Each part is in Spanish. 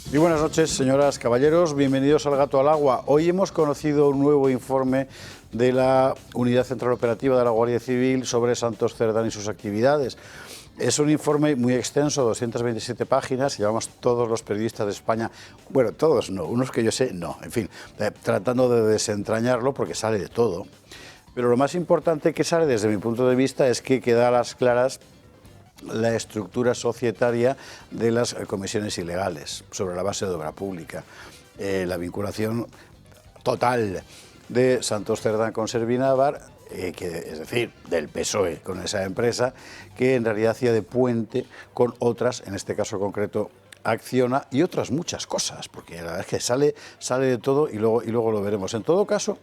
Y buenas noches, señoras, caballeros, bienvenidos al Gato al Agua. Hoy hemos conocido un nuevo informe de la Unidad Central Operativa de la Guardia Civil sobre Santos Cerdán y sus actividades. Es un informe muy extenso, 227 páginas, llevamos todos los periodistas de España, bueno, todos no, unos que yo sé, no, en fin, tratando de desentrañarlo porque sale de todo. Pero lo más importante que sale desde mi punto de vista es que queda a las claras la estructura societaria de las comisiones ilegales sobre la base de obra pública, la vinculación total de Santos Cerdán con Servinávar, es decir, del PSOE con esa empresa, que en realidad hacía de puente con otras, en este caso concreto Acciona y otras muchas cosas, porque la verdad es que sale de todo y luego lo veremos. En todo caso,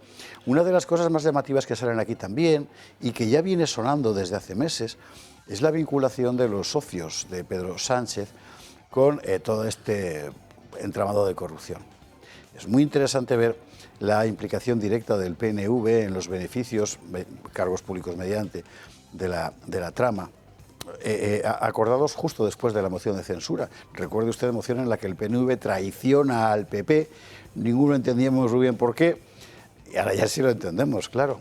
una de las cosas más llamativas que salen aquí también y que ya viene sonando desde hace meses es la vinculación de los socios de Pedro Sánchez con todo este entramado de corrupción. Es muy interesante ver la implicación directa del PNV en los beneficios, cargos públicos mediante, de la trama, acordados justo después de la moción de censura. Recuerde usted la moción en la que el PNV traiciona al PP, ninguno entendíamos muy bien por qué, y ahora ya sí lo entendemos, claro.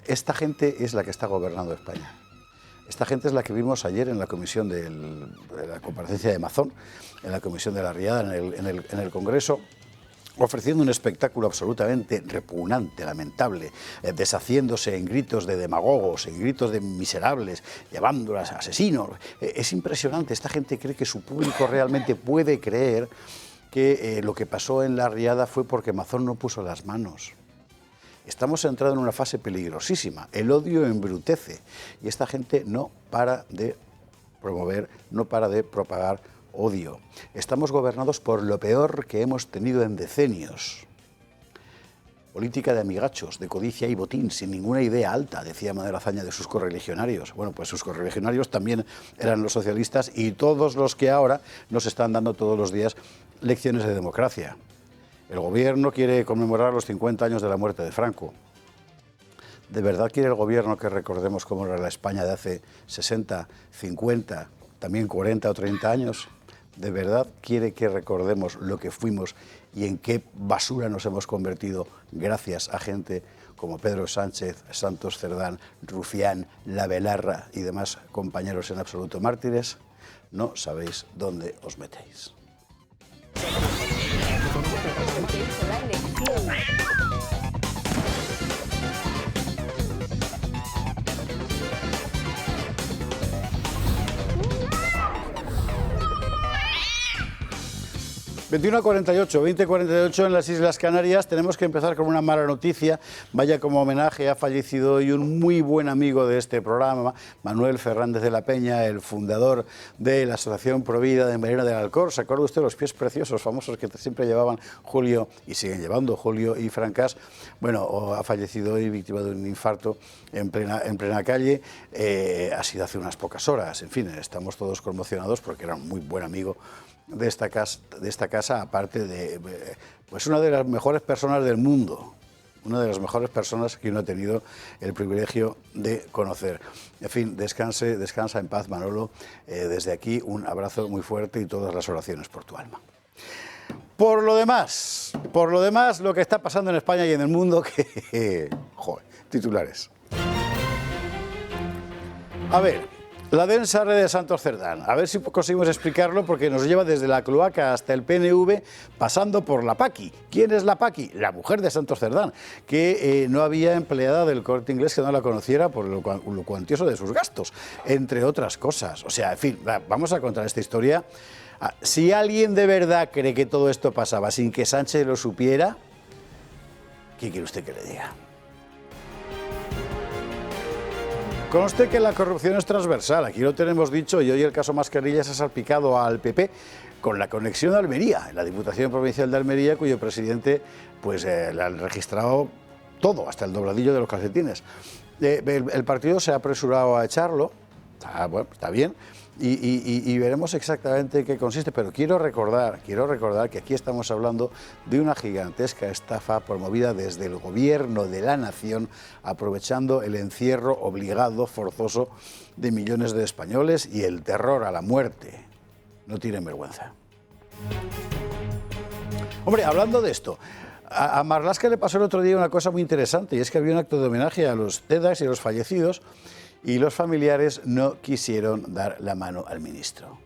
Esta gente es la que está gobernando España. Esta gente es la que vimos ayer en la comisión de la comparecencia de Mazón, en la comisión de la Riada, en el Congreso, ofreciendo un espectáculo absolutamente repugnante, lamentable, deshaciéndose en gritos de demagogos, en gritos de miserables, llamándolas asesinos. Es impresionante, esta gente cree que su público realmente puede creer que lo que pasó en la Riada fue porque Mazón no puso las manos. Estamos entrando en una fase peligrosísima, el odio embrutece y esta gente no para de promover, no para de propagar odio. Estamos gobernados por lo peor que hemos tenido en decenios. Política de amigachos, de codicia y botín, sin ninguna idea alta, decía Manuel Azaña de sus correligionarios. Bueno, pues sus correligionarios también eran los socialistas y todos los que ahora nos están dando todos los días lecciones de democracia. El gobierno quiere conmemorar los 50 años de la muerte de Franco. ¿De verdad quiere el gobierno que recordemos cómo era la España de hace 60, 50, también 40 o 30 años? ¿De verdad quiere que recordemos lo que fuimos y en qué basura nos hemos convertido gracias a gente como Pedro Sánchez, Santos Cerdán, Rufián, La Belarra y demás compañeros en absoluto mártires? No sabéis dónde os metéis. 21:48, 20:48 en las Islas Canarias. Tenemos que empezar con una mala noticia. Vaya, como homenaje, ha fallecido hoy un muy buen amigo de este programa, Manuel Fernández de la Peña, el fundador de la Asociación Provida de Marina del Alcor. ¿Se acuerda usted de los pies preciosos, famosos, que siempre llevaban Julio y siguen llevando Julio y Francás? Bueno, ha fallecido hoy víctima de un infarto en plena calle. Ha sido hace unas pocas horas. En fin, estamos todos conmocionados porque era un muy buen amigo de esta casa, aparte de pues una de las mejores personas del mundo, una de las mejores personas que uno ha tenido el privilegio de conocer. En fin, descansa en paz, Manolo. Desde aquí un abrazo muy fuerte y todas las oraciones por tu alma. Por lo demás, lo que está pasando en España y en el mundo, que joder, titulares. A ver. La densa red de Santos Cerdán, a ver si conseguimos explicarlo, porque nos lleva desde la cloaca hasta el PNV, pasando por la Paqui. ¿Quién es la Paqui? La mujer de Santos Cerdán, que no había empleada del Corte Inglés que no la conociera por lo cuantioso de sus gastos, entre otras cosas. O sea, en fin, vamos a contar esta historia. Si alguien de verdad cree que todo esto pasaba sin que Sánchez lo supiera, ¿qué quiere usted que le diga? Conste que la corrupción es transversal, aquí lo tenemos dicho, y hoy el caso Mascarillas ha salpicado al PP con la conexión a Almería, en la Diputación Provincial de Almería, cuyo presidente pues le ha registrado todo, hasta el dobladillo de los calcetines. El partido se ha apresurado a echarlo, bueno, está bien, y veremos exactamente en qué consiste, pero quiero recordar que aquí estamos hablando de una gigantesca estafa promovida desde el gobierno de la nación, aprovechando el encierro obligado, forzoso, de millones de españoles y el terror a la muerte. No tienen vergüenza. Hombre, hablando de esto, a Marlaska le pasó el otro día una cosa muy interesante, y es que había un acto de homenaje a los TEDx y a los fallecidos, y los familiares no quisieron dar la mano al ministro.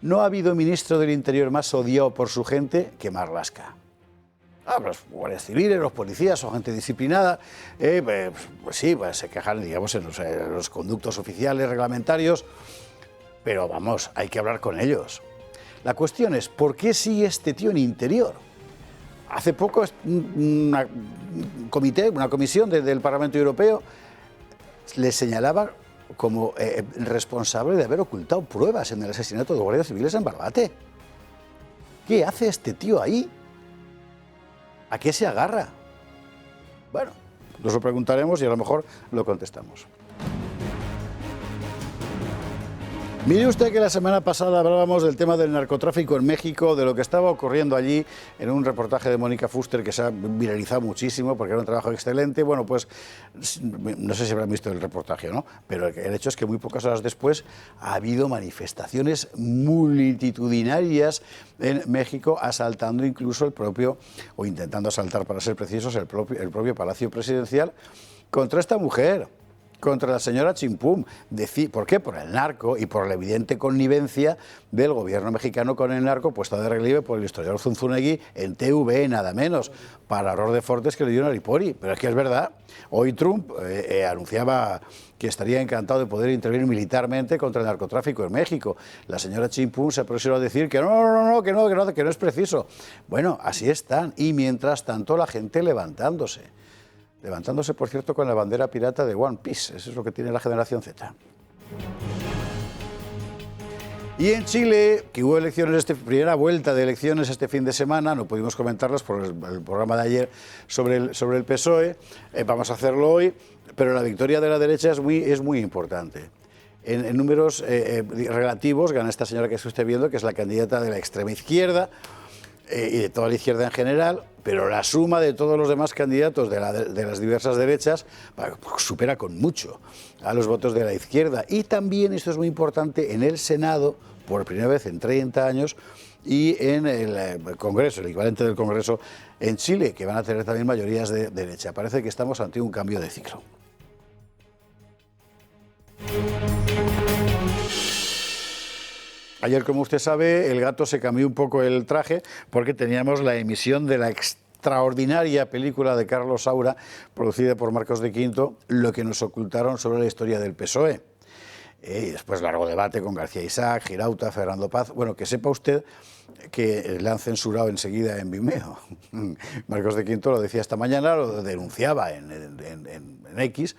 No ha habido ministro del Interior más odiado por su gente que Marlaska. Los guardias civiles, los policías son gente disciplinada, pues sí, pues se quejan, digamos, en los conductos oficiales, reglamentarios, pero vamos, hay que hablar con ellos. La cuestión es, ¿por qué sigue este tío en Interior? Hace poco una comisión del Parlamento Europeo le señalaba como responsable de haber ocultado pruebas en el asesinato de guardias civiles en Barbate. ¿Qué hace este tío ahí? ¿A qué se agarra? Bueno, nos lo preguntaremos y a lo mejor lo contestamos. Mire usted que la semana pasada hablábamos del tema del narcotráfico en México, de lo que estaba ocurriendo allí, en un reportaje de Mónica Fuster que se ha viralizado muchísimo porque era un trabajo excelente. Bueno, pues no sé si habrán visto el reportaje o no, pero el hecho es que muy pocas horas después ha habido manifestaciones multitudinarias en México, asaltando incluso el propio, o intentando asaltar para ser precisos, el propio Palacio Presidencial contra esta mujer, contra la señora Chimpún. ¿Por qué? Por el narco y por la evidente connivencia del gobierno mexicano con el narco, puesta de relieve por el historiador Zunzunegui en TV, nada menos, para horror de Fortes que le dieron a Lipori. Pero es que es verdad, hoy Trump anunciaba que estaría encantado de poder intervenir militarmente contra el narcotráfico en México. La señora Chimpún se apresuró a decir que no es preciso. Bueno, así están, y mientras tanto la gente levantándose, por cierto, con la bandera pirata de One Piece. Eso es lo que tiene la generación Z. Y en Chile, que hubo elecciones, primera vuelta de elecciones este fin de semana, no pudimos comentarlas por el programa de ayer sobre el PSOE, vamos a hacerlo hoy, pero la victoria de la derecha es muy importante. En números relativos gana esta señora que está usted viendo, que es la candidata de la extrema izquierda, y de toda la izquierda en general, pero la suma de todos los demás candidatos de las diversas derechas supera con mucho a los votos de la izquierda. Y también, esto es muy importante, en el Senado, por primera vez en 30 años, y en el Congreso, el equivalente del Congreso en Chile, que van a tener también mayorías de derecha. Parece que estamos ante un cambio de ciclo. Ayer, como usted sabe, el gato se cambió un poco el traje porque teníamos la emisión de la extraordinaria película de Carlos Saura, producida por Marcos de Quinto, Lo que nos ocultaron sobre la historia del PSOE. Y después largo debate con García Isaac, Girauta, Fernando Paz. Bueno, que sepa usted que le han censurado enseguida en Vimeo. Marcos de Quinto lo decía esta mañana, lo denunciaba en X.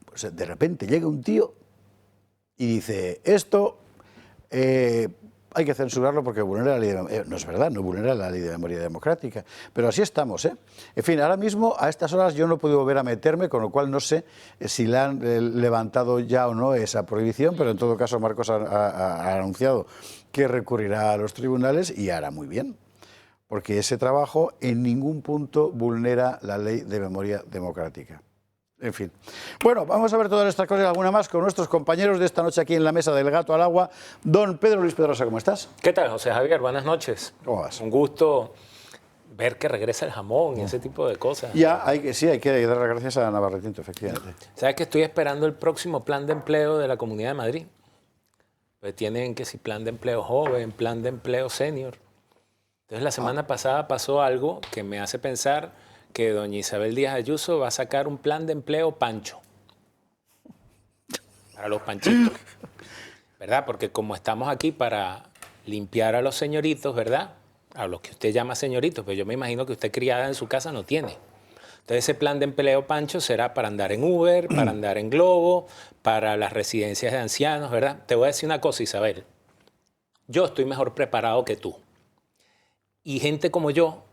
Pues de repente llega un tío y dice, esto hay que censurarlo porque vulnera la ley de no es verdad, no vulnera la ley de memoria democrática. Pero así estamos, ¿eh? En fin, ahora mismo, a estas horas, yo no he podido volver a meterme, con lo cual no sé si le han levantado ya o no esa prohibición, pero en todo caso Marcos ha anunciado que recurrirá a los tribunales y hará muy bien, porque ese trabajo en ningún punto vulnera la ley de memoria democrática. En fin. Bueno, vamos a ver todas estas cosas y alguna más con nuestros compañeros de esta noche aquí en la mesa del Gato al Agua. Don Pedro Luis Pedrosa, ¿cómo estás? ¿Qué tal, José Javier? Buenas noches. ¿Cómo vas? Un gusto ver que regresa el jamón y ese tipo de cosas. Ya, hay que dar las gracias a Navarretinto, efectivamente. ¿Sabes que estoy esperando el próximo plan de empleo de la Comunidad de Madrid? Pues tienen que si plan de empleo joven, plan de empleo senior. Entonces la semana pasada pasó algo que me hace pensar que doña Isabel Díaz Ayuso va a sacar un plan de empleo pancho para los panchitos, ¿verdad? Porque como estamos aquí para limpiar a los señoritos, ¿verdad? A los que usted llama señoritos, pero yo me imagino que usted criada en su casa no tiene. Entonces ese plan de empleo pancho será para andar en Uber, para andar en Globo, para las residencias de ancianos, ¿verdad? Te voy a decir una cosa, Isabel. Yo estoy mejor preparado que tú. Y gente como yo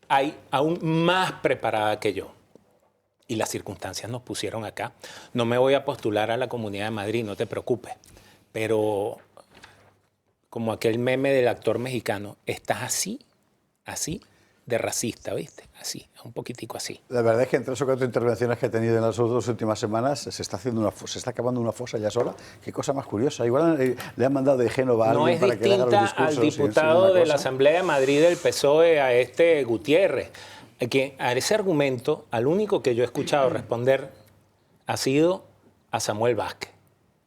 hay aún más preparada que yo. Y las circunstancias nos pusieron acá. No me voy a postular a la Comunidad de Madrid, no te preocupes. Pero como aquel meme del actor mexicano, ¿estás así? ¿Así? de racista, ¿viste? Así, un poquitico así. La verdad es que en 3 o 4 intervenciones que he tenido en las 2 últimas semanas se está acabando una fosa ya sola. Qué cosa más curiosa. Igual le han mandado de Génova a No alguien es para que le haga los distinta discursos. al diputado de la Asamblea de Madrid del PSOE, a este Gutiérrez, que a ese argumento, al único que yo he escuchado responder ha sido a Samuel Vázquez,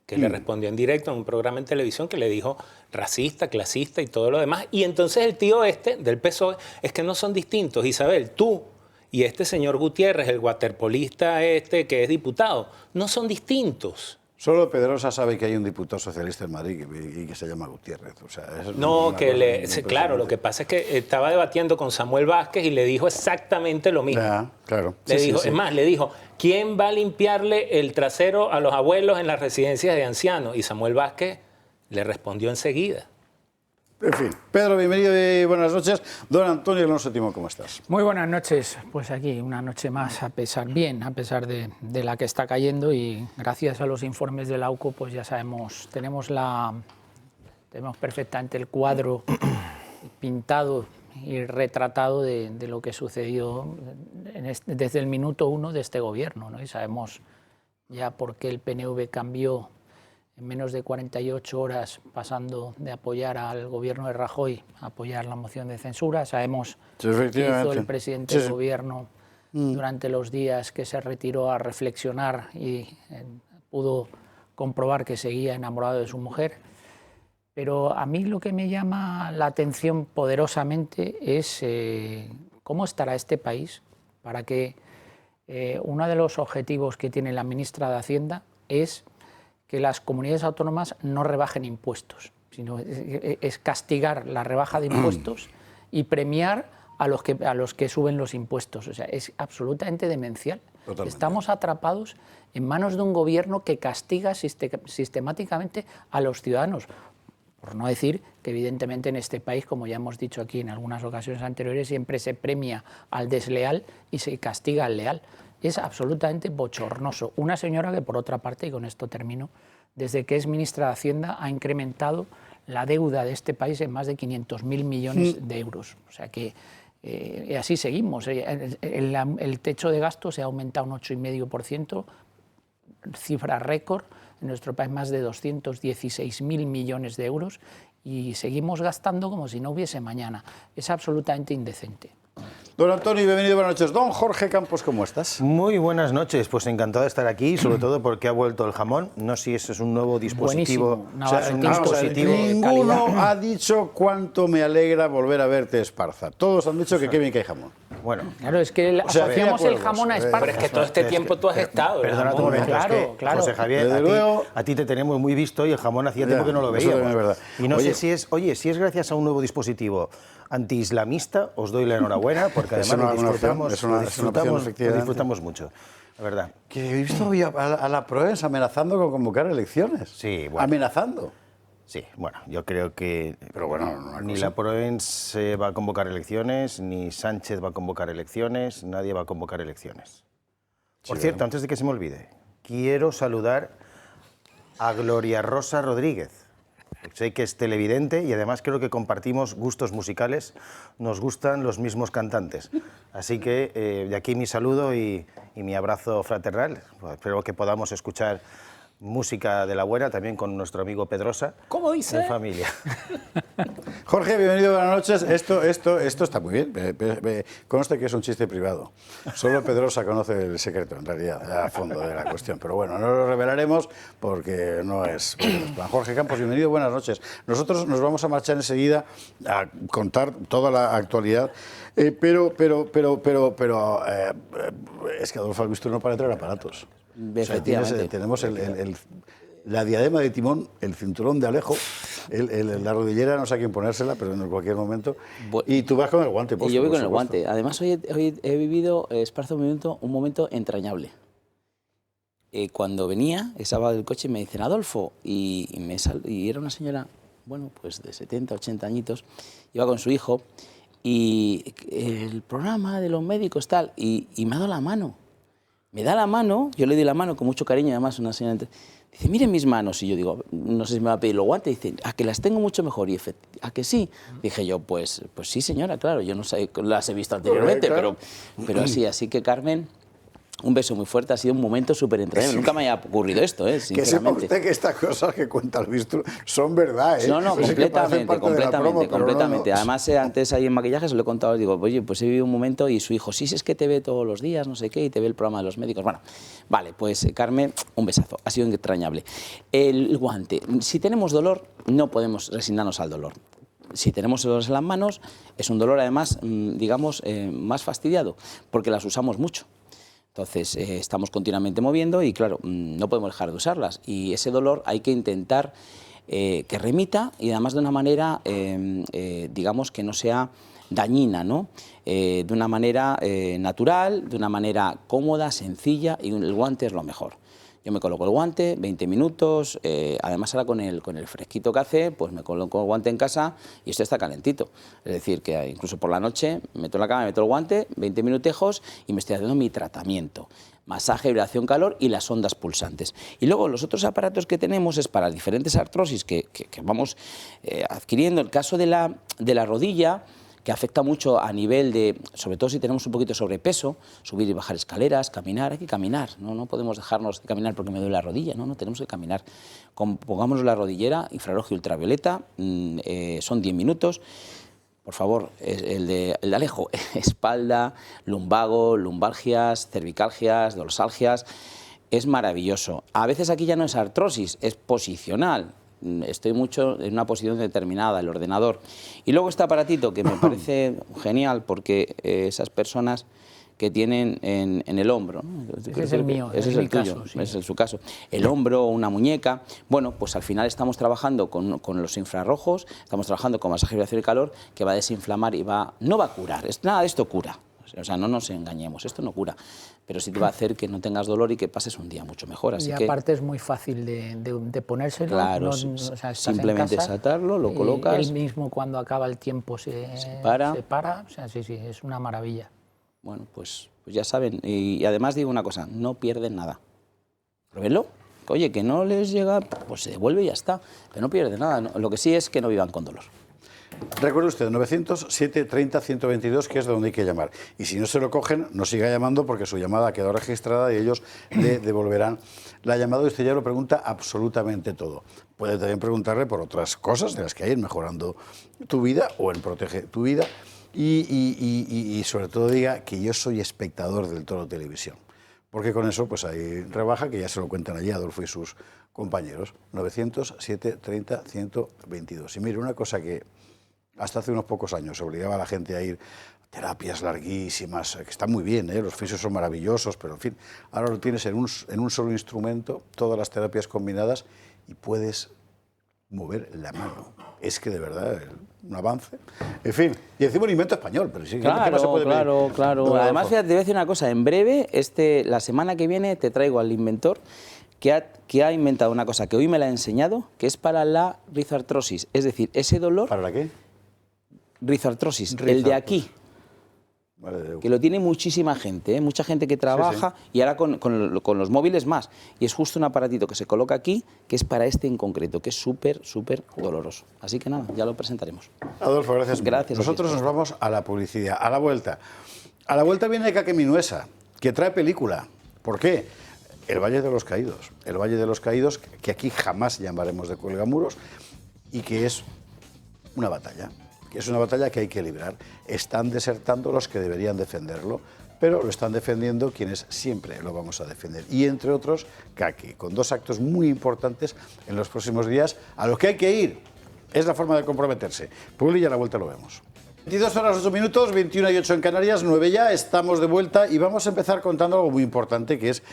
que le respondió en directo en un programa en televisión que le dijo racista, clasista y todo lo demás. Y entonces el tío este del PSOE es que no son distintos. Isabel, tú y este señor Gutiérrez, el waterpolista este que es diputado, no son distintos. Solo Pedrosa sabe que hay un diputado socialista en Madrid y que se llama Gutiérrez. O sea, eso no, claro, lo que pasa es que estaba debatiendo con Samuel Vázquez y le dijo exactamente lo mismo. Ya, claro. Es más, le dijo, ¿quién va a limpiarle el trasero a los abuelos en las residencias de ancianos? Y Samuel Vázquez le respondió enseguida. En fin, Pedro, bienvenido y buenas noches. Don Antonio Alonso Timón, ¿cómo estás? Muy buenas noches. Pues aquí una noche más, a pesar de la que está cayendo, y gracias a los informes de la UCO, pues ya sabemos, tenemos perfectamente el cuadro pintado y retratado de lo que sucedió desde el minuto 1 de este gobierno, ¿no? Y sabemos ya por qué el PNV cambió en menos de 48 horas, pasando de apoyar al gobierno de Rajoy a apoyar la moción de censura. Sabemos qué hizo el presidente del gobierno durante los días que se retiró a reflexionar y pudo comprobar que seguía enamorado de su mujer. Pero a mí lo que me llama la atención poderosamente es cómo estará este país para que uno de los objetivos que tiene la ministra de Hacienda es que las comunidades autónomas no rebajen impuestos, sino es castigar la rebaja de impuestos y premiar a los que suben los impuestos. O sea, es absolutamente demencial. Totalmente. Estamos atrapados en manos de un gobierno que castiga sistemáticamente a los ciudadanos. Por no decir que evidentemente en este país, como ya hemos dicho aquí en algunas ocasiones anteriores, siempre se premia al desleal y se castiga al leal. Es absolutamente bochornoso. Una señora que, por otra parte, y con esto termino, desde que es ministra de Hacienda ha incrementado la deuda de este país en más de 500.000 millones de euros. O sea que así seguimos. El techo de gasto se ha aumentado un 8,5%, cifra récord. En nuestro país más de 216.000 millones de euros y seguimos gastando como si no hubiese mañana. Es absolutamente indecente. Don Antonio, bienvenido, buenas noches. Don Jorge Campos, ¿cómo estás? Muy buenas noches, pues encantado de estar aquí, sobre todo porque ha vuelto el jamón. No sé si eso es un nuevo dispositivo. Ninguno ha dicho cuánto me alegra volver a verte, Esparza. Todos han dicho que qué bien que hay jamón. Bueno, claro, es que asociamos el jamón a Esparza. Pero es que todo este tiempo tú has estado. Perdona un momento, claro. José Javier, a ti te tenemos muy visto y el jamón hacía tiempo que no lo veíamos. Es verdad. Y no sé si es, si es gracias a un nuevo dispositivo antiislamista, os doy la enhorabuena, porque además lo disfrutamos mucho, la verdad. Que he visto hoy a la Proens amenazando con convocar elecciones. Sí, bueno. Amenazando. Sí, bueno, yo creo que pero bueno, ni la Proens va a convocar elecciones, ni Sánchez va a convocar elecciones, nadie va a convocar elecciones. Por cierto, antes de que se me olvide, quiero saludar a Gloria Rosa Rodríguez. Sé que es televidente y además creo que compartimos gustos musicales, nos gustan los mismos cantantes. Así que de aquí mi saludo y mi abrazo fraternal. Pues espero que podamos escuchar música de la buena también con nuestro amigo Pedrosa. ¿Cómo dice? De familia. Jorge, bienvenido, buenas noches. Esto está muy bien. Conste que es un chiste privado. Solo Pedrosa conoce el secreto, en realidad, a fondo de la cuestión. Pero bueno, no lo revelaremos porque no es... Jorge Campos, bienvenido, buenas noches. Nosotros nos vamos a marchar enseguida a contar toda la actualidad. Pero es que Adolfo Albistu no para entrar aparatos. Efectivamente. O sea, tenemos la diadema de Timón, el cinturón de Alejo, la rodillera, no sé a quién ponérsela, pero en cualquier momento. Y tú vas con el guante. Y yo voy con el guante. Además, hoy he vivido, Esparza, un momento entrañable. Cuando venía, estaba del coche y me dicen, Adolfo, y era una señora, bueno, pues de 70, 80 añitos, iba con su hijo, y el programa de los médicos tal, y me ha dado la mano. Me da la mano, yo le doy la mano con mucho cariño, además una señora... Dice, miren mis manos. Y yo digo, no sé si me va a pedir los guantes. Dice, a que las tengo mucho mejor. Y a que sí. Dije yo, pues sí, señora, claro. Yo no sé, las he visto anteriormente, pero sí. Así que, Carmen, un beso muy fuerte. Ha sido un momento súper entrañable. Nunca me haya ocurrido esto, sinceramente. Que sepa usted que estas cosas que cuenta el Bistro son verdad, ¿eh? No, completamente. No. Además, antes ahí en maquillaje se lo he contado, digo, oye, pues he vivido un momento y su hijo, sí, es que te ve todos los días, no sé qué, y te ve el programa de los médicos. Bueno, vale, pues Carmen, un besazo. Ha sido entrañable. El guante. Si tenemos dolor, no podemos resignarnos al dolor. Si tenemos dolores en las manos, es un dolor además, digamos, más fastidiado, porque las usamos mucho. Entonces, estamos continuamente moviendo y, claro, no podemos dejar de usarlas. Y ese dolor hay que intentar que remita y, además, de una manera, digamos, que no sea dañina, ¿no? De una manera natural, de una manera cómoda, sencilla, y el guante es lo mejor. Yo me coloco el guante, 20 minutos, además ahora con el fresquito que hace, pues me coloco el guante en casa y esto está calentito. Es decir, que incluso por la noche me meto en la cama, me meto el guante, 20 minutejos y me estoy haciendo mi tratamiento. Masaje, vibración, calor y las ondas pulsantes. Y luego los otros aparatos que tenemos es para diferentes artrosis que vamos adquiriendo. El caso de la rodilla, que afecta mucho a nivel de, sobre todo si tenemos un poquito de sobrepeso, subir y bajar escaleras, caminar, hay que caminar, no podemos dejarnos de caminar porque me duele la rodilla, no tenemos que caminar. Pongámonos la rodillera, infrarrojo y ultravioleta, son 10 minutos, por favor, el de Alejo, espalda, lumbago, lumbalgias, cervicalgias, dorsalgias, es maravilloso. A veces aquí ya no es artrosis, es posicional. Estoy mucho en una posición determinada, el ordenador. Y luego este aparatito que me parece genial porque esas personas que tienen en el hombro, ¿no? Ese es el mío, ese es el tuyo, caso, sí. Ese es su caso. El hombro o una muñeca, bueno, pues al final estamos trabajando con los infrarrojos, estamos trabajando con masaje, vibración y calor, que va a desinflamar y no va a curar, nada de esto cura. O sea, no nos engañemos, esto no cura, pero sí te va a hacer que no tengas dolor y que pases un día mucho mejor. Así y aparte es muy fácil de ponérselo. Claro, o sea, simplemente desatarlo, lo colocas. Él mismo cuando acaba el tiempo se para. O sea, sí, es una maravilla. Bueno, pues ya saben. Y además digo una cosa, no pierden nada. Pruébenlo. Oye, que no les llega, pues se devuelve y ya está. Pero no pierden nada. Lo que sí es que no vivan con dolor. Recuerde usted, 900-730-122, que es de donde hay que llamar. Y si no se lo cogen, no siga llamando porque su llamada ha quedado registrada y ellos le devolverán la llamada y usted ya lo pregunta absolutamente todo. Puede también preguntarle por otras cosas de las que hay en Mejorando tu Vida o en Protege tu Vida y sobre todo diga que yo soy espectador del Toro Televisión. Porque con eso pues hay rebaja que ya se lo cuentan allí Adolfo y sus compañeros. 900-730-122. Y mire, una cosa que hasta hace unos pocos años obligaba a la gente a ir a terapias larguísimas, que están muy bien, los fisios son maravillosos, pero en fin, ahora lo tienes en un solo instrumento, todas las terapias combinadas, y puedes mover la mano. Es que de verdad, un avance. En fin, y encima un invento español, pero sí, claro, no se puede claro. Además, fíjate, te voy a decir una cosa, en breve, la semana que viene, te traigo al inventor que ha inventado una cosa que hoy me la ha enseñado, que es para la rizoartrosis, es decir, ese dolor... ¿Para la qué? Rizoartrosis, el de aquí, vale, que lo tiene muchísima gente, mucha gente que trabaja, sí. Y ahora con los móviles más. Y es justo un aparatito que se coloca aquí, que es para este en concreto, que es súper doloroso. Así que nada, ya lo presentaremos. Adolfo, gracias. Gracias. Nosotros nos vamos a la publicidad, a la vuelta. A la vuelta viene Kake Minuesa, que trae película. ¿Por qué? El Valle de los Caídos. El Valle de los Caídos, que aquí jamás llamaremos de Cuelgamuros, y que es una batalla. Que es una batalla que hay que librar. Están desertando los que deberían defenderlo, pero lo están defendiendo quienes siempre lo vamos a defender. Y entre otros, Kake, con dos actos muy importantes en los próximos días, a los que hay que ir. Es la forma de comprometerse. Publi, y a la vuelta lo vemos. 22 horas 8 minutos, 21 y 8 en Canarias, 9 ya, estamos de vuelta y vamos a empezar contando algo muy importante que es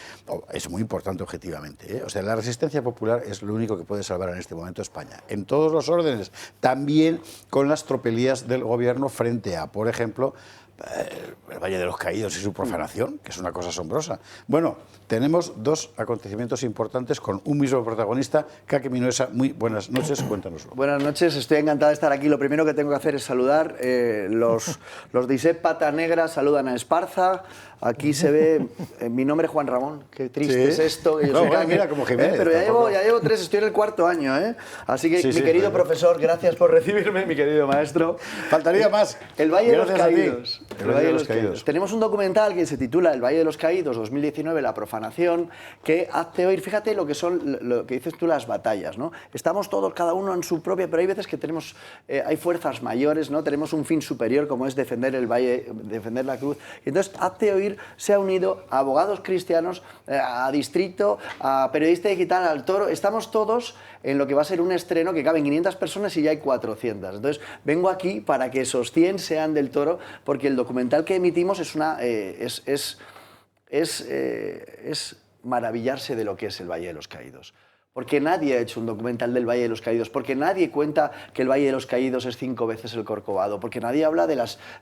muy importante objetivamente, ¿eh? O sea, la resistencia popular es lo único que puede salvar en este momento España, en todos los órdenes, también con las tropelías del gobierno frente a, por ejemplo, el Valle de los Caídos y su profanación, que es una cosa asombrosa. Bueno, tenemos dos acontecimientos importantes con un mismo protagonista. Kake Minuesa, muy buenas noches, cuéntanoslo. Buenas noches, estoy encantado de estar aquí. Lo primero que tengo que hacer es saludar. Los de ISEP Pata Negra saludan a Esparza. Aquí se ve mi nombre, Juan Ramón. Qué triste es esto. No, bueno, mira, como Jiménez, pero ya llevo 3, estoy en el 4º año. Así que, mi querido profesor, gracias por recibirme, mi querido maestro. Faltaría más. El Valle de los Gracias a ti. Caídos. El Valle de los Caídos. Tenemos un documental que se titula El Valle de los Caídos 2019, la profanación, que hace oír, fíjate lo que son, lo que dices tú, las batallas, ¿no? Estamos todos, cada uno en su propia, pero hay veces que tenemos, hay fuerzas mayores, ¿no? Tenemos un fin superior como es defender el valle, defender la cruz. Y entonces Hazte Oír se ha unido a abogados cristianos, a Distrito, a Periodista Digital, al Toro. Estamos todos en lo que va a ser un estreno que caben 500 personas y ya hay 400. Entonces vengo aquí para que esos 100 sean del Toro, porque el documental que emitimos es maravillarse de lo que es el Valle de los Caídos. Porque nadie ha hecho un documental del Valle de los Caídos, porque nadie cuenta que el Valle de los Caídos es 5 veces el Corcovado, porque nadie habla de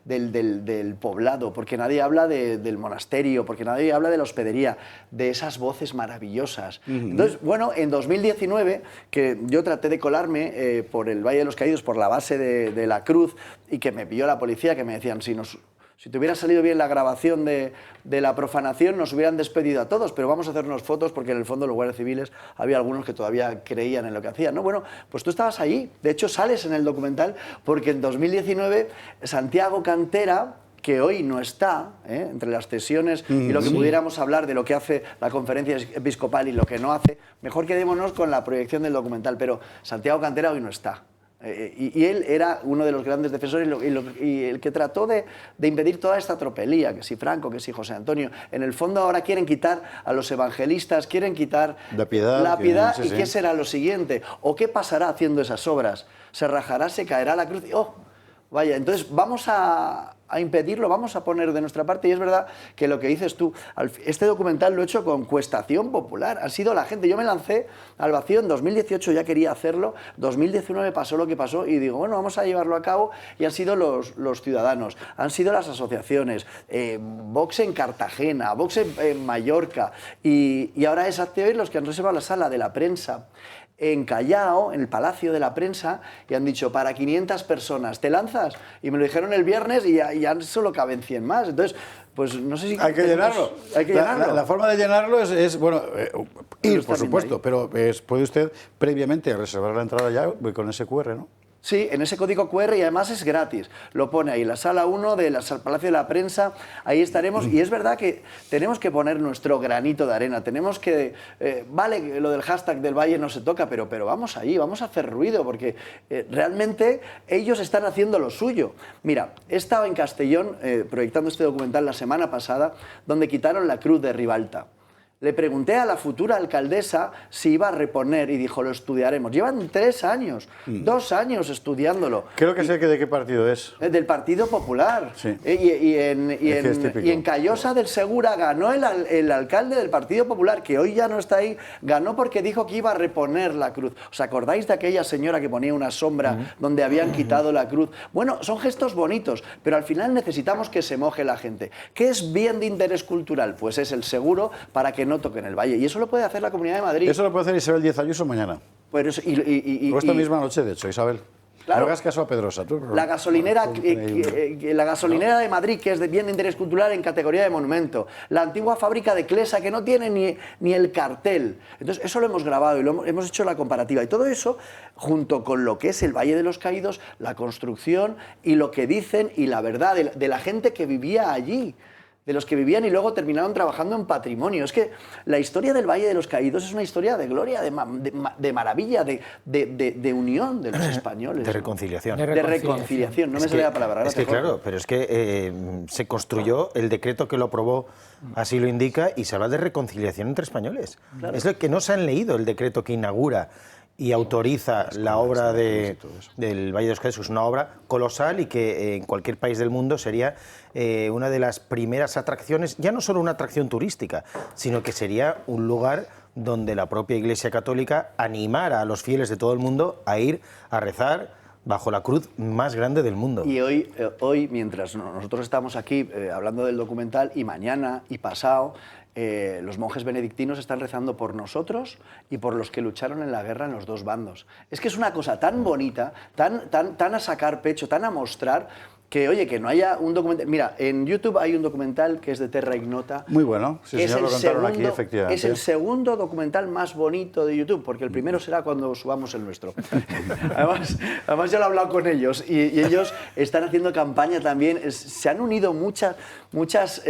del poblado, porque nadie habla del monasterio, porque nadie habla de la hospedería, de esas voces maravillosas. Entonces, bueno, en 2019, que yo traté de colarme por el Valle de los Caídos, por la base de la cruz, y que me pilló la policía, que me decían, si te hubiera salido bien la grabación de la profanación, nos hubieran despedido a todos, pero vamos a hacernos fotos porque en el fondo los guardias civiles había algunos que todavía creían en lo que hacían, ¿no? Bueno, pues tú estabas ahí, de hecho sales en el documental porque en 2019 Santiago Cantera, que hoy no está, entre las cesiones y lo que pudiéramos hablar de lo que hace la conferencia episcopal y lo que no hace, mejor quedémonos con la proyección del documental, pero Santiago Cantera hoy no está. Y él era uno de los grandes defensores y el que trató de impedir toda esta tropelía, que si Franco, que si José Antonio. En el fondo ahora quieren quitar a los evangelistas, quieren quitar la piedad y ¿qué será lo siguiente? ¿O qué pasará haciendo esas obras? ¿Se rajará, se caerá la cruz? ¡Oh! Vaya, entonces vamos a impedirlo, vamos a poner de nuestra parte. Y es verdad que lo que dices tú, este documental lo he hecho con cuestación popular, ha sido la gente. Yo me lancé al vacío en 2018, ya quería hacerlo, 2019 pasó lo que pasó y digo, bueno, vamos a llevarlo a cabo, y han sido los ciudadanos, han sido las asociaciones, Vox en Cartagena, Vox en Mallorca, y ahora es Hazte Oír los que han reservado la sala de la prensa en Callao, en el Palacio de la Prensa, y han dicho, para 500 personas, ¿te lanzas? Y me lo dijeron el viernes y ya solo caben 100 más. Entonces, pues no sé si... Hay que llenarlo. Hay que llenarlo. La forma de llenarlo es bueno, ir, por supuesto, pero puede usted previamente reservar la entrada ya con ese QR, ¿no? Sí, en ese código QR, y además es gratis. Lo pone ahí, la sala 1 del Palacio de la Prensa, ahí estaremos. Y es verdad que tenemos que poner nuestro granito de arena, tenemos que... vale, lo del hashtag del Valle no se toca, pero vamos ahí, vamos a hacer ruido, porque realmente ellos están haciendo lo suyo. Mira, he estado en Castellón proyectando este documental la semana pasada, donde quitaron la cruz de Ribalta. Le pregunté a la futura alcaldesa si iba a reponer y dijo, lo estudiaremos. Llevan 3 años, 2 años estudiándolo. Creo que sé de qué partido es. Del Partido Popular. Sí. Y en Callosa del Segura ganó el alcalde del Partido Popular, que hoy ya no está ahí, ganó porque dijo que iba a reponer la cruz. ¿Os acordáis de aquella señora que ponía una sombra donde habían quitado la cruz? Bueno, son gestos bonitos, pero al final necesitamos que se moje la gente. ¿Qué es bien de interés cultural? Pues es el seguro para que no toquen el Valle. Y eso lo puede hacer la Comunidad de Madrid. Eso lo puede hacer Isabel Díaz Ayuso mañana. Pues, o esta misma noche, de hecho, Isabel. Claro. No hagas caso a Pedrosa. Tú, la gasolinera de Madrid, que es de bien de interés cultural en categoría de monumento. La antigua fábrica de Clesa, que no tiene ni el cartel. Entonces, eso lo hemos grabado y hemos hecho la comparativa. Y todo eso, junto con lo que es el Valle de los Caídos, la construcción y lo que dicen y la verdad de la gente que vivía allí, de los que vivían y luego terminaron trabajando en patrimonio. Es que la historia del Valle de los Caídos es una historia de gloria, de maravilla, de unión de los españoles. De reconciliación. De reconciliación, no me sale la palabra. Es que claro, pero es que se construyó, el decreto que lo aprobó así lo indica, y se habla de reconciliación entre españoles. Claro. Es lo que no se han leído el decreto que inaugura y autoriza la obra del Valle de los Caídos. Es una obra colosal y que en cualquier país del mundo sería una de las primeras atracciones, ya no solo una atracción turística, sino que sería un lugar donde la propia Iglesia Católica animara a los fieles de todo el mundo a ir a rezar, bajo la cruz más grande del mundo. Y hoy mientras nosotros estamos aquí hablando del documental, y mañana y pasado, los monjes benedictinos están rezando por nosotros y por los que lucharon en la guerra en los dos bandos. Es que es una cosa tan bonita, tan a sacar pecho, tan a mostrar, que, oye, que no haya un documental... Mira, en YouTube hay un documental que es de Terra Ignota. Muy bueno, sí, Es señor, el lo contaron aquí, segundo- efectivamente. Es el segundo documental más bonito de YouTube, porque el primero será cuando subamos el nuestro. además ya lo he hablado con ellos, y ellos están haciendo campaña también. Se han unido muchos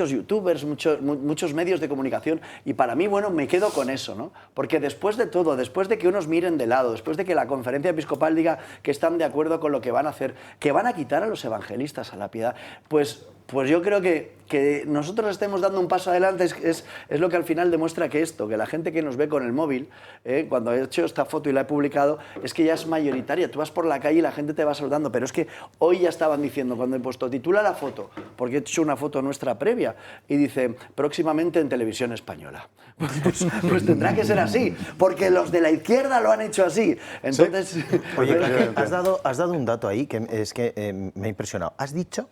youtubers, muchos medios de comunicación, y para mí, bueno, me quedo con eso, ¿no? Porque después de todo, después de que unos miren de lado, después de que la conferencia episcopal diga que están de acuerdo con lo que van a hacer, que van a quitar a los evangelistas a la piedad, pues yo creo que nosotros estemos dando un paso adelante es lo que al final demuestra que la gente que nos ve con el móvil, cuando he hecho esta foto y la he publicado, es que ya es mayoritaria. Tú vas por la calle y la gente te va saludando, pero es que hoy ya estaban diciendo, cuando he puesto titula la foto, porque he hecho una foto nuestra previa, y dice, próximamente en Televisión Española. Pues tendrá que ser así, porque los de la izquierda lo han hecho así. Entonces, Sí. Oye, has dado un dato ahí que es que me ha impresionado. Has dicho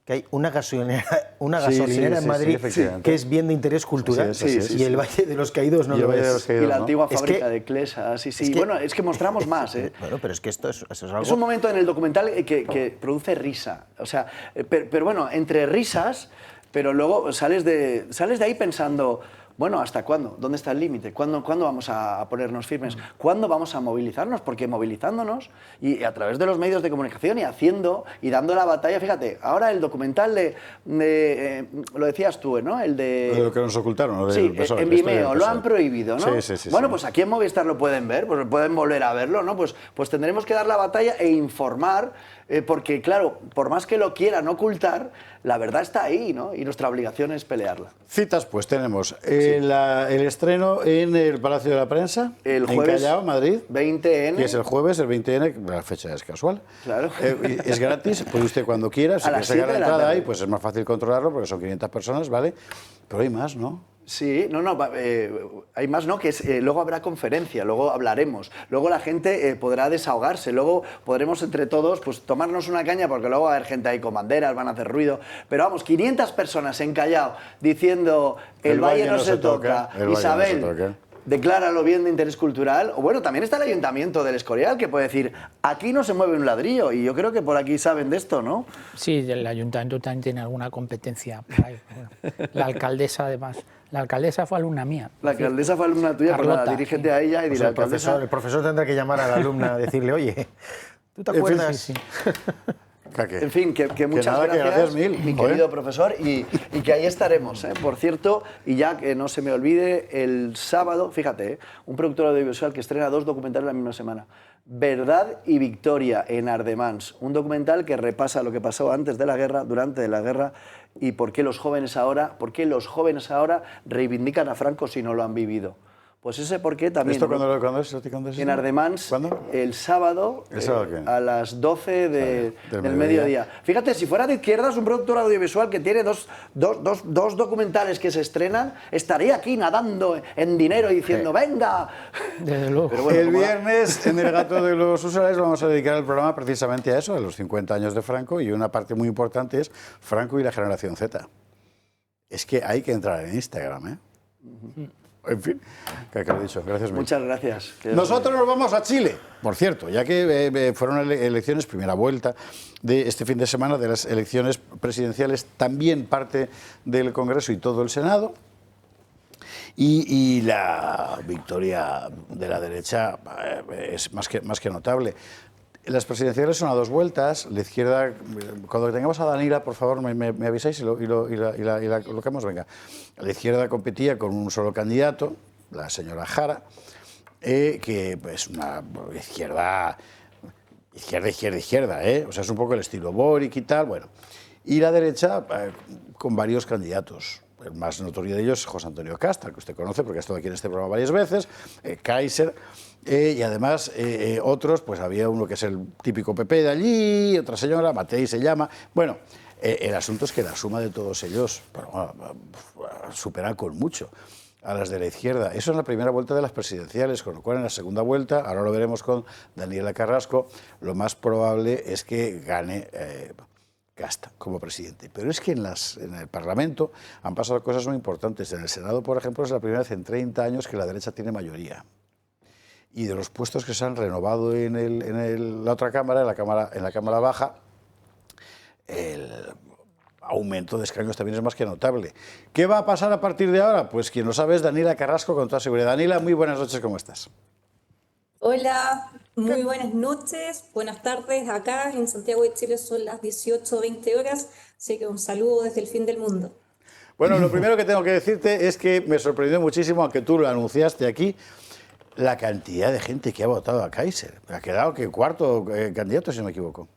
que hay una gasolinera en Madrid efectivamente. que es bien de interés cultural, Sí, así es. y el Valle de los Caídos no Y el lo Valle de es. los Caídos, y la ¿no? antigua Es fábrica que- de Clesa, sí. es que- Bueno, es que mostramos más, ¿eh? Bueno, pero es que esto es algo... Es un momento en el documental que produce risa. O sea, pero bueno, entre risas, pero luego sales de ahí pensando, bueno, ¿hasta cuándo? ¿Dónde está el límite? ¿Cuándo vamos a ponernos firmes? ¿Cuándo vamos a movilizarnos? Porque movilizándonos y a través de los medios de comunicación y haciendo y dando la batalla, fíjate, ahora el documental lo decías tú, ¿no? El de... Lo que nos ocultaron. lo Sí, del PSOE, en la historia Vimeo, del lo PSOE. han prohibido, ¿no? Sí. Bueno, pues aquí en Movistar lo pueden ver, pues pueden volver a verlo, ¿no? Pues tendremos que dar la batalla e informar, porque claro, por más que lo quieran ocultar, la verdad está ahí, ¿no? Y nuestra obligación es pelearla. Citas, pues tenemos el estreno en el Palacio de la Prensa, El en jueves Callao, Madrid. 20N. Que es el jueves, el 20N, la fecha es casual. Claro. Es gratis, puede usted cuando quiera. Si A quiere las sacar 7 la de la entrada tarde. ahí, pues es más fácil controlarlo porque son 500 personas, ¿vale? Pero hay más, ¿no? Sí, hay más, ¿no? Que luego habrá conferencia, luego hablaremos, luego la gente podrá desahogarse, luego podremos entre todos pues tomarnos una caña, porque luego va a haber gente ahí con banderas, van a hacer ruido, pero vamos, 500 personas en Callao diciendo el valle no se toca, el valle no se Isabel, toca. decláralo bien de interés cultural, o bueno, también está el Ayuntamiento del Escorial, que puede decir, aquí no se mueve un ladrillo, y yo creo que por aquí saben de esto, ¿no? Sí, el ayuntamiento también tiene alguna competencia por ahí. Bueno, la alcaldesa, además. La alcaldesa fue alumna mía. La alcaldesa fue alumna tuya, pues nada, Carlota, dirígete sí. a ella y Pues dile, el profesor tendrá que llamar a la alumna a decirle, oye, ¿tú te acuerdas? Sí. Caque. En fin, que muchas nada, que gracias, gracias mil, mi joder. querido profesor, y que ahí estaremos, ¿eh? Por cierto, y ya que no se me olvide, el sábado, fíjate, un productor audiovisual que estrena 2 documentales la misma semana. Verdad y Victoria en Ardemans, un documental que repasa lo que pasó antes de la guerra, durante la guerra, y por qué los jóvenes ahora reivindican a Franco si no lo han vivido. Pues ese por qué también... ¿Esto ¿no? cuándo es? ¿Cuándo es? En Ardemans, ¿Cuándo? el sábado, ¿El sábado qué? a las 12 del mediodía. mediodía. Fíjate, si fuera de izquierdas, un productor audiovisual que tiene dos documentales que se estrenan, estaría aquí nadando en dinero y diciendo, ¡venga! Desde luego. Pero bueno, el como viernes, en el Gato de los Usuarios, vamos a dedicar el programa precisamente a eso, a los 50 años de Franco, y una parte muy importante es Franco y la generación Z. Es que hay que entrar en Instagram, ¿eh? En fin, que lo he dicho. Gracias, mil. Muchas gracias. Nosotros nos vamos a Chile, por cierto, ya que fueron elecciones, primera vuelta de este fin de semana de las elecciones presidenciales, también parte del Congreso y todo el Senado. Y la victoria de la derecha es más que notable. Las presidenciales son a 2 vueltas. La izquierda, cuando tengamos a Danila, por favor, me avisáis y lo colocamos. Venga. La izquierda competía con un solo candidato, la señora Jara, que es una izquierda, ¿eh? O sea, es un poco el estilo Boric y tal, bueno. Y la derecha con varios candidatos. El más notorio de ellos es José Antonio Casta, que usted conoce porque ha estado aquí en este programa varias veces, Kaiser, y además otros, pues había uno que es el típico PP de allí, otra señora, Matei se llama. Bueno, el asunto es que la suma de todos ellos supera con mucho a las de la izquierda. Eso en la primera vuelta de las presidenciales, con lo cual en la segunda vuelta, ahora lo veremos con Daniela Carrasco, lo más probable es que gane Cast como presidente. Pero es que en el Parlamento han pasado cosas muy importantes. En el Senado, por ejemplo, es la primera vez en 30 años que la derecha tiene mayoría. Y de los puestos que se han renovado en la otra cámara, en la Cámara Baja, el aumento de escaños también es más que notable. ¿Qué va a pasar a partir de ahora? Pues quien lo sabe es Daniela Carrasco, con toda seguridad. Daniela, muy buenas noches, ¿cómo estás? Hola, muy buenas noches, buenas tardes. Acá en Santiago de Chile son las 18:20 horas, así que un saludo desde el fin del mundo. Bueno, lo primero que tengo que decirte es que me sorprendió muchísimo, aunque tú lo anunciaste aquí, la cantidad de gente que ha votado a Kaiser. Ha quedado que cuarto candidato, si no me equivoco.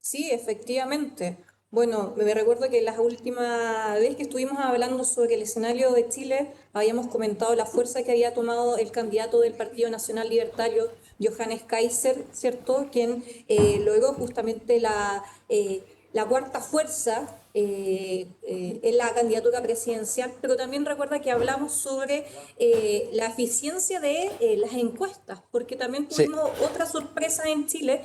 Sí, efectivamente. Bueno, me recuerdo que la última vez que estuvimos hablando sobre el escenario de Chile, habíamos comentado la fuerza que había tomado el candidato del Partido Nacional Libertario, Johannes Kaiser, ¿cierto? Quien logró justamente la cuarta fuerza en la candidatura presidencial, pero también recuerda que hablamos sobre la eficiencia de las encuestas, porque también tuvimos otra sorpresa en Chile,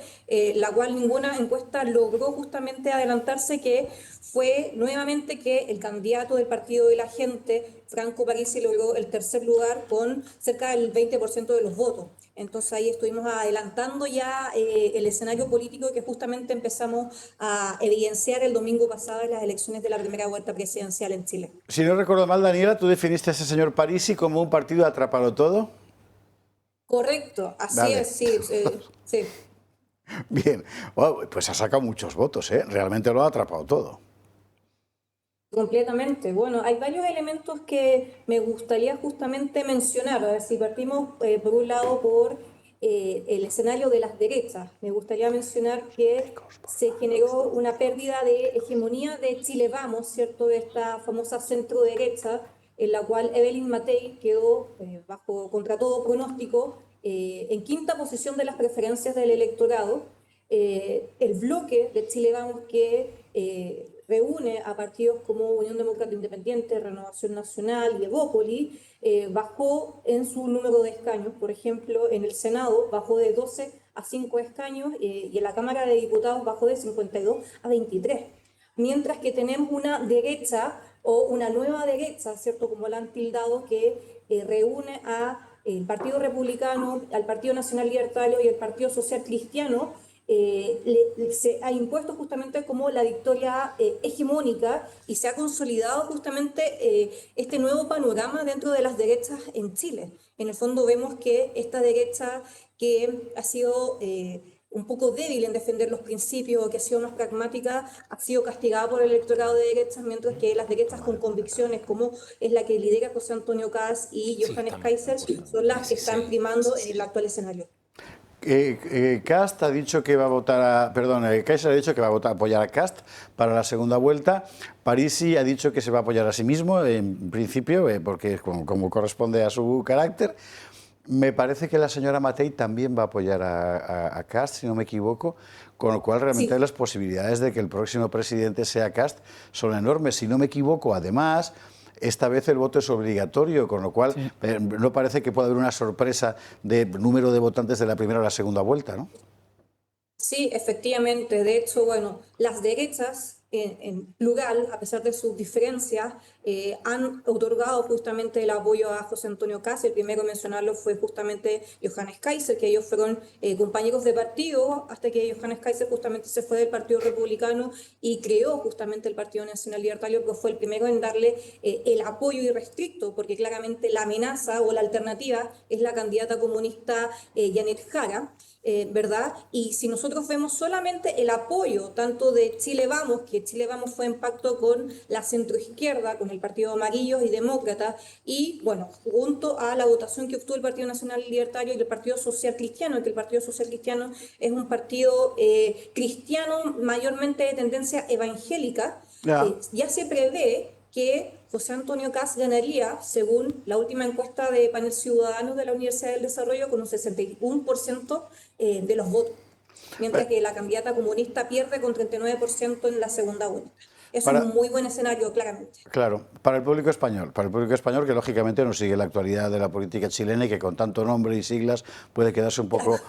la cual ninguna encuesta logró justamente adelantarse, que fue nuevamente que el candidato del Partido de la Gente, Franco Parisi, logró el tercer lugar con cerca del 20% de los votos. Entonces ahí estuvimos adelantando ya el escenario político que justamente empezamos a evidenciar el domingo pasado en las elecciones de la primera vuelta presidencial en Chile. Si no recuerdo mal, Daniela, tú definiste a ese señor Parisi como un partido atrápalo todo. Correcto, así Vale. es, sí, sí. Bien, bueno, pues ha sacado muchos votos, ¿eh? Realmente lo ha atrapado todo. Completamente. Bueno, hay varios elementos que me gustaría justamente mencionar. A ver, si partimos por un lado por el escenario de las derechas, me gustaría mencionar que se generó una pérdida de hegemonía de Chile Vamos, ¿cierto? De esta famosa centro derecha, en la cual Evelyn Matei quedó contra todo pronóstico en quinta posición de las preferencias del electorado. El bloque de Chile Vamos, que reúne a partidos como Unión Demócrata Independiente, Renovación Nacional y Evópoli, bajó en su número de escaños. Por ejemplo, en el Senado bajó de 12 a 5 escaños y en la Cámara de Diputados bajó de 52 a 23. Mientras que tenemos una derecha o una nueva derecha, ¿cierto?, como la han tildado, que reúne a el Partido Republicano, al Partido Nacional Libertario y el Partido Social Cristiano. Se ha impuesto justamente como la victoria hegemónica, y se ha consolidado justamente este nuevo panorama dentro de las derechas en Chile. En el fondo vemos que esta derecha, que ha sido un poco débil en defender los principios, o que ha sido más pragmática, ha sido castigada por el electorado de derechas, mientras que las derechas con convicciones, como es la que lidera José Antonio Kast y Johannes Kaiser, son las que están primando en el actual escenario. Kast ha dicho que va a votar Kaiser ha dicho que va a apoyar a Kast para la segunda vuelta. Parisi ha dicho que se va a apoyar a sí mismo, en principio, porque como corresponde a su carácter. Me parece que la señora Matei también va a apoyar a Kast, si no me equivoco, con lo cual realmente las posibilidades de que el próximo presidente sea Kast son enormes. Si no me equivoco, además, esta vez el voto es obligatorio, con lo cual no parece que pueda haber una sorpresa de número de votantes de la primera o la segunda vuelta, ¿no? Sí, efectivamente. De hecho, bueno, las derechas en plural, a pesar de sus diferencias, han otorgado justamente el apoyo a José Antonio Kast. El primero en mencionarlo fue justamente Johannes Kaiser, que ellos fueron compañeros de partido hasta que Johannes Kaiser justamente se fue del Partido Republicano y creó justamente el Partido Nacional Libertario, que fue el primero en darle el apoyo irrestricto, porque claramente la amenaza o la alternativa es la candidata comunista Janet Jara. ¿Verdad? Y si nosotros vemos solamente el apoyo tanto de Chile Vamos, que Chile Vamos fue en pacto con la centroizquierda, con el Partido Amarillo y Demócrata, y bueno, junto a la votación que obtuvo el Partido Nacional Libertario y el Partido Social Cristiano, que el Partido Social Cristiano es un partido cristiano mayormente de tendencia evangélica, ya se prevé que José Antonio Kast ganaría, según la última encuesta de Panel Ciudadano de la Universidad del Desarrollo, con un 61% de los votos, mientras que la candidata comunista pierde con 39% en la segunda vuelta. Eso es un muy buen escenario, claramente. Claro, para el público español que lógicamente no sigue la actualidad de la política chilena y que con tanto nombre y siglas puede quedarse un poco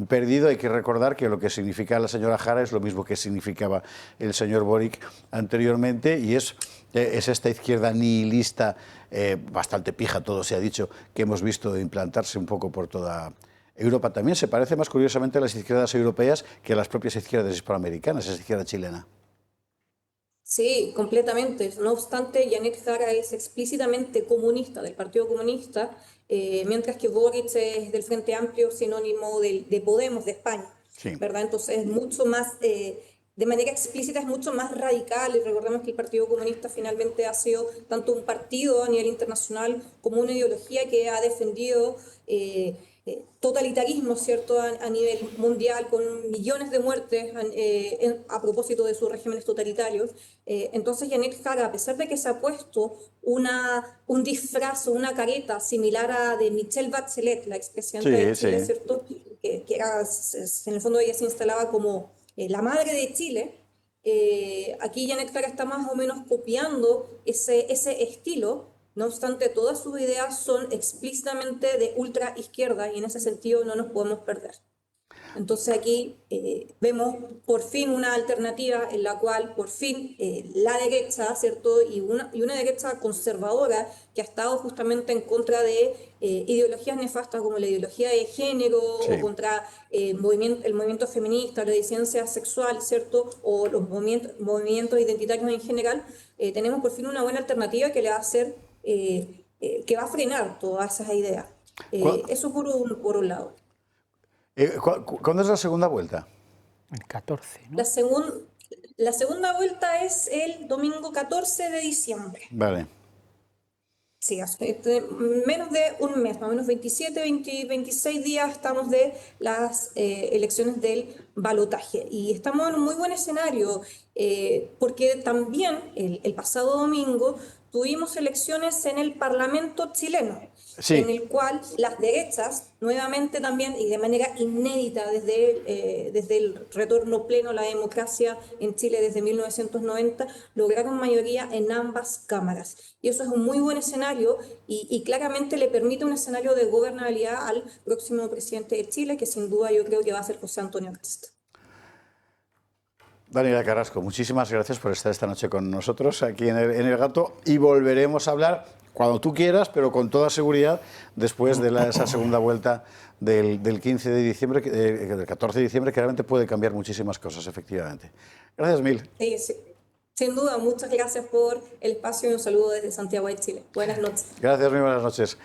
perdido. Hay que recordar que lo que significa la señora Jara es lo mismo que significaba el señor Boric anteriormente, y es esta izquierda nihilista, bastante pija, todo se ha dicho, que hemos visto implantarse un poco por toda Europa. También se parece más curiosamente a las izquierdas europeas que a las propias izquierdas hispanoamericanas, esa izquierda chilena. Sí, completamente. No obstante, Janet Jara es explícitamente comunista, del Partido Comunista, mientras que Boric es del Frente Amplio, sinónimo de Podemos de España, Sí. ¿verdad? Entonces es mucho más, de manera explícita es mucho más radical, y recordemos que el Partido Comunista finalmente ha sido tanto un partido a nivel internacional como una ideología que ha defendido totalitarismo, ¿cierto?, a nivel mundial, con millones de muertes a propósito de sus regímenes totalitarios. Entonces, Janet Jara, a pesar de que se ha puesto un disfraz o una careta similar a de Michelle Bachelet, la expresidenta de Chile, sí. ¿cierto?, que era, en el fondo ella se instalaba como la madre de Chile. Aquí Janet Jara está más o menos copiando ese estilo. No obstante, todas sus ideas son explícitamente de ultra izquierda, y en ese sentido no nos podemos perder. Entonces aquí vemos por fin una alternativa en la cual por fin la derecha, ¿cierto?, y una derecha conservadora que ha estado justamente en contra de ideologías nefastas como la ideología de género, Sí. o contra el movimiento feminista, la disidencia sexual, ¿cierto?, o los movimientos identitarios en general. Tenemos por fin una buena alternativa que le va a hacer, que va a frenar todas esas ideas. Eso por un lado. ¿Cuándo es la segunda vuelta? El 14, ¿no? La segunda vuelta es el domingo 14 de diciembre. Vale. Sí, menos de un mes, más o menos 26 días estamos de las elecciones del balotaje. Y estamos en un muy buen escenario, porque también el pasado domingo tuvimos elecciones en el Parlamento chileno, Sí. en el cual las derechas, nuevamente también y de manera inédita desde el retorno pleno a la democracia en Chile desde 1990, lograron mayoría en ambas cámaras. Y eso es un muy buen escenario, y claramente le permite un escenario de gobernabilidad al próximo presidente de Chile, que sin duda yo creo que va a ser José Antonio Cast. Daniela Carrasco, muchísimas gracias por estar esta noche con nosotros aquí en el Gato, y volveremos a hablar cuando tú quieras, pero con toda seguridad después de esa segunda vuelta del 15 de diciembre, del 14 de diciembre, que realmente puede cambiar muchísimas cosas, efectivamente. Gracias mil. Sí, sí. Sin duda, muchas gracias por el espacio, y un saludo desde Santiago de Chile. Buenas noches. Gracias, muy buenas noches.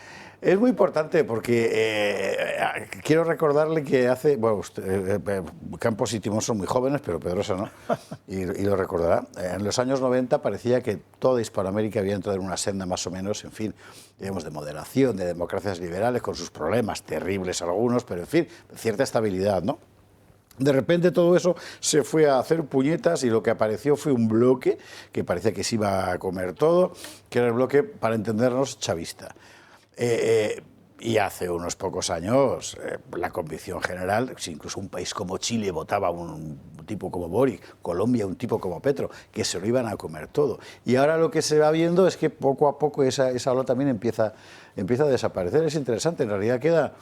Es muy importante porque quiero recordarle que hace... Bueno, Campos y Timón son muy jóvenes, pero Pedrosa no, y lo recordará. En los años 90 parecía que toda Hispanoamérica había entrado en una senda más o menos, en fin, digamos, de moderación, de democracias liberales, con sus problemas terribles algunos, pero en fin, cierta estabilidad, ¿no? De repente todo eso se fue a hacer puñetas, y lo que apareció fue un bloque que parecía que se iba a comer todo, que era el bloque, para entendernos, chavista. Y hace unos pocos años la convicción general, si incluso un país como Chile votaba a un tipo como Boric, Colombia un tipo como Petro, que se lo iban a comer todo. Y ahora lo que se va viendo es que poco a poco esa ola también empieza a desaparecer. Es interesante, en realidad queda...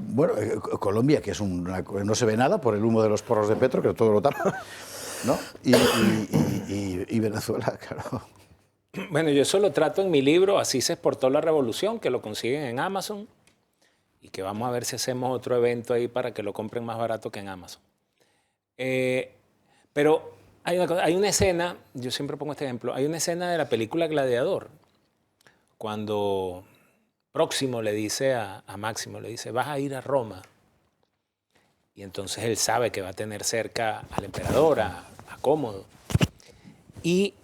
Bueno, Colombia, que es no se ve nada por el humo de los porros de Petro, que todo lo tapa, ¿no? Y Venezuela, claro. Bueno, yo eso lo trato en mi libro, Así se exportó la revolución, que lo consiguen en Amazon, y que vamos a ver si hacemos otro evento ahí para que lo compren más barato que en Amazon. Pero hay una escena, yo siempre pongo este ejemplo, hay una escena de la película Gladiador, cuando Próximo le dice a Máximo, le dice, vas a ir a Roma. Y entonces él sabe que va a tener cerca al emperador, a Cómodo. Y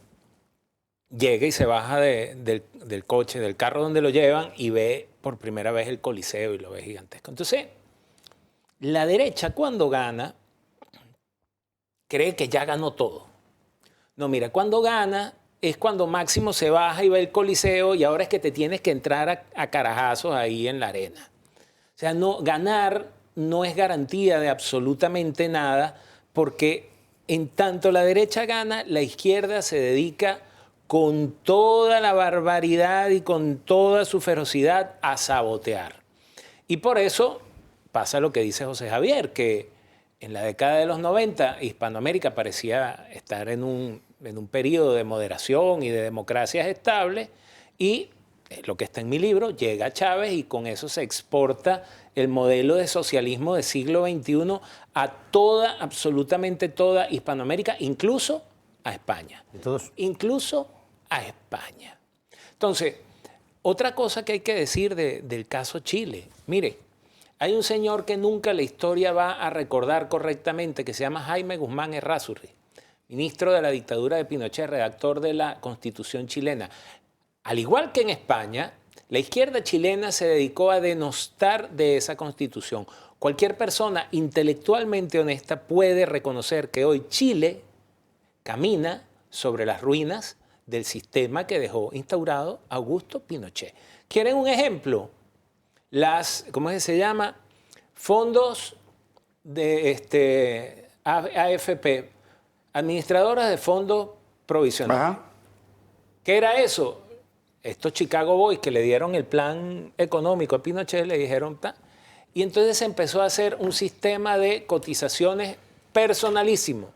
llega y se baja del coche, del carro donde lo llevan, y ve por primera vez el Coliseo, y lo ve gigantesco. Entonces, la derecha cuando gana, cree que ya ganó todo. No, mira, cuando gana es cuando Máximo se baja y ve el Coliseo, y ahora es que te tienes que entrar a carajazos ahí en la arena. O sea, ganar no es garantía de absolutamente nada, porque en tanto la derecha gana, la izquierda se dedica con toda la barbaridad y con toda su ferocidad a sabotear. Y por eso pasa lo que dice José Javier, que en la década de los 90 Hispanoamérica parecía estar en un periodo de moderación y de democracias estables, y lo que está en mi libro, llega Chávez y con eso se exporta el modelo de socialismo del siglo XXI a toda, absolutamente toda Hispanoamérica, incluso a España. Incluso a España. Entonces, otra cosa que hay que decir del caso Chile. Mire, hay un señor que nunca la historia va a recordar correctamente, que se llama Jaime Guzmán Errázuriz, ministro de la dictadura de Pinochet, redactor de la Constitución chilena. Al igual que en España, la izquierda chilena se dedicó a denostar de esa Constitución. Cualquier persona intelectualmente honesta puede reconocer que hoy Chile camina sobre las ruinas del sistema que dejó instaurado Augusto Pinochet. ¿Quieren un ejemplo? ¿Cómo es que se llama? Fondos de AFP, administradoras de fondos provisionales. Ajá. ¿Qué era eso? Estos Chicago Boys que le dieron el plan económico a Pinochet, le dijeron, y entonces se empezó a hacer un sistema de cotizaciones personalísimo,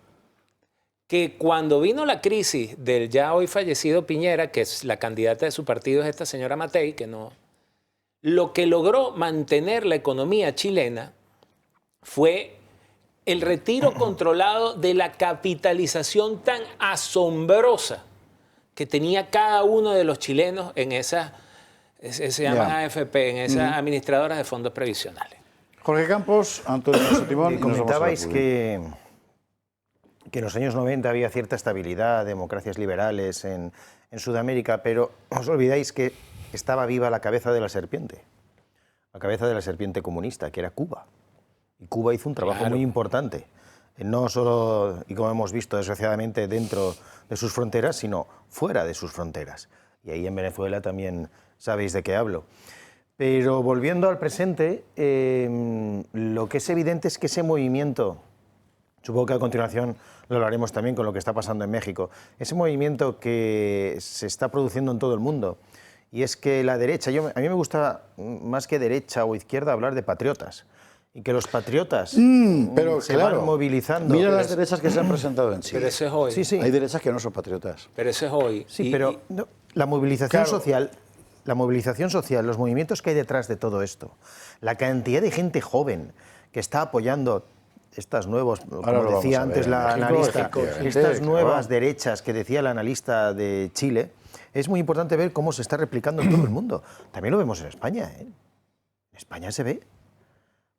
que cuando vino la crisis del ya hoy fallecido Piñera, que es la candidata de su partido, es esta señora Matei, que no, lo que logró mantener la economía chilena fue el retiro controlado de la capitalización tan asombrosa que tenía cada uno de los chilenos en esas, se llaman AFP, en esas administradoras de fondos previsionales. Jorge Campos, Antonio Timón. Y comentabais que en los años 90 había cierta estabilidad, democracias liberales en Sudamérica, pero os olvidáis que estaba viva la cabeza de la serpiente comunista, que era Cuba. Y Cuba hizo un trabajo muy importante, no solo, y como hemos visto, desgraciadamente dentro de sus fronteras, sino fuera de sus fronteras. Y ahí en Venezuela también sabéis de qué hablo. Pero volviendo al presente, lo que es evidente es que ese movimiento, supongo que a continuación lo hablaremos también con lo que está pasando en México, ese movimiento que se está produciendo en todo el mundo, y es que la derecha, a mí me gusta más que derecha o izquierda hablar de patriotas, y que los patriotas se van movilizando. Mira las derechas que se han presentado en Chile. Pero eso es hoy. Sí, sí. Hay derechas que no son patriotas. Pero eso es hoy. Sí, pero la movilización social, los movimientos que hay detrás de todo esto, la cantidad de gente joven que está apoyando estas nuevas, como decía antes la analista, estas nuevas derechas que decía la analista de Chile, es muy importante ver cómo se está replicando en todo el mundo. También lo vemos en España, ¿eh? En España se ve.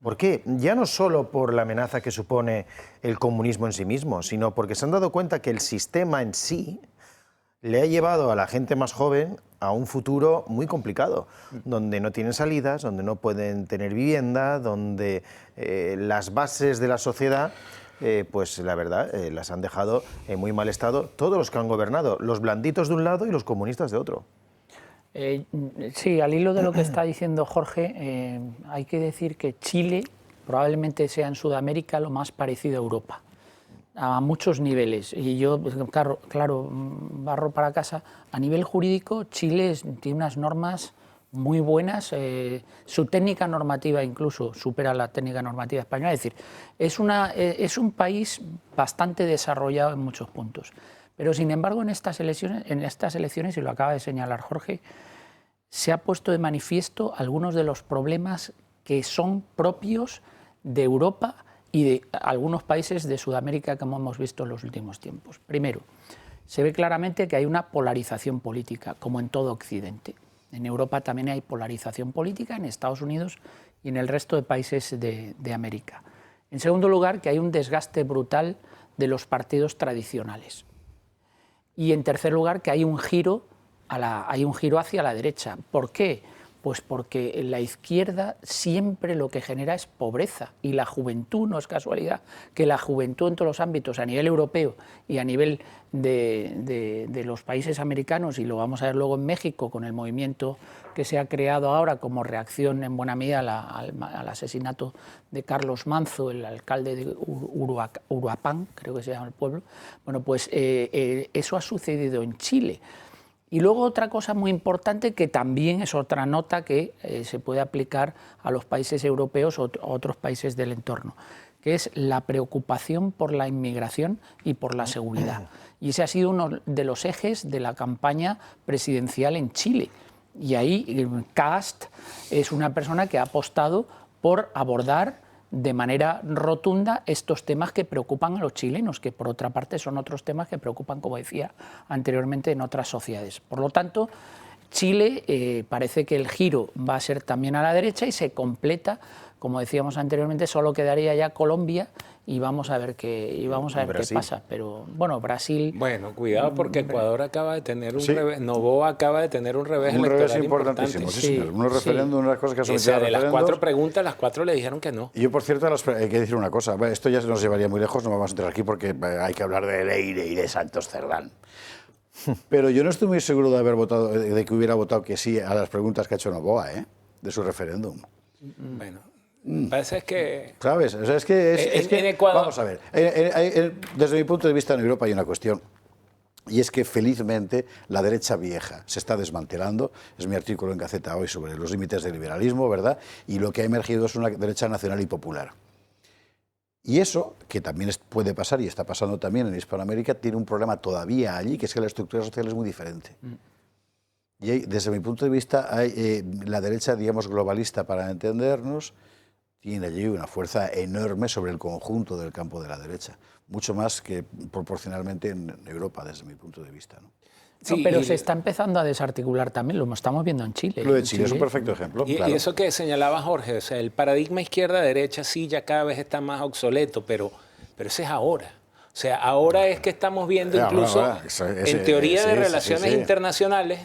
¿Por qué? Ya no solo por la amenaza que supone el comunismo en sí mismo, sino porque se han dado cuenta que el sistema en sí le ha llevado a la gente más joven a un futuro muy complicado, donde no tienen salidas, donde no pueden tener vivienda, donde las bases de la sociedad, pues la verdad, las han dejado en muy mal estado todos los que han gobernado, los blanditos de un lado y los comunistas de otro. Sí, al hilo de lo que está diciendo Jorge, hay que decir que Chile probablemente sea en Sudamérica lo más parecido a Europa, a muchos niveles. Y yo, claro, barro para casa, a nivel jurídico Chile tiene unas normas muy buenas, su técnica normativa incluso supera la técnica normativa española, es decir, es un país bastante desarrollado en muchos puntos. Pero, sin embargo, en estas elecciones, y lo acaba de señalar Jorge, se ha puesto de manifiesto algunos de los problemas que son propios de Europa y de algunos países de Sudamérica, como hemos visto en los últimos tiempos. Primero, se ve claramente que hay una polarización política, como en todo Occidente. En Europa también hay polarización política, en Estados Unidos y en el resto de países de América. En segundo lugar, que hay un desgaste brutal de los partidos tradicionales. Y en tercer lugar, que hay un giro hacia la derecha. ¿Por qué? Pues porque la izquierda siempre lo que genera es pobreza, y la juventud, no es casualidad que la juventud en todos los ámbitos, a nivel europeo y a nivel de los países americanos, y lo vamos a ver luego en México con el movimiento que se ha creado ahora como reacción en buena medida al asesinato de Carlos Manzo, el alcalde de Uruapan, creo que se llama el pueblo. Bueno, pues eso ha sucedido en Chile. Y luego otra cosa muy importante, que también es otra nota que se puede aplicar a los países europeos o a otros países del entorno, que es la preocupación por la inmigración y por la seguridad. Y ese ha sido uno de los ejes de la campaña presidencial en Chile. Y ahí Kast es una persona que ha apostado por abordar de manera rotunda estos temas que preocupan a los chilenos, que por otra parte son otros temas que preocupan, como decía anteriormente, en otras sociedades. Por lo tanto, Chile parece que el giro va a ser también a la derecha y se completa, como decíamos anteriormente, solo quedaría ya Colombia y vamos a ver qué pasa. Pero bueno, Brasil... Bueno, cuidado porque Ecuador acaba de tener un revés, Noboa acaba de tener un revés electoral importantísimo. Sí, señor. Unos referéndums, unas cosas que son de las 4 preguntas, las 4 le dijeron que no. Y yo, por cierto, hay que decir una cosa. Esto ya nos llevaría muy lejos, no vamos a entrar aquí porque hay que hablar de Leire y de Santos Cerdán. Pero yo no estoy muy seguro de haber votado, de que hubiera votado que sí a las preguntas que ha hecho Noboa, de su referéndum. Bueno, pasa es que... ¿Sabes? O sea, es que en Ecuador... Vamos a ver, desde mi punto de vista en Europa hay una cuestión, y es que felizmente la derecha vieja se está desmantelando. Es mi artículo en Gaceta hoy sobre los límites del liberalismo, ¿verdad? Y lo que ha emergido es una derecha nacional y popular. Y eso, que también puede pasar y está pasando también en Hispanoamérica, tiene un problema todavía allí, que es que la estructura social es muy diferente. Y hay, desde mi punto de vista, la derecha, digamos, globalista, para entendernos, tiene allí una fuerza enorme sobre el conjunto del campo de la derecha, mucho más que proporcionalmente en Europa, desde mi punto de vista, ¿no? Sí, no, pero se está empezando a desarticular también, lo estamos viendo en Chile. Lo de Chile es un perfecto ejemplo. Y eso que señalaba Jorge, o sea, el paradigma izquierda-derecha sí ya cada vez está más obsoleto, pero ese es ahora. O sea, ahora es que estamos viendo incluso, en teoría de relaciones internacionales,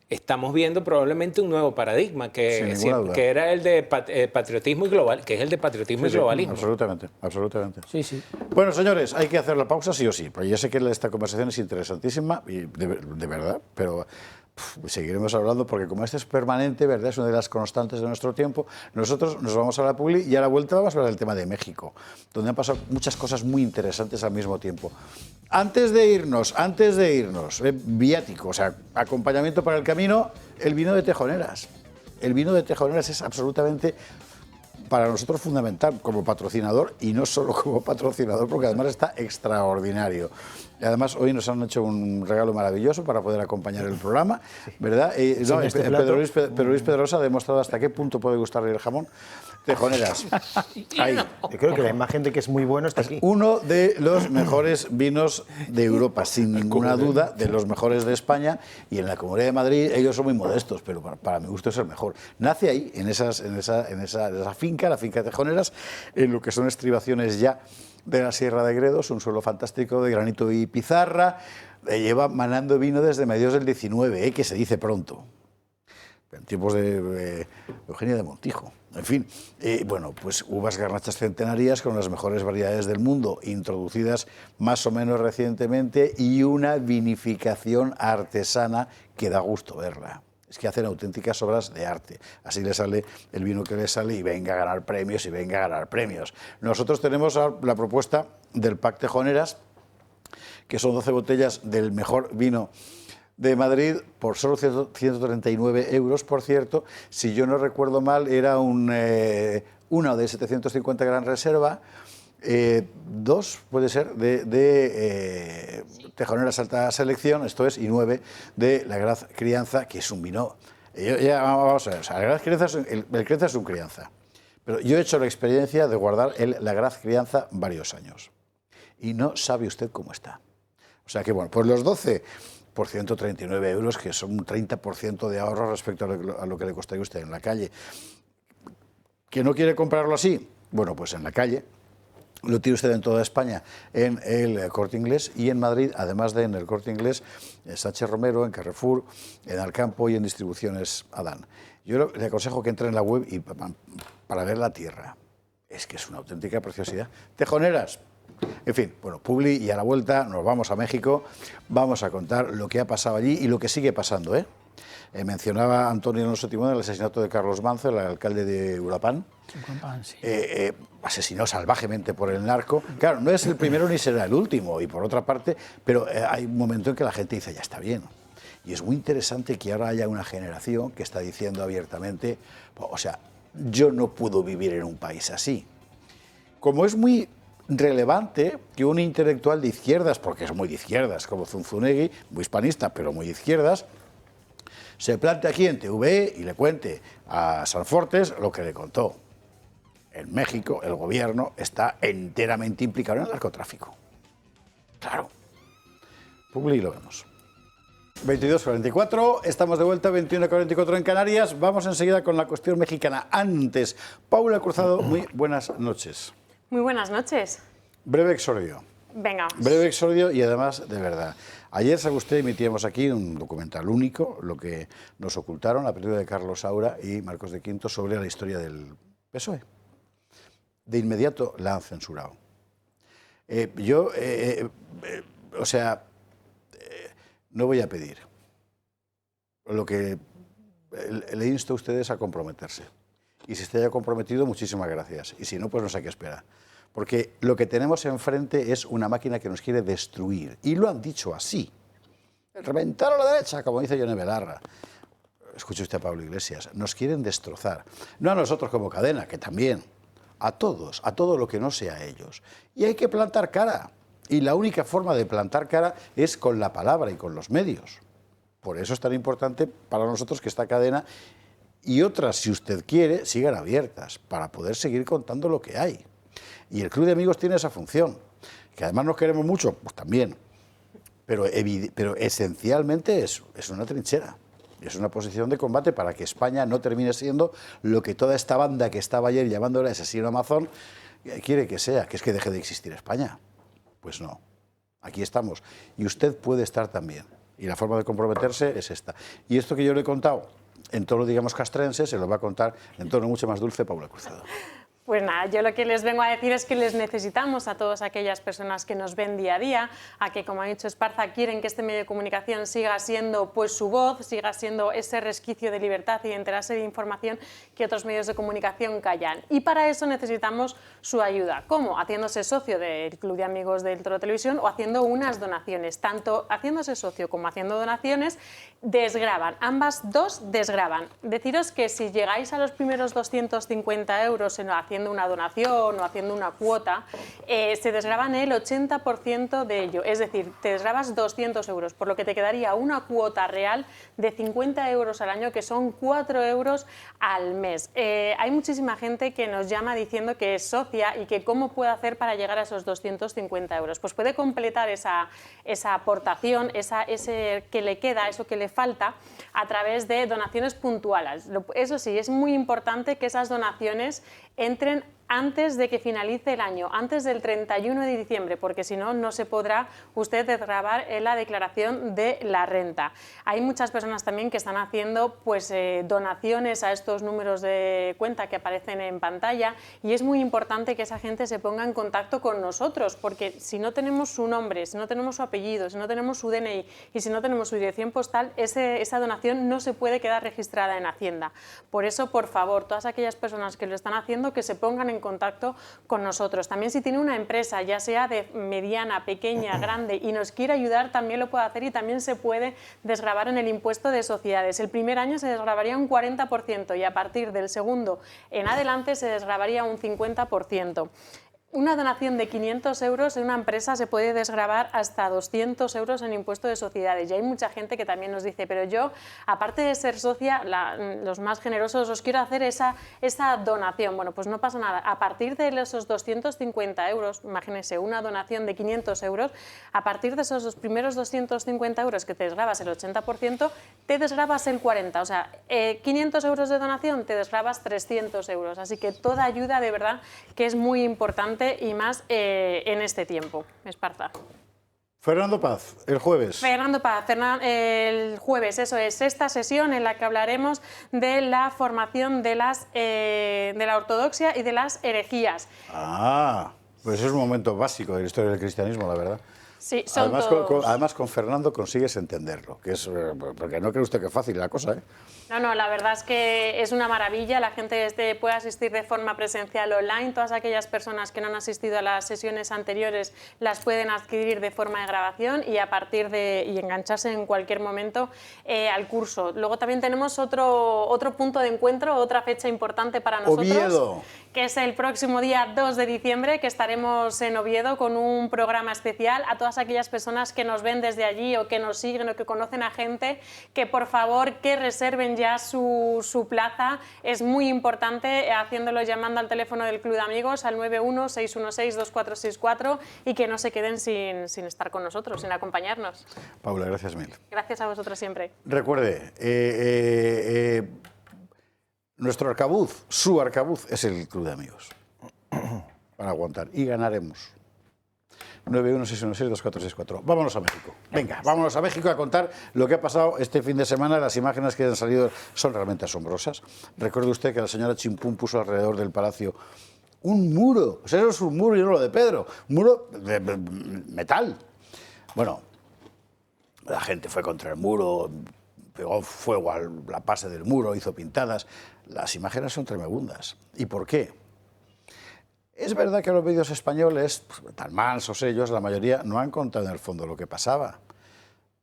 estamos viendo probablemente un nuevo paradigma, que era el de patriotismo y global, que es el de patriotismo y globalismo. Absolutamente, absolutamente. Sí, sí. Bueno, señores, hay que hacer la pausa sí o sí, porque ya sé que esta conversación es interesantísima, y de verdad, pero seguiremos hablando porque como este es permanente, ¿verdad? Es una de las constantes de nuestro tiempo. Nosotros nos vamos a la publi y a la vuelta vamos a hablar del tema de México, donde han pasado muchas cosas muy interesantes al mismo tiempo. Antes de irnos, viático, o sea, acompañamiento para el camino, el vino de Tejoneras. El vino de Tejoneras es absolutamente, para nosotros, fundamental como patrocinador, y no solo como patrocinador, porque además está extraordinario. Y además hoy nos han hecho un regalo maravilloso para poder acompañar el programa, ¿verdad? Pedro Luis Pedrosa ha demostrado hasta qué punto puede gustarle el jamón. Tejoneras. Ahí. Yo creo que la imagen de que es muy bueno está aquí. Uno de los mejores vinos de Europa, sin ninguna duda, de los mejores de España, y en la Comunidad de Madrid ellos son muy modestos, pero para mi gusto es el mejor. Nace ahí, en esa finca, la finca Tejoneras, en lo que son estribaciones ya de la Sierra de Gredos, un suelo fantástico de granito y pizarra. Lleva manando vino desde mediados del 19, que se dice pronto, en tiempos de Eugenia de Montijo. En fin, bueno, pues uvas garnachas centenarias con las mejores variedades del mundo, introducidas más o menos recientemente, y una vinificación artesana que da gusto verla. Es que hacen auténticas obras de arte. Así le sale el vino que le sale y venga a ganar premios y venga a ganar premios. Nosotros tenemos la propuesta del Pack Tejoneras, que son 12 botellas del mejor vino de Madrid por solo 139 euros, por cierto. Si yo no recuerdo mal, era una de 750 Gran Reserva, 2 puede ser de Tejoneras Alta Selección, esto es, y 9 de la Graz Crianza, que es un vino. Vamos a ver, o sea, la Graz Crianza el Crianza es un crianza, pero yo he hecho la experiencia de guardar la Graz Crianza varios años y no sabe usted cómo está. O sea que bueno, pues los 12 por 139 euros, que son un 30% de ahorro respecto a lo que le costaría a usted en la calle. ¿Que no quiere comprarlo así? Bueno, pues en la calle, lo tiene usted en toda España en el Corte Inglés y en Madrid, además de en el Corte Inglés, en Sánchez Romero, en Carrefour, en Alcampo y en Distribuciones Adán. Yo le aconsejo que entre en la web y para ver la tierra. Es que es una auténtica preciosidad. Tejoneras. En fin, bueno, Publi, y a la vuelta nos vamos a México, vamos a contar lo que ha pasado allí y lo que sigue pasando, ¿eh? Mencionaba Antonio Alonso Timón el asesinato de Carlos Manzo, el alcalde de Uruapan, Sí. asesinado salvajemente por el narco. Claro, no es el primero ni será el último, y por otra parte, pero hay un momento en que la gente dice, ya está bien. Y es muy interesante que ahora haya una generación que está diciendo abiertamente, o sea, yo no puedo vivir en un país así. Como es muy relevante que un intelectual de izquierdas, porque es muy de izquierdas, como Zunzunegui, muy hispanista, pero muy de izquierdas, se plante aquí en TVE y le cuente a Sanfortes lo que le contó. En México el gobierno está enteramente implicado en el narcotráfico. Claro. Publi, lo vemos. 22:44, estamos de vuelta, 21:44 en Canarias. Vamos enseguida con la cuestión mexicana. Antes, Paula Cruzado, muy buenas noches. Muy buenas noches. Breve exordio. Venga. Breve exordio y además, de verdad. Ayer, sabe usted, emitíamos aquí un documental único, lo que nos ocultaron, la película de Carlos Saura y Marcos de Quinto sobre la historia del PSOE. De inmediato la han censurado. No voy a pedir. Lo que le insto a ustedes a comprometerse. Y si usted haya comprometido, muchísimas gracias. Y si no, pues no sé qué espera. Porque lo que tenemos enfrente es una máquina que nos quiere destruir. Y lo han dicho así. Reventar a la derecha, como dice Yone Belarra. Escuche usted a Pablo Iglesias. Nos quieren destrozar. No a nosotros como cadena, que también. A todos, a todo lo que no sea ellos. Y hay que plantar cara. Y la única forma de plantar cara es con la palabra y con los medios. Por eso es tan importante para nosotros que esta cadena y otras, si usted quiere, sigan abiertas para poder seguir contando lo que hay. Y el Club de Amigos tiene esa función, que además nos queremos mucho, pues también, pero esencialmente es una trinchera, es una posición de combate para que España no termine siendo lo que toda esta banda que estaba ayer llamándole asesino amazón quiere que sea, que es que deje de existir España. Pues no, aquí estamos y usted puede estar también. Y la forma de comprometerse es esta. Y esto que yo le he contado en tono, digamos, castrense, se lo va a contar en tono mucho más dulce Paula Cruzado. Pues nada, yo lo que les vengo a decir es que les necesitamos a todas aquellas personas que nos ven día a día, a que, como ha dicho Esparza, quieren que este medio de comunicación siga siendo pues su voz, siga siendo ese resquicio de libertad y de enterarse de información que otros medios de comunicación callan. Y para eso necesitamos su ayuda. ¿Cómo? Haciéndose socio del Club de Amigos del Toro Televisión o haciendo unas donaciones. Tanto haciéndose socio como haciendo donaciones, desgravan. Ambas dos desgravan. Deciros que si llegáis a los primeros 250 euros haciendo una donación o haciendo una cuota, se desgraban el 80% de ello. Es decir, te desgrabas 200 euros, por lo que te quedaría una cuota real de 50 euros al año, que son 4 euros al mes. Hay muchísima gente que nos llama diciendo que es socia y que cómo puede hacer para llegar a esos 250 euros. Pues puede completar esa aportación, ese que le queda, eso que le falta, a través de donaciones puntuales. Eso sí, es muy importante que esas donaciones entren antes de que finalice el año, antes del 31 de diciembre, porque si no, no se podrá usted desgravar en la declaración de la renta. Hay muchas personas también que están haciendo pues, donaciones a estos números de cuenta que aparecen en pantalla, y es muy importante que esa gente se ponga en contacto con nosotros, porque si no tenemos su nombre, si no tenemos su apellido, si no tenemos su DNI y si no tenemos su dirección postal, esa donación no se puede quedar registrada en Hacienda. Por eso, por favor, todas aquellas personas que lo están haciendo, que se pongan en contacto con nosotros. También si tiene una empresa, ya sea de mediana, pequeña, grande, y nos quiere ayudar, también lo puede hacer y también se puede desgravar en el impuesto de sociedades. El primer año se desgravaría un 40% y a partir del segundo en adelante se desgravaría un 50%. Una donación de 500 euros en una empresa se puede desgravar hasta 200 euros en impuesto de sociedades. Y hay mucha gente que también nos dice, pero yo, aparte de ser socia, los más generosos, os quiero hacer esa donación. Bueno, pues no pasa nada. A partir de esos 250 euros, imagínense, una donación de 500 euros, a partir de esos primeros 250 euros que te desgrabas el 80%, te desgrabas el 40%. O sea, 500 euros de donación, te desgrabas 300 euros. Así que toda ayuda, de verdad, que es muy importante importante y más en este tiempo. Esparza. Fernando Paz, el jueves. Fernando Paz, el jueves, eso es, esta sesión en la que hablaremos de la formación de la ortodoxia y de las herejías. Ah, pues es un momento básico de la historia del cristianismo, la verdad. Sí, son además con Fernando consigues entenderlo, que es porque no cree usted que es fácil la cosa, ¿eh? No, la verdad es que es una maravilla. La gente puede asistir de forma presencial online. Todas aquellas personas que no han asistido a las sesiones anteriores las pueden adquirir de forma de grabación y a partir y engancharse en cualquier momento al curso. Luego también tenemos otro punto de encuentro, otra fecha importante para nosotros, Oviedo, que es el próximo día 2 de diciembre, que estaremos en Oviedo con un programa especial a todas aquellas personas que nos ven desde allí o que nos siguen o que conocen a gente, que por favor que reserven ya su plaza. Es muy importante haciéndolo llamando al teléfono del Club de Amigos al 91-616-2464 y que no se queden sin estar con nosotros, sin acompañarnos. Paula, gracias mil. Gracias a vosotros siempre. Recuerde, nuestro arcabuz, su arcabuz, es el Club de Amigos. Para aguantar. Y ganaremos. 916162464. Vámonos a México. Venga, vámonos a México a contar lo que ha pasado este fin de semana. Las imágenes que han salido son realmente asombrosas. Recuerde usted que la señora Chimpún puso alrededor del palacio un muro. O sea, eso es un muro y no lo de Pedro. Un muro de metal. Bueno, la gente fue contra el muro, pegó fuego a la base del muro, hizo pintadas. Las imágenes son tremendas. ¿Y por qué? Es verdad que los medios españoles, tan mansos ellos, la mayoría, no han contado en el fondo lo que pasaba.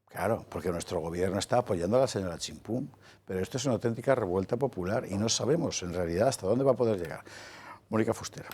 Claro, porque nuestro gobierno está apoyando a la señora Chimpún, pero esto es una auténtica revuelta popular y no sabemos en realidad hasta dónde va a poder llegar. Mónica Fuster.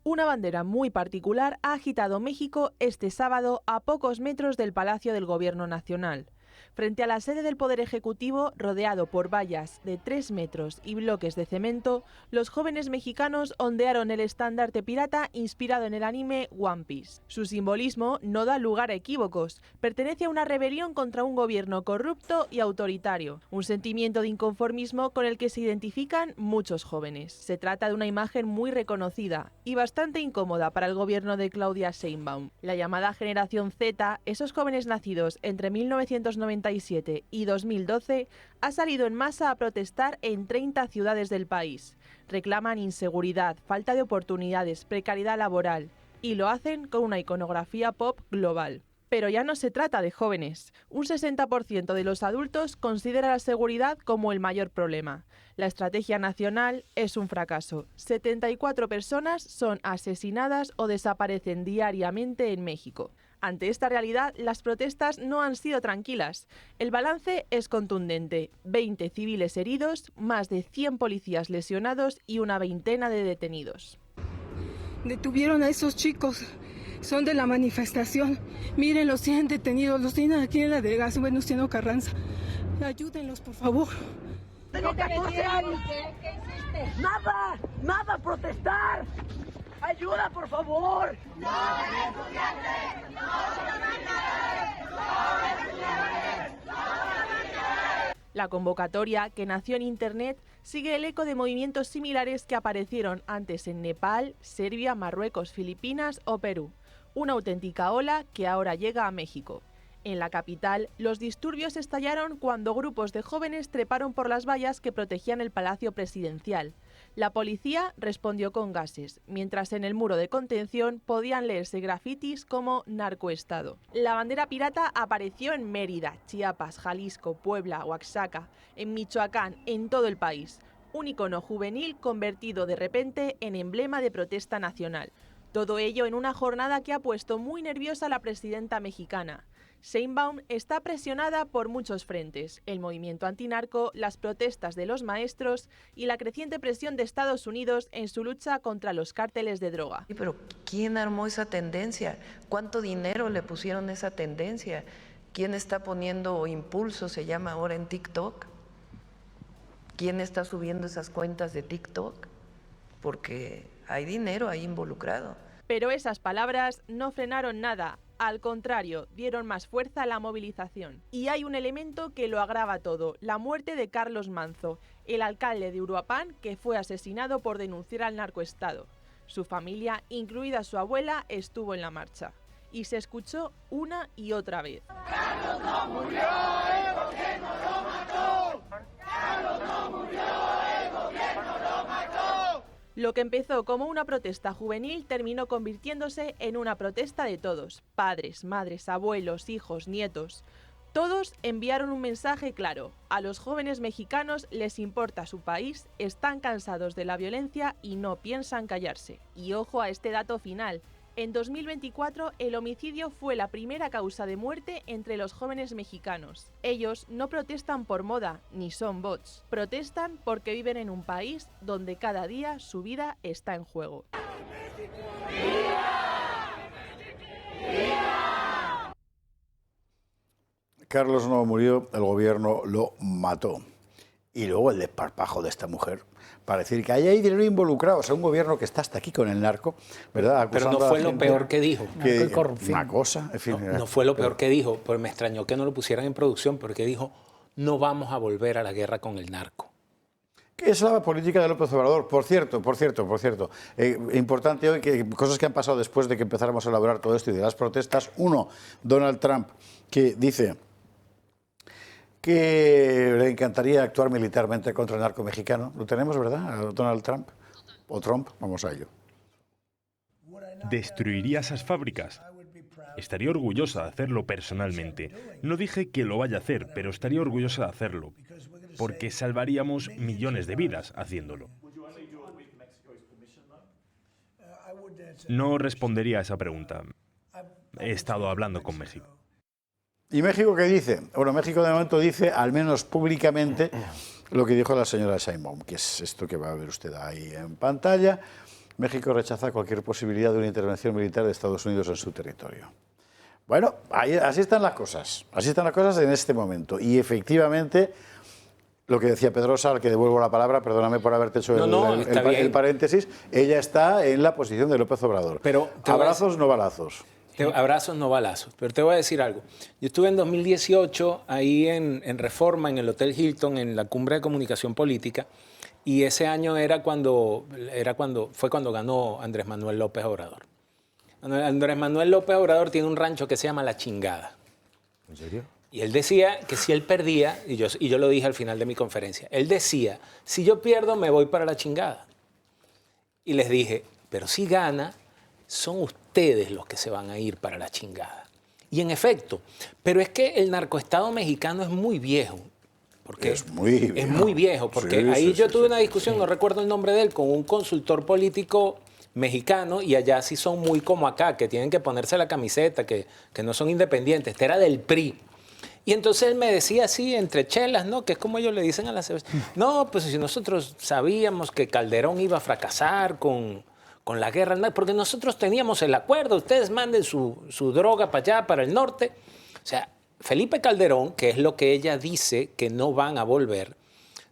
Una bandera muy particular ha agitado México este sábado a pocos metros del Palacio del Gobierno Nacional. Frente a la sede del Poder Ejecutivo, rodeado por vallas de 3 metros y bloques de cemento, los jóvenes mexicanos ondearon el estandarte pirata inspirado en el anime One Piece. Su simbolismo no da lugar a equívocos. Pertenece a una rebelión contra un gobierno corrupto y autoritario, un sentimiento de inconformismo con el que se identifican muchos jóvenes. Se trata de una imagen muy reconocida y bastante incómoda para el gobierno de Claudia Sheinbaum. La llamada generación Z, esos jóvenes nacidos entre 1997 y 2012, ha salido en masa a protestar en 30 ciudades del país. Reclaman inseguridad, falta de oportunidades, precariedad laboral y lo hacen con una iconografía pop global. Pero ya no se trata de jóvenes. Un 60% de los adultos considera la seguridad como el mayor problema. La estrategia nacional es un fracaso. 74 personas son asesinadas o desaparecen diariamente en México. Ante esta realidad, las protestas no han sido tranquilas. El balance es contundente. 20 civiles heridos, más de 100 policías lesionados y una veintena de detenidos. Detuvieron a esos chicos. Son de la manifestación. Miren, los tienen detenidos. Los tienen aquí en la delegación Venustiano Carranza. Ayúdenlos, por favor. Tengo 14 años. ¿Qué hiciste? Nada, protestar. ¡Ayuda, por favor! ¡No estudiantes! ¡No La convocatoria, que nació en Internet, sigue el eco de movimientos similares que aparecieron antes en Nepal, Serbia, Marruecos, Filipinas o Perú. Una auténtica ola que ahora llega a México. En la capital, los disturbios estallaron cuando grupos de jóvenes treparon por las vallas que protegían el Palacio Presidencial. La policía respondió con gases, mientras en el muro de contención podían leerse grafitis como narcoestado. La bandera pirata apareció en Mérida, Chiapas, Jalisco, Puebla, Oaxaca, en Michoacán, en todo el país. Un icono juvenil convertido de repente en emblema de protesta nacional. Todo ello en una jornada que ha puesto muy nerviosa a la presidenta mexicana. Sheinbaum está presionada por muchos frentes: el movimiento antinarco, las protestas de los maestros y la creciente presión de Estados Unidos en su lucha contra los cárteles de droga. Pero ¿quién armó esa tendencia? ¿Cuánto dinero le pusieron a esa tendencia? ¿Quién está poniendo impulso, se llama ahora, en TikTok? ¿Quién está subiendo esas cuentas de TikTok? Porque hay dinero ahí involucrado. Pero esas palabras no frenaron nada. Al contrario, dieron más fuerza a la movilización. Y hay un elemento que lo agrava todo: la muerte de Carlos Manzo, el alcalde de Uruapan, que fue asesinado por denunciar al narcoestado. Su familia, incluida su abuela, estuvo en la marcha. Y se escuchó una y otra vez. ¡Carlos no murió, el gobierno lo mató! ¡Carlos no murió, el gobierno lo mató! Lo que empezó como una protesta juvenil terminó convirtiéndose en una protesta de todos. Padres, madres, abuelos, hijos, nietos. Todos enviaron un mensaje claro. A los jóvenes mexicanos les importa su país, están cansados de la violencia y no piensan callarse. Y ojo a este dato final. En 2024, el homicidio fue la primera causa de muerte entre los jóvenes mexicanos. Ellos no protestan por moda, ni son bots. Protestan porque viven en un país donde cada día su vida está en juego. Carlos no murió, el gobierno lo mató. Y luego el desparpajo de esta mujer para decir que ahí hay dinero involucrado. O sea, un gobierno que está hasta aquí con el narco, ¿verdad? Pero no fue lo peor que dijo. Una cosa, en fin. No fue lo peor que dijo, porque me extrañó que no lo pusieran en producción, porque dijo, no vamos a volver a la guerra con el narco. Que es la política de López Obrador. Por cierto. Importante hoy que cosas que han pasado después de que empezáramos a elaborar todo esto y de las protestas. Uno, Donald Trump, que dice que le encantaría actuar militarmente contra el narco mexicano. Lo tenemos, ¿verdad? A Donald Trump. O Trump, vamos a ello. ¿Destruiría esas fábricas? Estaría orgullosa de hacerlo personalmente. No dije que lo vaya a hacer, pero estaría orgullosa de hacerlo, porque salvaríamos millones de vidas haciéndolo. No respondería a esa pregunta. He estado hablando con México. ¿Y México qué dice? Bueno, México de momento dice, al menos públicamente, lo que dijo la señora Sheinbaum, que es esto que va a ver usted ahí en pantalla. México rechaza cualquier posibilidad de una intervención militar de Estados Unidos en su territorio. Bueno, así están las cosas. Así están las cosas en este momento. Y efectivamente, lo que decía Pedrosa, al que devuelvo la palabra, perdóname por haberte hecho el paréntesis, ella está en la posición de López Obrador. Pero abrazos, no balazos. Abrazos, no balazos. Pero te voy a decir algo. Yo estuve en 2018 ahí en Reforma, en el Hotel Hilton, en la Cumbre de Comunicación Política, y ese año fue cuando ganó Andrés Manuel López Obrador. Andrés Manuel López Obrador tiene un rancho que se llama La Chingada. ¿En serio? Y él decía que si él perdía, y yo lo dije al final de mi conferencia, él decía, si yo pierdo me voy para La Chingada. Y les dije, pero si gana, son ustedes los que se van a ir para La Chingada. Y en efecto, pero es que el narcoestado mexicano es muy viejo. Porque es muy viejo. Porque yo tuve una discusión, no recuerdo el nombre de él, con un consultor político mexicano, y allá sí son muy como acá, que tienen que ponerse la camiseta, que no son independientes. Este era del PRI. Y entonces él me decía así, entre chelas, ¿no? Que es como ellos le dicen a la cerveza. No, pues si nosotros sabíamos que Calderón iba a fracasar con la guerra, porque nosotros teníamos el acuerdo, ustedes manden su droga para allá, para el norte. O sea, Felipe Calderón, que es lo que ella dice que no van a volver,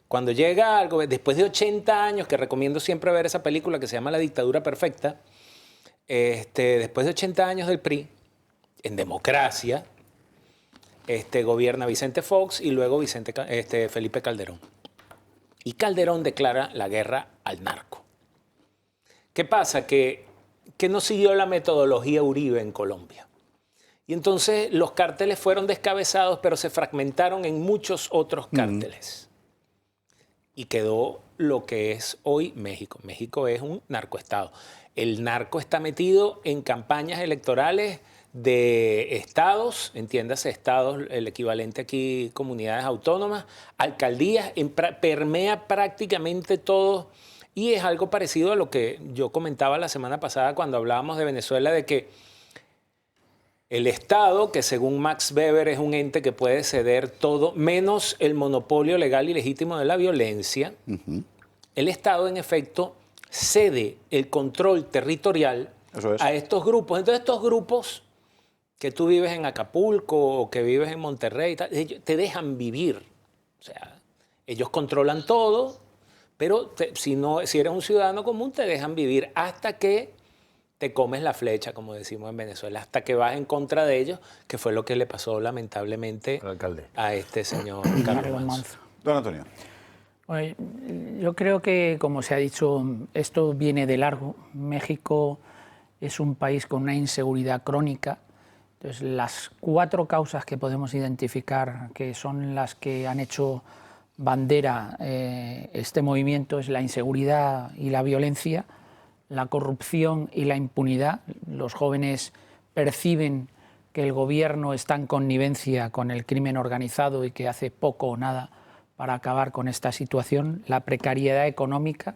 cuando llega algo, después de 80 años, que recomiendo siempre ver esa película que se llama La Dictadura Perfecta, después de 80 años del PRI, en democracia, gobierna Vicente Fox y luego Felipe Calderón. Y Calderón declara la guerra al narco. ¿Qué pasa? Que no siguió la metodología Uribe en Colombia. Y entonces los cárteles fueron descabezados, pero se fragmentaron en muchos otros cárteles. Y quedó lo que es hoy México. México es un narcoestado. El narco está metido en campañas electorales de estados, entiéndase estados, el equivalente aquí, comunidades autónomas, alcaldías, permea prácticamente todo. Y es algo parecido a lo que yo comentaba la semana pasada cuando hablábamos de Venezuela, de que el Estado, que según Max Weber es un ente que puede ceder todo, menos el monopolio legal y legítimo de la violencia, el Estado en efecto cede el control territorial a estos grupos. Entonces estos grupos que tú vives en Acapulco o que vives en Monterrey, te dejan vivir. O sea, ellos controlan todo, pero si eres un ciudadano común, te dejan vivir hasta que te comes la flecha, como decimos en Venezuela, hasta que vas en contra de ellos, que fue lo que le pasó lamentablemente a este señor Carlos Manso. Don Antonio. Bueno, yo creo que, como se ha dicho, esto viene de largo. México es un país con una inseguridad crónica. Entonces, las 4 causas que podemos identificar, que son las que han hecho bandera este movimiento, es la inseguridad y la violencia, la corrupción y la impunidad. Los jóvenes perciben que el gobierno está en connivencia con el crimen organizado y que hace poco o nada para acabar con esta situación. La precariedad económica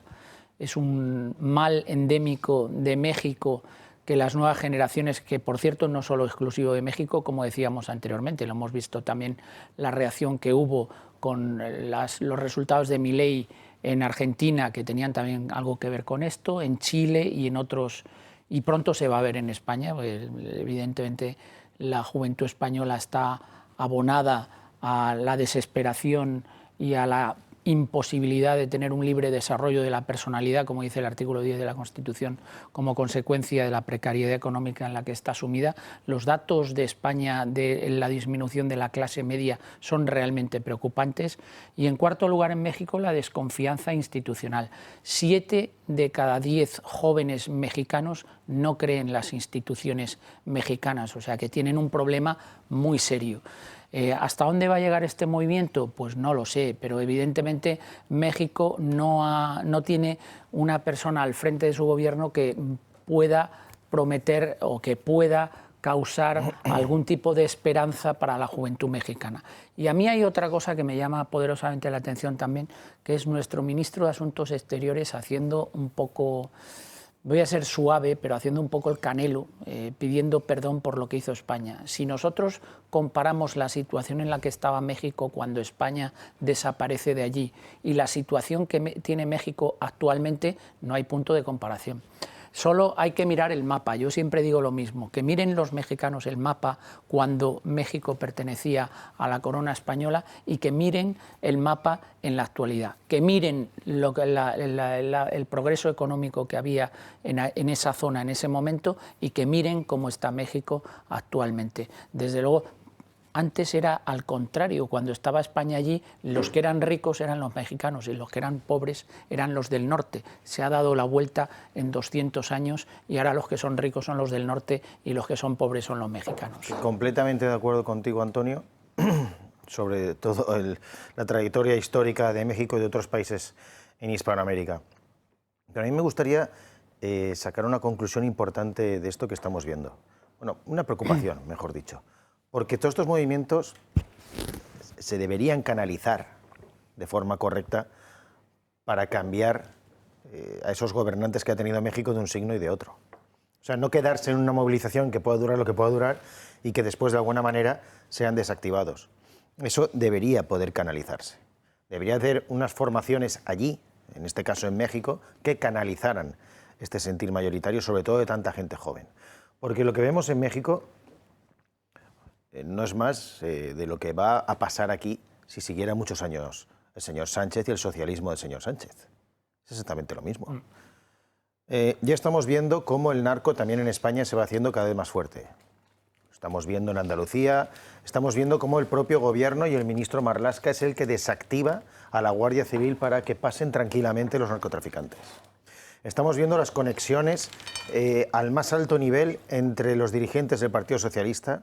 es un mal endémico de México que las nuevas generaciones, que por cierto no solo exclusivo de México, como decíamos anteriormente, lo hemos visto también la reacción que hubo con los resultados de Milei en Argentina, que tenían también algo que ver con esto, en Chile y en otros, y pronto se va a ver en España, porque evidentemente la juventud española está abonada a la desesperación y a la imposibilidad de tener un libre desarrollo de la personalidad, como dice el artículo 10 de la Constitución, como consecuencia de la precariedad económica en la que está sumida. Los datos de España de la disminución de la clase media son realmente preocupantes. Y en cuarto lugar, en México, la desconfianza institucional. 7 de cada 10 jóvenes mexicanos no creen en las instituciones mexicanas, o sea que tienen un problema muy serio. ¿Hasta dónde va a llegar este movimiento? Pues no lo sé, pero evidentemente México no tiene una persona al frente de su gobierno que pueda prometer o que pueda causar algún tipo de esperanza para la juventud mexicana. Y a mí hay otra cosa que me llama poderosamente la atención también, que es nuestro ministro de Asuntos Exteriores haciendo un poco, voy a ser suave, pero haciendo un poco el canelo, pidiendo perdón por lo que hizo España. Si nosotros comparamos la situación en la que estaba México cuando España desaparece de allí y la situación que tiene México actualmente, no hay punto de comparación. Solo hay que mirar el mapa. Yo siempre digo lo mismo, que miren los mexicanos el mapa cuando México pertenecía a la corona española y que miren el mapa en la actualidad, que miren el progreso económico que había en esa zona en ese momento y que miren cómo está México actualmente. Desde luego, antes era al contrario, cuando estaba España allí, los que eran ricos eran los mexicanos y los que eran pobres eran los del norte. Se ha dado la vuelta en 200 años y ahora los que son ricos son los del norte y los que son pobres son los mexicanos. Completamente de acuerdo contigo, Antonio, sobre todo la trayectoria histórica de México y de otros países en Hispanoamérica. Pero a mí me gustaría sacar una conclusión importante de esto que estamos viendo. Bueno, una preocupación, mejor dicho. Porque todos estos movimientos se deberían canalizar de forma correcta para cambiar a esos gobernantes que ha tenido México de un signo y de otro. O sea, no quedarse en una movilización que pueda durar lo que pueda durar y que después de alguna manera sean desactivados. Eso debería poder canalizarse. Debería haber unas formaciones allí, en este caso en México, que canalizaran este sentir mayoritario, sobre todo de tanta gente joven. Porque lo que vemos en México no es más de lo que va a pasar aquí si siguiera muchos años el señor Sánchez y el socialismo del señor Sánchez. Es exactamente lo mismo. Ya estamos viendo cómo el narco también en España se va haciendo cada vez más fuerte. Estamos viendo en Andalucía, estamos viendo cómo el propio gobierno y el ministro Marlaska es el que desactiva a la Guardia Civil para que pasen tranquilamente los narcotraficantes. Estamos viendo las conexiones al más alto nivel entre los dirigentes del Partido Socialista,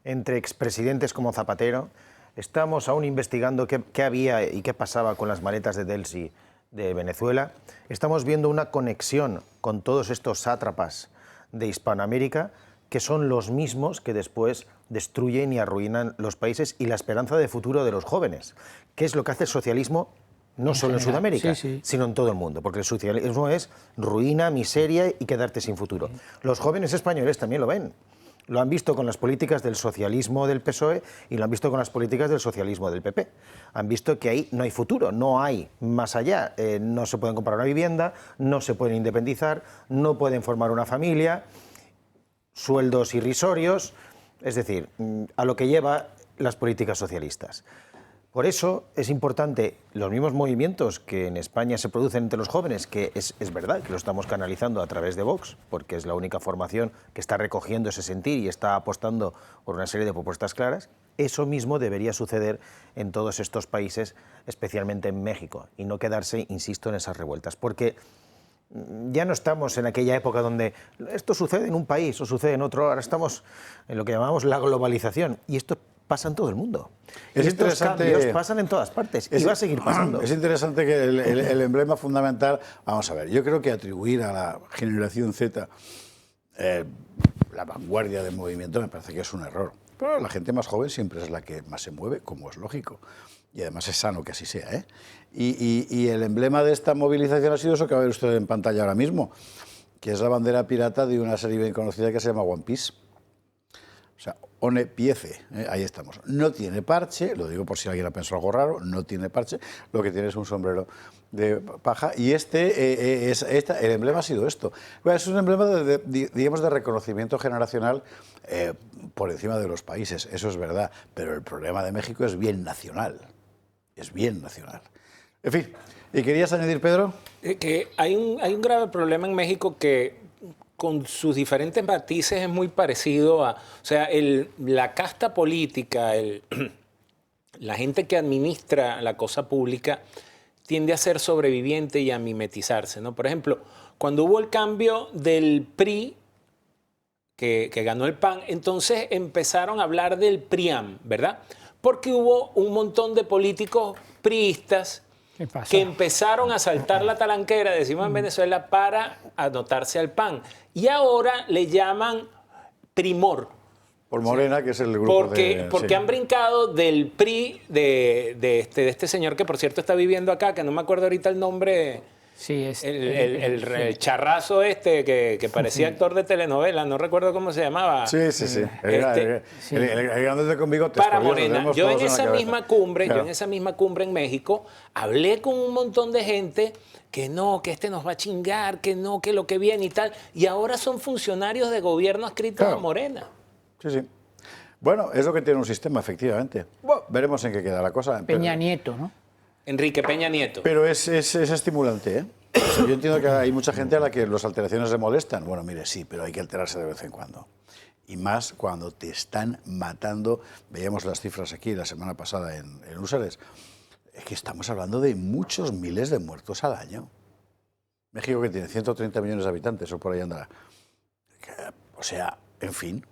entre expresidentes como Zapatero. Estamos aún investigando qué había y qué pasaba con las maletas de Delcy de Venezuela. Estamos viendo una conexión con todos estos sátrapas de Hispanoamérica que son los mismos que después destruyen y arruinan los países y la esperanza de futuro de los jóvenes, que es lo que hace el socialismo no solo en Sudamérica, sino en todo el mundo, porque el socialismo es ruina, miseria y quedarte sin futuro. Los jóvenes españoles también lo ven. Lo han visto con las políticas del socialismo del PSOE y lo han visto con las políticas del socialismo del PP. Han visto que ahí no hay futuro, no hay más allá. No se pueden comprar una vivienda, no se pueden independizar, no pueden formar una familia, sueldos irrisorios, es decir, a lo que lleva las políticas socialistas. Por eso es importante los mismos movimientos que en España se producen entre los jóvenes, que es verdad que lo estamos canalizando a través de Vox, porque es la única formación que está recogiendo ese sentir y está apostando por una serie de propuestas claras. Eso mismo debería suceder en todos estos países, especialmente en México, y no quedarse, insisto, en esas revueltas. Porque ya no estamos en aquella época donde esto sucede en un país o sucede en otro, ahora estamos en lo que llamamos la globalización, y esto pasa en todo el mundo. Es estos interesante, cambios pasan en todas partes y va a seguir pasando. Es interesante que el emblema fundamental, vamos a ver, yo creo que atribuir a la generación Z la vanguardia del movimiento me parece que es un error. Pero la gente más joven siempre es la que más se mueve, como es lógico. Y además es sano que así sea, ¿eh? Y el emblema de esta movilización ha sido eso que va a ver usted en pantalla ahora mismo, que es la bandera pirata de una serie bien conocida que se llama One Piece. O sea, One Piece, ahí estamos. No tiene parche, lo digo por si alguien ha pensado algo raro, no tiene parche, lo que tiene es un sombrero de paja. Y el emblema ha sido esto. Bueno, es un emblema, digamos, de reconocimiento generacional por encima de los países, eso es verdad, pero el problema de México es bien nacional. Es bien nacional. En fin, ¿y querías añadir, Pedro? Que hay un grave problema en México que con sus diferentes matices es muy parecido a... O sea, la casta política, la gente que administra la cosa pública tiende a ser sobreviviente y a mimetizarse, ¿no? Por ejemplo, cuando hubo el cambio del PRI, que ganó el PAN, entonces empezaron a hablar del PRIAM, ¿verdad? Porque hubo un montón de políticos priistas que empezaron a saltar la talanquera, decimos en Venezuela, para anotarse al PAN. Y ahora le llaman Primor. Por Morena, que es el grupo porque sí. han brincado del PRI de este señor que, por cierto, está viviendo acá, que no me acuerdo ahorita el nombre... Sí, es el charrazo que parecía actor de telenovela, no recuerdo cómo se llamaba. Sí. El grande con bigotes. Para Morena. Yo en esa misma cumbre, en México, hablé con un montón de gente que no, que este nos va a chingar, que no, que lo que viene y tal. Y ahora son funcionarios de gobierno adscritos a Morena. Sí. Bueno, es lo que tiene un sistema, efectivamente. Bueno, veremos en qué queda la cosa. Peña Nieto, ¿no? Enrique Peña Nieto. Pero es estimulante, ¿eh? O sea, yo entiendo que hay mucha gente a la que las alteraciones le molestan. Bueno, mire, sí, pero hay que alterarse de vez en cuando. Y más cuando te están matando. Veíamos las cifras aquí la semana pasada en Úsares. Es que estamos hablando de muchos miles de muertos al año. México, que tiene 130 millones de habitantes, o por ahí andará. O sea, en fin.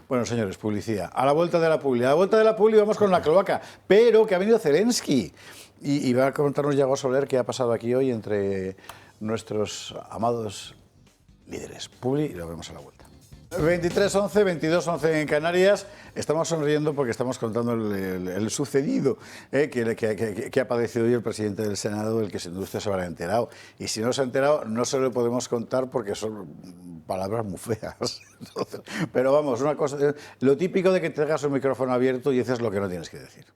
Bueno, señores, publicidad. A la vuelta de la publi vamos con la cloaca, pero que ha venido Zelensky y va a contarnos Yago Soler qué ha pasado aquí hoy entre nuestros amados líderes. Publi y lo vemos a la vuelta. 23:11, 22:11 en Canarias. Estamos sonriendo porque estamos contando el sucedido que ha padecido hoy el presidente del Senado, del que sin duda usted se habrá enterado. Y si no se ha enterado, no se lo podemos contar porque son palabras muy feas. Entonces, pero vamos, una cosa, lo típico de que tengas un micrófono abierto y dices lo que no tienes que decir.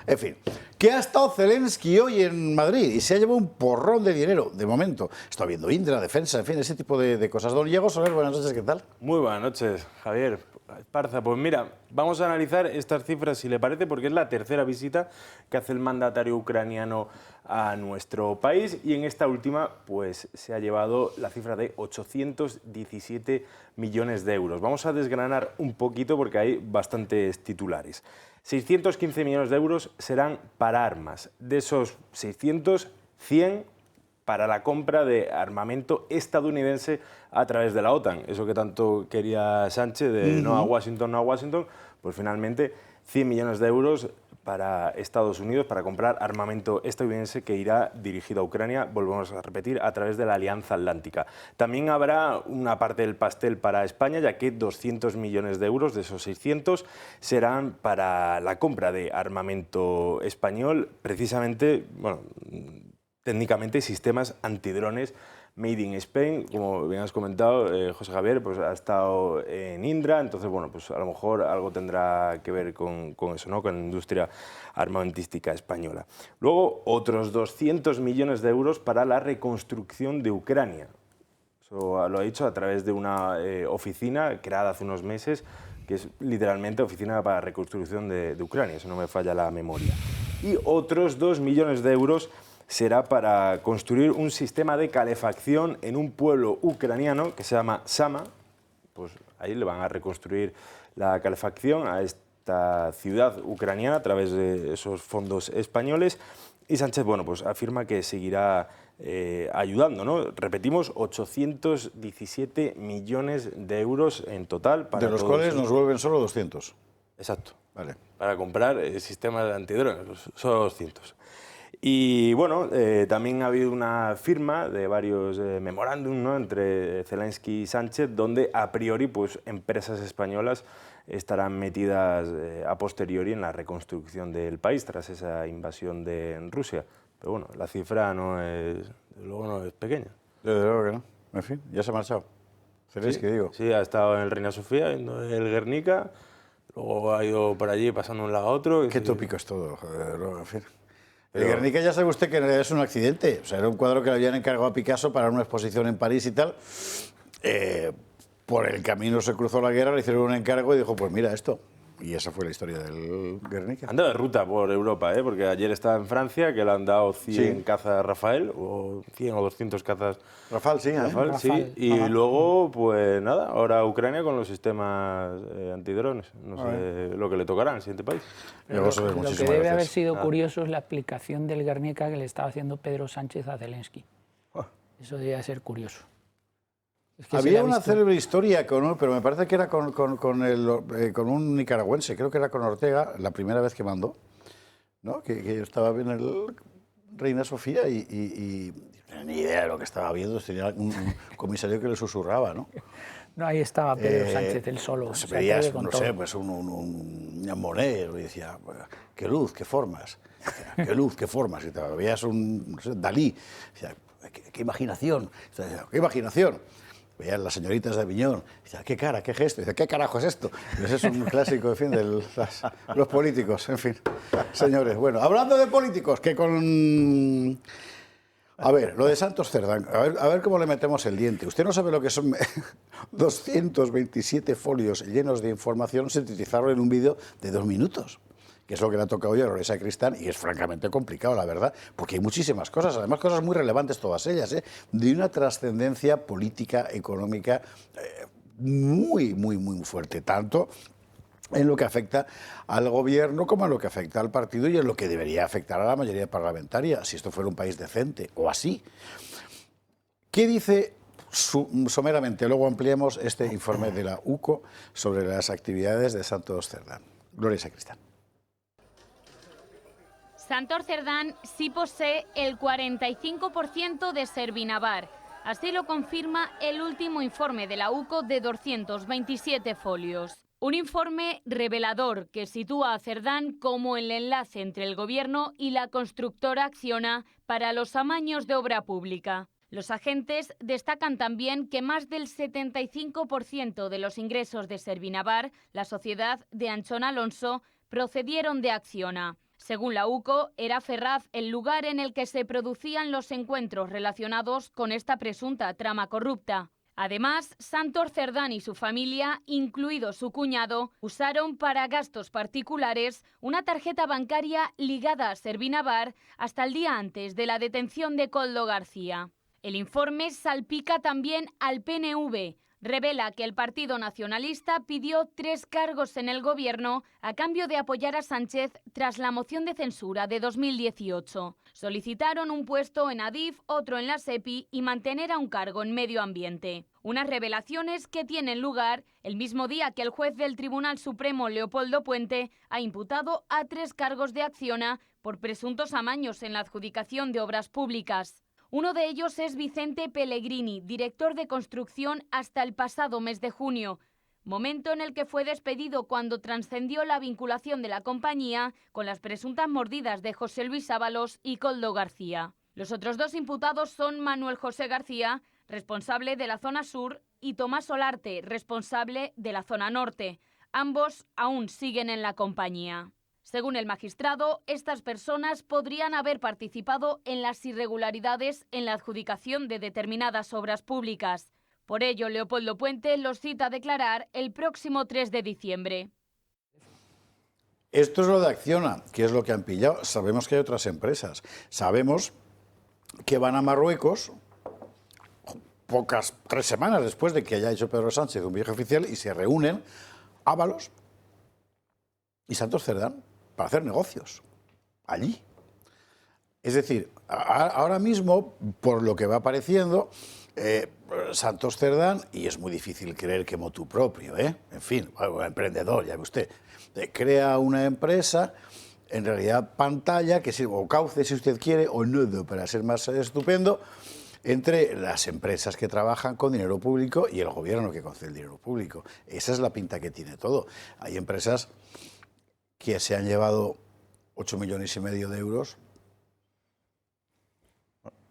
En fin, que ha estado Zelensky hoy en Madrid y se ha llevado un porrón de dinero, de momento. Está viendo Indra, defensa, en fin, ese tipo de cosas. Don Diego Soler, buenas noches, ¿qué tal? Muy buenas noches, Javier. Esparza, pues mira, vamos a analizar estas cifras, si le parece, porque es la tercera visita que hace el mandatario ucraniano a nuestro país y en esta última pues se ha llevado la cifra de 817 millones de euros. Vamos a desgranar un poquito porque hay bastantes titulares. 615 millones de euros serán para armas. De esos 600, 100 para la compra de armamento estadounidense a través de la OTAN. Eso que tanto quería Sánchez, de no a Washington, pues finalmente 100 millones de euros para Estados Unidos para comprar armamento estadounidense que irá dirigido a Ucrania, volvemos a repetir, a través de la Alianza Atlántica. También habrá una parte del pastel para España, ya que 200 millones de euros de esos 600 serán para la compra de armamento español, precisamente, bueno, técnicamente sistemas antidrones Made in Spain, como bien has comentado, José Javier, pues ha estado en Indra, entonces, bueno, pues a lo mejor algo tendrá que ver con eso, ¿no? Con la industria armamentística española. Luego, otros 200 millones de euros para la reconstrucción de Ucrania. Eso lo ha dicho a través de una oficina creada hace unos meses, que es literalmente Oficina para la Reconstrucción de Ucrania, eso no me falla la memoria. Y otros 2 millones de euros será para construir un sistema de calefacción en un pueblo ucraniano que se llama Sama. Pues ahí le van a reconstruir la calefacción a esta ciudad ucraniana a través de esos fondos españoles. Y Sánchez, bueno, pues afirma que seguirá ayudando, ¿no? Repetimos, 817 millones de euros en total. De los cuales nos vuelven solo 200. Exacto. Vale. Para comprar sistemas de antidrones, solo 200. Y bueno, también ha habido una firma de varios memorándum, ¿no?, entre Zelensky y Sánchez, donde a priori pues, empresas españolas estarán metidas a posteriori en la reconstrucción del país tras esa invasión de Rusia. Pero bueno, la cifra luego no es pequeña. Desde luego que no. En fin, ya se ha marchado. Zelensky, digo. Sí, ha estado en el Reina Sofía, viendo el Guernica, luego ha ido por allí pasando de un lado a otro. Qué tópico es todo, joder, en fin. El Guernica ya sabe usted que en realidad es un accidente. O sea, era un cuadro que le habían encargado a Picasso para una exposición en París y tal. Por el camino se cruzó la guerra, le hicieron un encargo y dijo, pues mira esto. Y esa fue la historia del Guernica. Anda de ruta por Europa, porque ayer estaba en Francia, que le han dado 100 cazas Rafael, o 100 o 200 cazas Rafale, sí. Rafale, sí. Y luego, pues nada, ahora Ucrania con los sistemas antidrones. No sé lo que le tocará al siguiente país. Lo que debe haber sido curioso es la explicación del Guernica que le estaba haciendo Pedro Sánchez a Zelensky. Eso debía ser curioso. Es que había una célebre historia, pero me parece que era con un nicaragüense, creo que era con Ortega, la primera vez que mandó, ¿no? Que yo estaba en el Reina Sofía y no tenía ni idea de lo que estaba viendo, tenía un comisario que le susurraba, ¿no? No, ahí estaba Pedro Sánchez, él solo. Se veía, no sé, pues un monero y decía, qué luz, qué formas, qué luz, qué formas, y te veías un Dalí, decía, qué imaginación, qué imaginación. Veían las señoritas de Aviñón, decían, qué cara, qué gesto, dice, qué carajo es esto. Ese es un clásico, en fin, de los políticos, en fin. Señores, bueno, hablando de políticos, que con... A ver, lo de Santos Cerdán, a ver cómo le metemos el diente. Usted no sabe lo que son 227 folios llenos de información sintetizaron en un vídeo de 2 minutos. Que es lo que le ha tocado hoy a Lorea Sacristán, y es francamente complicado, la verdad, porque hay muchísimas cosas, además cosas muy relevantes todas ellas, de una trascendencia política, económica muy, muy, muy fuerte, tanto en lo que afecta al gobierno como en lo que afecta al partido y en lo que debería afectar a la mayoría parlamentaria, si esto fuera un país decente o así. ¿Qué dice someramente? Luego ampliamos este informe de la UCO sobre las actividades de Santos Cerdán. Lorea Sacristán. Santos Cerdán sí posee el 45% de Servinavar. Así lo confirma el último informe de la UCO de 227 folios. Un informe revelador que sitúa a Cerdán como el enlace entre el gobierno y la constructora Acciona para los amaños de obra pública. Los agentes destacan también que más del 75% de los ingresos de Servinavar, la sociedad de Anchón Alonso, procedieron de Acciona. Según la UCO, era Ferraz el lugar en el que se producían los encuentros relacionados con esta presunta trama corrupta. Además, Santos Cerdán y su familia, incluido su cuñado, usaron para gastos particulares una tarjeta bancaria ligada a Servinavar hasta el día antes de la detención de Koldo García. El informe salpica también al PNV. Revela que el Partido Nacionalista pidió 3 cargos en el gobierno a cambio de apoyar a Sánchez tras la moción de censura de 2018. Solicitaron un puesto en Adif, otro en la SEPI y mantener a un cargo en Medio Ambiente. Unas revelaciones que tienen lugar el mismo día que el juez del Tribunal Supremo, Leopoldo Puente, ha imputado a 3 cargos de Acciona por presuntos amaños en la adjudicación de obras públicas. Uno de ellos es Vicente Pellegrini, director de construcción hasta el pasado mes de junio, momento en el que fue despedido cuando trascendió la vinculación de la compañía con las presuntas mordidas de José Luis Ábalos y Koldo García. Los otros 2 imputados son Manuel José García, responsable de la zona sur, y Tomás Solarte, responsable de la zona norte. Ambos aún siguen en la compañía. Según el magistrado, estas personas podrían haber participado en las irregularidades en la adjudicación de determinadas obras públicas. Por ello, Leopoldo Puente los cita a declarar el próximo 3 de diciembre. Esto es lo de Acciona, que es lo que han pillado. Sabemos que hay otras empresas. Sabemos que van a Marruecos 3 semanas después de que haya hecho Pedro Sánchez un viaje oficial y se reúnen Ábalos, y Santos Cerdán para hacer negocios allí. Es decir, ahora mismo, por lo que va apareciendo, Santos Cerdán, y es muy difícil creer que motu propio, en fin, emprendedor, ya ve usted, crea una empresa, en realidad pantalla, que sirve, o cauce si usted quiere, o nudo, para ser más estupendo, entre las empresas que trabajan con dinero público y el gobierno que concede el dinero público. Esa es la pinta que tiene todo. Hay empresas que se han llevado 8,5 millones de euros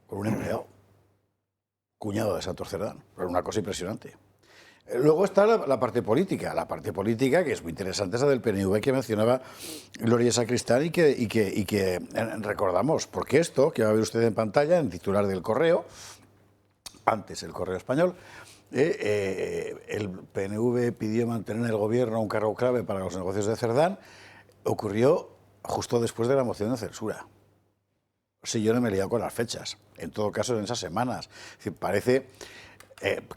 con un empleado, cuñado de Santos Cerdán. Pero una cosa impresionante. Luego está la parte política. La parte política, que es muy interesante, es la del PNV que mencionaba Gloria Sacristán y que recordamos. Porque esto, que va a ver usted en pantalla, en titular del Correo, antes el Correo Español, el PNV pidió mantener en el gobierno un cargo clave para los negocios de Cerdán, ocurrió justo después de la moción de censura. Si yo no me he liado con las fechas, en todo caso en esas semanas. Es decir, parece,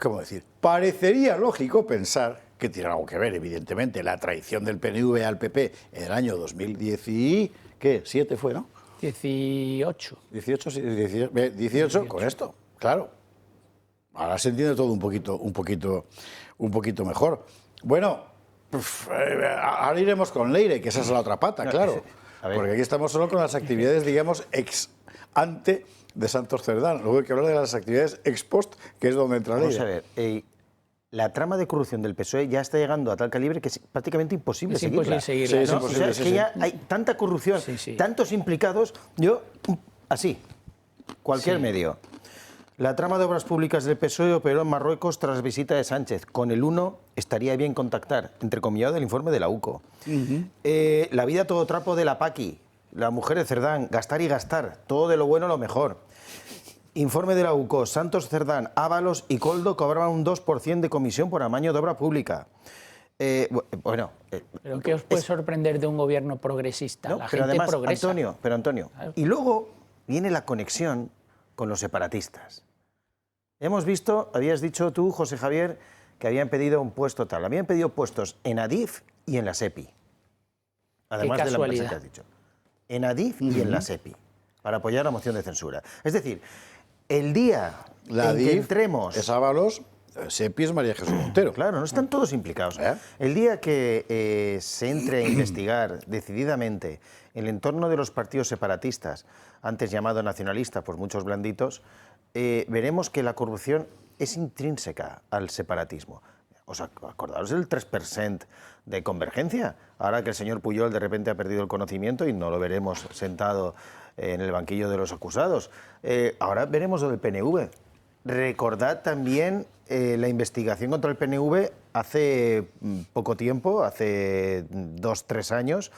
¿cómo decir? Parecería lógico pensar que tiene algo que ver, evidentemente, la traición del PNV al PP en el año 2017 fue, ¿no? 18. 18, sí, 18 con esto, claro. Ahora se entiende todo un poquito mejor. Bueno, ahora iremos con Leire, que esa es la otra pata, claro. Porque aquí estamos solo con las actividades, digamos, ex ante de Santos Cerdán. Luego hay que hablar de las actividades ex post, que es donde entra Leire. Vamos a ver, la trama de corrupción del PSOE ya está llegando a tal calibre que es prácticamente imposible seguirla. Sí, es imposible, o sea, es que ya hay tanta corrupción, tantos implicados, así, cualquier medio. La trama de obras públicas del PSOE operó en Marruecos tras visita de Sánchez. Con el 1 estaría bien contactar, entrecomillado del informe de la UCO. La vida todo trapo de la Paqui, la mujer de Cerdán, gastar y gastar, todo de lo bueno lo mejor. Informe de la UCO, Santos Cerdán, Ábalos y Coldo cobraban un 2% de comisión por amaño de obra pública. ¿Pero qué os puede sorprender de un gobierno progresista? No, la pero gente además, progresa. Antonio, claro. Y luego viene la conexión con los separatistas. Hemos visto, habías dicho tú, José Javier, que habían pedido un puesto tal. Habían pedido puestos en Adif y en la SEPI. Además de la empresa que has dicho. En Adif y en la SEPI, para apoyar la moción de censura. Es decir, el día en que entremos... es Ábalos, SEPI es María Jesús Montero. Claro, no están todos implicados. El día que se entre a investigar decididamente el entorno de los partidos separatistas, antes llamado nacionalista por muchos blanditos, veremos que la corrupción es intrínseca al separatismo. Acordaros del 3% de Convergencia, ahora que el señor Pujol de repente ha perdido el conocimiento y no lo veremos sentado en el banquillo de los acusados. Ahora veremos lo del PNV. Recordad también la investigación contra el PNV hace poco tiempo, hace 2-3 años,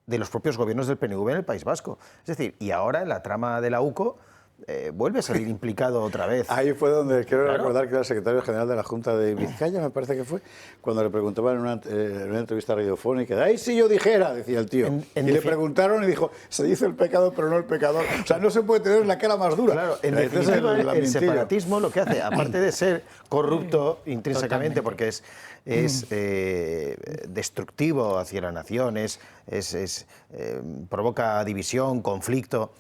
de los propios gobiernos del PNV en el País Vasco. Es decir, y ahora en la trama de la UCO vuelve a salir implicado otra vez. Ahí fue donde quiero recordar que era el secretario general de la Junta de Vizcaya, me parece que fue, cuando le preguntaban en una entrevista radiofónica, ¡ay, si yo dijera!, decía el tío. Y le preguntaron y dijo, se dice el pecado pero no el pecador. O sea, no se puede tener la cara más dura. Claro, en definitiva, el separatismo lo que hace, aparte de ser corrupto intrínsecamente, porque es destructivo hacia la nación, provoca división, conflicto.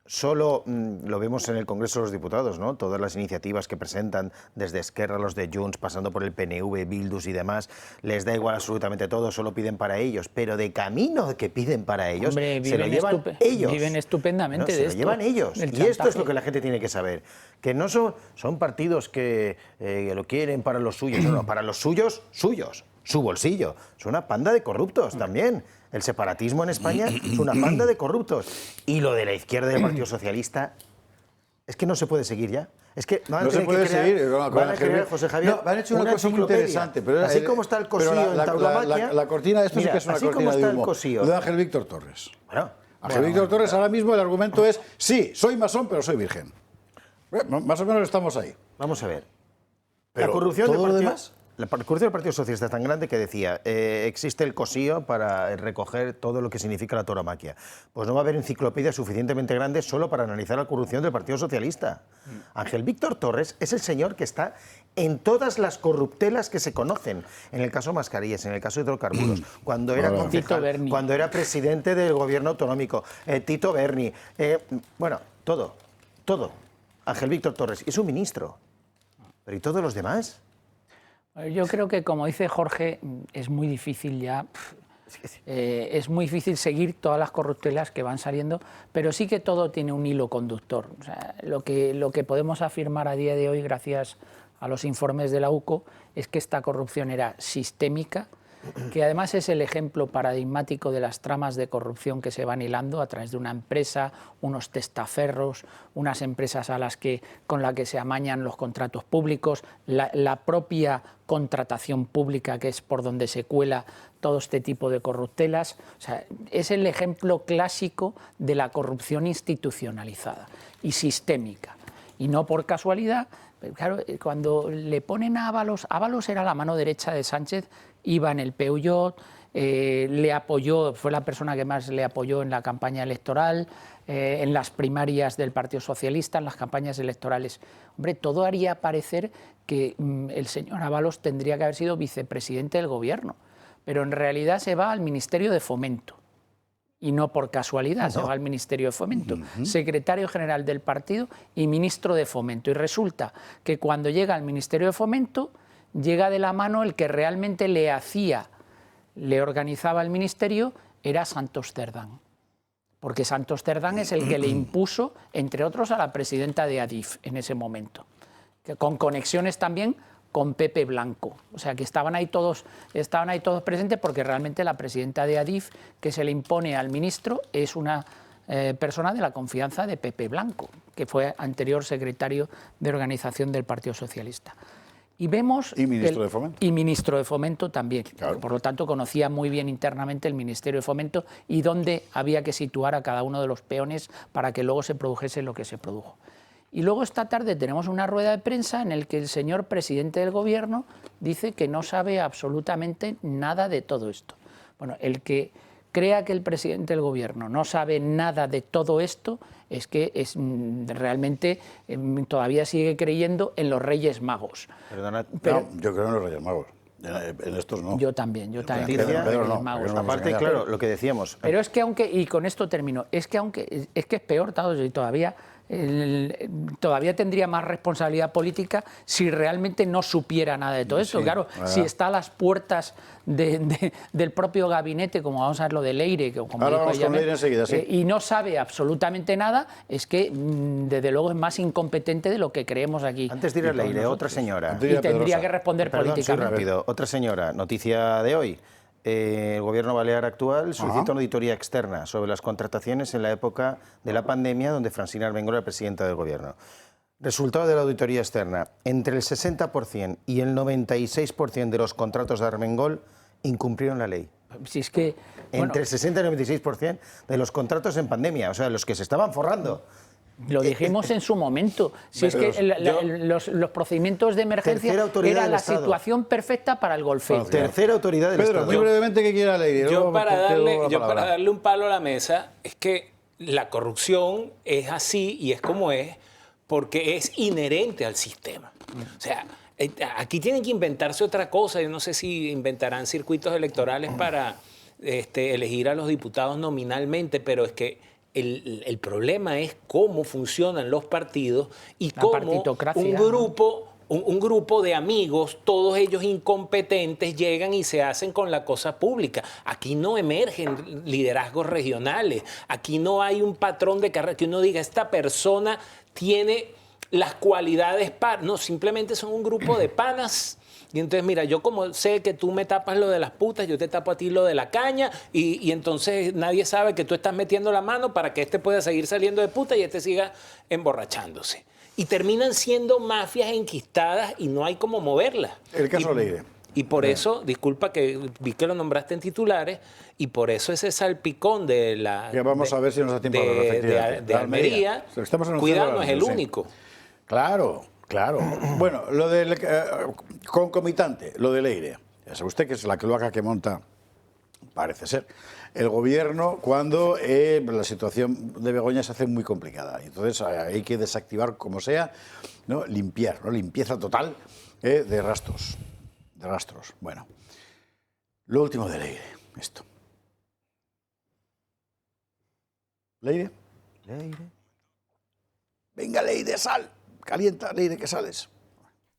Solo lo vemos en el Congreso de los Diputados, ¿no? Todas las iniciativas que presentan, desde Esquerra, los de Junts, pasando por el PNV, Bildus y demás, les da igual absolutamente todo, solo piden para ellos. Pero de camino que piden para ellos, hombre, se lo llevan ellos. Viven estupendamente de esto. Se lo llevan ellos. Y esto es lo que la gente tiene que saber. Que no son partidos que lo quieren para los suyos, no, para los suyos, su bolsillo. Es una panda de corruptos también. El separatismo en España es una banda de corruptos. Y lo de la izquierda del Partido Socialista es que no se puede seguir ya. Es que no se puede seguir. Van a crear, José Javier, han hecho una cosa muy interesante. Pero así como está el cosío en tauromaquia... La cortina, esto sí que es una cortina de humo. De Ángel Víctor Torres. Ángel Víctor Torres ahora mismo el argumento es, sí, soy masón, pero soy virgen. Más o menos estamos ahí. Vamos a ver. Pero la corrupción ¿todo lo demás? La corrupción del Partido Socialista es tan grande que decía, existe el cosío para recoger todo lo que significa la tauromaquia. Pues no va a haber enciclopedia suficientemente grande solo para analizar la corrupción del Partido Socialista. Ángel Víctor Torres es el señor que está en todas las corruptelas que se conocen, en el caso Mascarillas, en el caso de hidrocarburos, cuando era concejal, cuando era presidente del gobierno autonómico, Tito Berni, bueno, todo, Ángel Víctor Torres, es un ministro, pero ¿y todos los demás? Yo creo que, como dice Jorge, es muy difícil ya, es muy difícil seguir todas las corruptelas que van saliendo, pero sí que todo tiene un hilo conductor. O sea, lo que podemos afirmar a día de hoy, gracias a los informes de la UCO, es que esta corrupción era sistémica, que además es el ejemplo paradigmático de las tramas de corrupción que se van hilando a través de una empresa, unos testaferros, unas empresas con las que se amañan los contratos públicos, la propia contratación pública, que es por donde se cuela todo este tipo de corruptelas. O sea, es el ejemplo clásico de la corrupción institucionalizada y sistémica. Y no por casualidad, claro, cuando le ponen a Ábalos era la mano derecha de Sánchez, iba en el Peugeot, le apoyó, fue la persona que más le apoyó en la campaña electoral, en las primarias del Partido Socialista, en las campañas electorales. Hombre, todo haría parecer que el señor Ábalos tendría que haber sido vicepresidente del gobierno, pero en realidad se va al Ministerio de Fomento. Y no por casualidad, se va al Ministerio de Fomento, secretario general del partido y ministro de Fomento. Y resulta que cuando llega al Ministerio de Fomento, llega de la mano el que realmente le organizaba el ministerio, era Santos Cerdán. Porque Santos Cerdán es el que le impuso, entre otros, a la presidenta de Adif en ese momento, con conexiones también con Pepe Blanco. O sea, que estaban ahí todos presentes, porque realmente la presidenta de Adif, que se le impone al ministro, es una persona de la confianza de Pepe Blanco, que fue anterior secretario de organización del Partido Socialista. Y vemos... Y ministro de Fomento. Y ministro de Fomento también. Claro. Por lo tanto, conocía muy bien internamente el Ministerio de Fomento y dónde había que situar a cada uno de los peones para que luego se produjese lo que se produjo. Y luego esta tarde tenemos una rueda de prensa en la que el señor presidente del Gobierno dice que no sabe absolutamente nada de todo esto. Bueno, el que crea que el presidente del Gobierno no sabe nada de todo esto es que realmente todavía sigue creyendo en los Reyes Magos. Perdona, pero, no, yo creo en los Reyes Magos. En estos no. Yo también creo en los Reyes Magos. Aparte, claro, lo que decíamos. Pero es que aunque, y con esto termino, es que es peor, todavía tendría más responsabilidad política si realmente no supiera nada de todo esto. Sí, claro, si está a las puertas del propio gabinete, como vamos a ver lo de Leire, como ahora vamos con Leire enseguida, sí. Y no sabe absolutamente nada, es que desde luego es más incompetente de lo que creemos aquí. Antes de ir a Leire, otra señora. Y tendría que responder políticamente. Sí, rápido. Otra señora, noticia de hoy. El gobierno balear actual solicita una auditoría externa sobre las contrataciones en la época de la pandemia, donde Francina Armengol era presidenta del gobierno. Resultado de la auditoría externa: entre el 60% y el 96% de los contratos de Armengol incumplieron la ley. Si es que, entre el 60 y el 96% de los contratos en pandemia, o sea, los que se estaban forrando. Lo dijimos en su momento. Si es que los procedimientos de emergencia era la situación perfecta para el golfeo. Tercera autoridad del Estado. Muy brevemente, ¿qué quiere Leire? Yo para darle un palo a la mesa, es que la corrupción es así y es como es porque es inherente al sistema. O sea, aquí tienen que inventarse otra cosa. Yo no sé si inventarán circuitos electorales para elegir a los diputados nominalmente, pero es que el problema es cómo funcionan los partidos y cómo un grupo de amigos, todos ellos incompetentes, llegan y se hacen con la cosa pública. Aquí no emergen liderazgos regionales, aquí no hay un patrón de carrera que uno diga, esta persona tiene las cualidades para... No, simplemente son un grupo de panas. Y entonces, mira, yo como sé que tú me tapas lo de las putas, yo te tapo a ti lo de la caña, y entonces nadie sabe que tú estás metiendo la mano para que este pueda seguir saliendo de puta y este siga emborrachándose. Y terminan siendo mafias enquistadas y no hay cómo moverlas. El caso Leire. Y por eso, disculpa que vi que lo nombraste en titulares, y por eso ese salpicón de la... Ya vamos a ver si nos da tiempo de Almería, cuidado, no es el único. Claro. Claro. Bueno, lo del concomitante, lo de Leire. Ya sabe usted que es la cloaca que monta, parece ser, el gobierno cuando la situación de Begoña se hace muy complicada. Entonces hay que desactivar como sea, ¿no? Limpiar, ¿no? Limpieza total de rastros. De rastros. Bueno, lo último de Leire, esto. ¿Leire? Leire. Venga, Leire, sal. Calienta, Leire, que sales.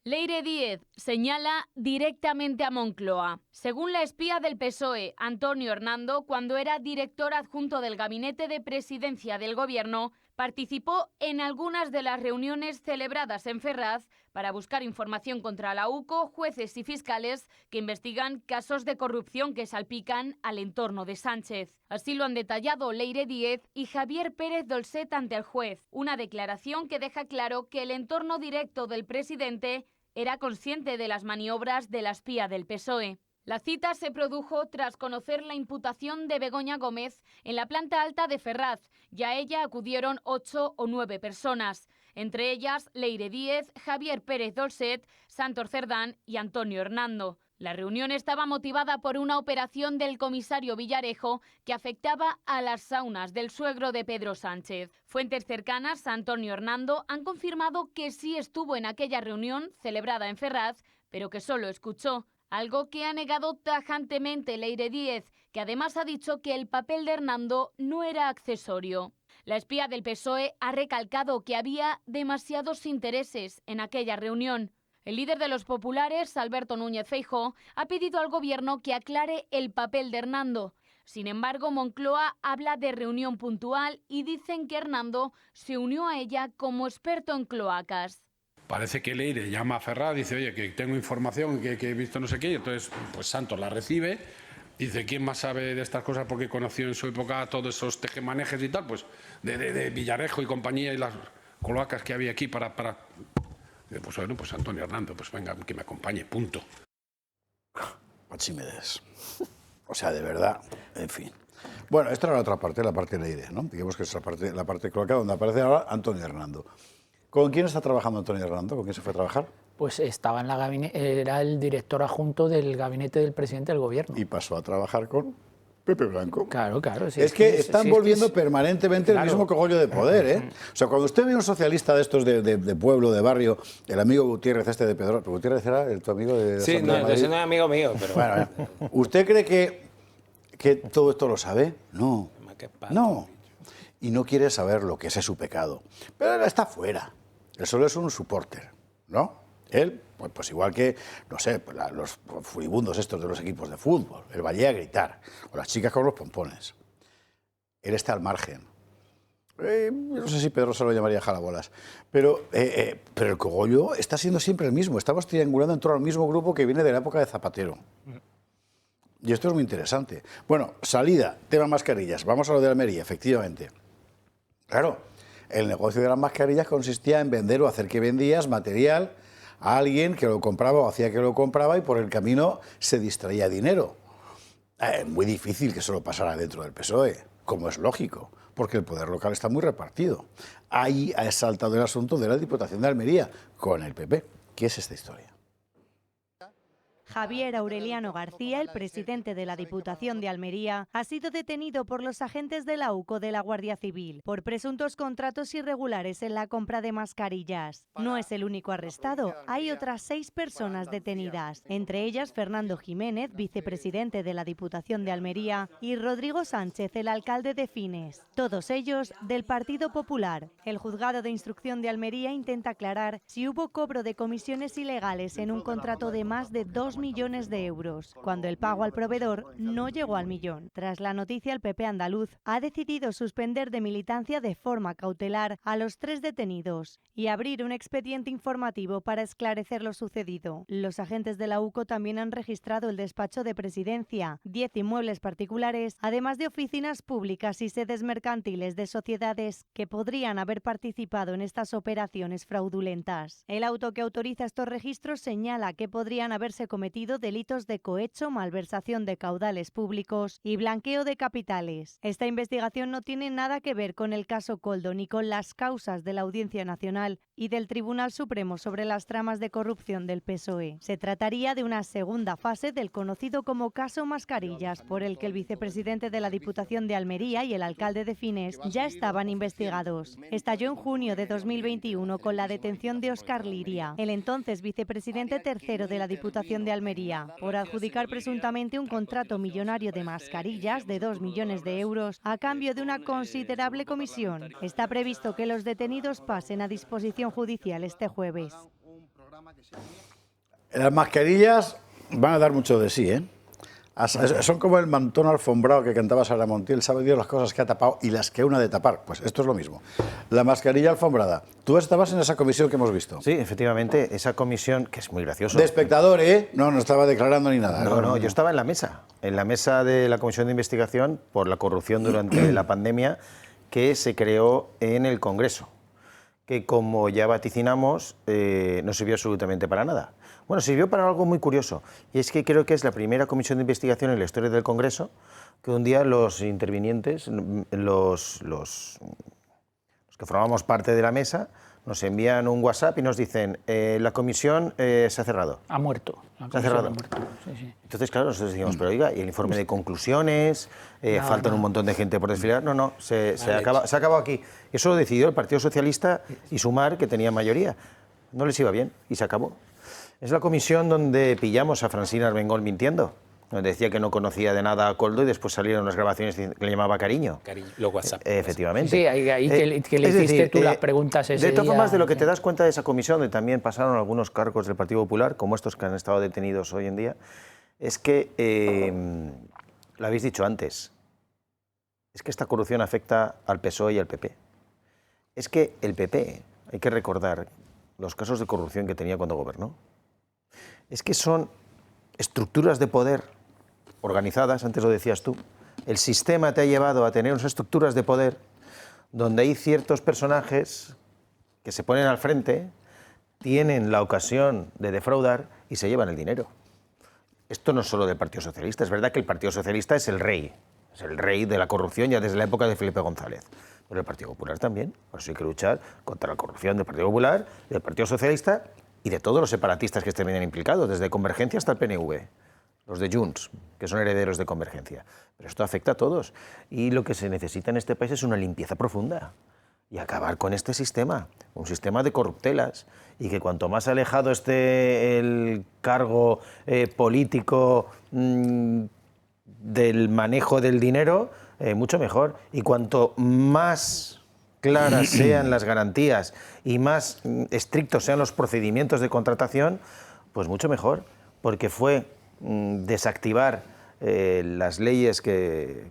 Leire Díez señala directamente a Moncloa. Según la espía del PSOE, Antonio Hernando, cuando era director adjunto del Gabinete de Presidencia del Gobierno, participó en algunas de las reuniones celebradas en Ferraz para buscar información contra la UCO, jueces y fiscales que investigan casos de corrupción que salpican al entorno de Sánchez. Así lo han detallado Leire Díez y Javier Pérez Dolcet ante el juez. Una declaración que deja claro que el entorno directo del presidente era consciente de las maniobras de la espía del PSOE. La cita se produjo tras conocer la imputación de Begoña Gómez en la planta alta de Ferraz y a ella acudieron 8 o 9 personas, entre ellas Leire Díez, Javier Pérez Dolcet, Santos Cerdán y Antonio Hernando. La reunión estaba motivada por una operación del comisario Villarejo que afectaba a las saunas del suegro de Pedro Sánchez. Fuentes cercanas a Antonio Hernando han confirmado que sí estuvo en aquella reunión celebrada en Ferraz, pero que solo escuchó. Algo que ha negado tajantemente Leire Díez, que además ha dicho que el papel de Hernando no era accesorio. La espía del PSOE ha recalcado que había demasiados intereses en aquella reunión. El líder de los populares, Alberto Núñez Feijóo, ha pedido al gobierno que aclare el papel de Hernando. Sin embargo, Moncloa habla de reunión puntual y dicen que Hernando se unió a ella como experto en cloacas. Parece que Leire llama a Ferraz, dice, oye, que tengo información, que he visto no sé qué, y entonces pues Santos la recibe, dice, ¿quién más sabe de estas cosas? Porque conoció en su época todos esos tejemanejes y tal, pues de Villarejo y compañía y las cloacas que había aquí para... Pues bueno, pues Antonio Hernando, pues venga, que me acompañe, punto. Archimedes. O sea, de verdad, en fin. Bueno, esta era la otra parte, la parte de Leire, ¿no? Digamos que es la parte cloaca donde aparece ahora Antonio Hernando. ¿Con quién está trabajando Antonio Hernando? ¿Con quién se fue a trabajar? Pues estaba en la era el director adjunto del gabinete del presidente del gobierno. Y pasó a trabajar con Pepe Blanco. Claro. Sí, es que están volviendo permanentemente el mismo cogollo de poder, ¿eh? O sea, cuando usted ve un socialista de estos de pueblo, de barrio, el amigo Gutiérrez de Pedro... ¿Gutiérrez era tu amigo de Sí, no, ese no es amigo mío, pero... Bueno, ¿usted cree que todo esto lo sabe? No. No. Y no quiere saberlo, que ese es su pecado. Pero él está fuera. Él solo es un supporter, ¿no? Él, pues igual que, no sé, los furibundos estos de los equipos de fútbol, él vaya a gritar, o las chicas con los pompones. Él está al margen. No sé si Pedro se lo llamaría jalabolas, pero el cogollo está siendo siempre el mismo. Estamos triangulando en torno al mismo grupo que viene de la época de Zapatero. Y esto es muy interesante. Bueno, salida, tema mascarillas. Vamos a lo de Almería, efectivamente. Claro. El negocio de las mascarillas consistía en vender o hacer que vendías material a alguien que lo compraba o hacía que lo compraba y por el camino se distraía dinero. Muy difícil que eso lo pasara dentro del PSOE, como es lógico, porque el poder local está muy repartido. Ahí ha saltado el asunto de la Diputación de Almería con el PP. ¿Qué es esta historia? Javier Aureliano García, el presidente de la Diputación de Almería, ha sido detenido por los agentes de la UCO de la Guardia Civil por presuntos contratos irregulares en la compra de mascarillas. No es el único arrestado, hay otras 6 personas detenidas, entre ellas Fernando Jiménez, vicepresidente de la Diputación de Almería, y Rodrigo Sánchez, el alcalde de Fines, todos ellos del Partido Popular. El juzgado de instrucción de Almería intenta aclarar si hubo cobro de comisiones ilegales en un contrato de más de 2 millones de euros, cuando el pago al proveedor no llegó al millón. Tras la noticia, el PP andaluz ha decidido suspender de militancia de forma cautelar a los 3 detenidos y abrir un expediente informativo para esclarecer lo sucedido. Los agentes de la UCO también han registrado el despacho de presidencia, 10 inmuebles particulares, además de oficinas públicas y sedes mercantiles de sociedades que podrían haber participado en estas operaciones fraudulentas. El auto que autoriza estos registros señala que podrían haberse cometido delitos de cohecho, malversación de caudales públicos y blanqueo de capitales. Esta investigación no tiene nada que ver con el caso Koldo ni con las causas de la Audiencia Nacional y del Tribunal Supremo sobre las tramas de corrupción del PSOE. Se trataría de una segunda fase del conocido como caso Mascarillas, por el que el vicepresidente de la Diputación de Almería y el alcalde de Fines ya estaban investigados. Estalló en junio de 2021 con la detención de Óscar Liria, el entonces vicepresidente tercero de la Diputación de Almería, por adjudicar presuntamente un contrato millonario de mascarillas de 2 millones de euros a cambio de una considerable comisión. Está previsto que los detenidos pasen a disposición judicial este jueves. Las mascarillas van a dar mucho de sí, ¿eh? Son como el mantón alfombrado que cantaba Sara Montiel, sabe Dios las cosas que ha tapado y las que aún ha de tapar. Pues esto es lo mismo. La mascarilla alfombrada. Tú estabas en esa comisión que hemos visto. Sí, efectivamente, esa comisión, que es muy gracioso. De espectador, ¿eh? No estaba declarando ni nada. No, yo estaba en la mesa de la comisión de investigación por la corrupción durante la pandemia que se creó en el Congreso, que como ya vaticinamos, no sirvió absolutamente para nada. Bueno, sirvió para algo muy curioso, y es que creo que es la primera comisión de investigación en la historia del Congreso que un día los intervinientes, los que formamos parte de la mesa, nos envían un WhatsApp y nos dicen la comisión se ha cerrado. Ha muerto. Se ha cerrado. Sí, sí. Entonces, claro, nosotros decimos, pero oiga, ¿y el informe de conclusiones? Faltan un montón de gente por desfilar. No, se acabó aquí. Eso lo decidió el Partido Socialista y Sumar, que tenía mayoría. No les iba bien y se acabó. Es la comisión donde pillamos a Francina Armengol mintiendo, donde decía que no conocía de nada a Koldo y después salieron unas grabaciones que le llamaba Cariño. Los WhatsApp. Efectivamente. Sí, ahí que le hiciste tú las preguntas ese día. De todas formas, de lo que sí. te das cuenta de esa comisión, donde también pasaron algunos cargos del Partido Popular, como estos que han estado detenidos hoy en día, es que, lo habéis dicho antes, es que esta corrupción afecta al PSOE y al PP. Es que el PP, hay que recordar los casos de corrupción que tenía cuando gobernó. Es que son estructuras de poder organizadas, antes lo decías tú. El sistema te ha llevado a tener unas estructuras de poder donde hay ciertos personajes que se ponen al frente, tienen la ocasión de defraudar y se llevan el dinero. Esto no es solo del Partido Socialista, es verdad que el Partido Socialista es el rey de la corrupción ya desde la época de Felipe González. Pero el Partido Popular también, por eso hay que luchar contra la corrupción del Partido Popular, del Partido Socialista y de todos los separatistas que estén bien implicados, desde Convergencia hasta el PNV, los de Junts, que son herederos de Convergencia. Pero esto afecta a todos. Y lo que se necesita en este país es una limpieza profunda y acabar con este sistema, un sistema de corruptelas, y que cuanto más alejado esté el cargo político del manejo del dinero, mucho mejor. Y cuanto más claras sean las garantías y más estrictos sean los procedimientos de contratación, pues mucho mejor, porque fue desactivar las leyes que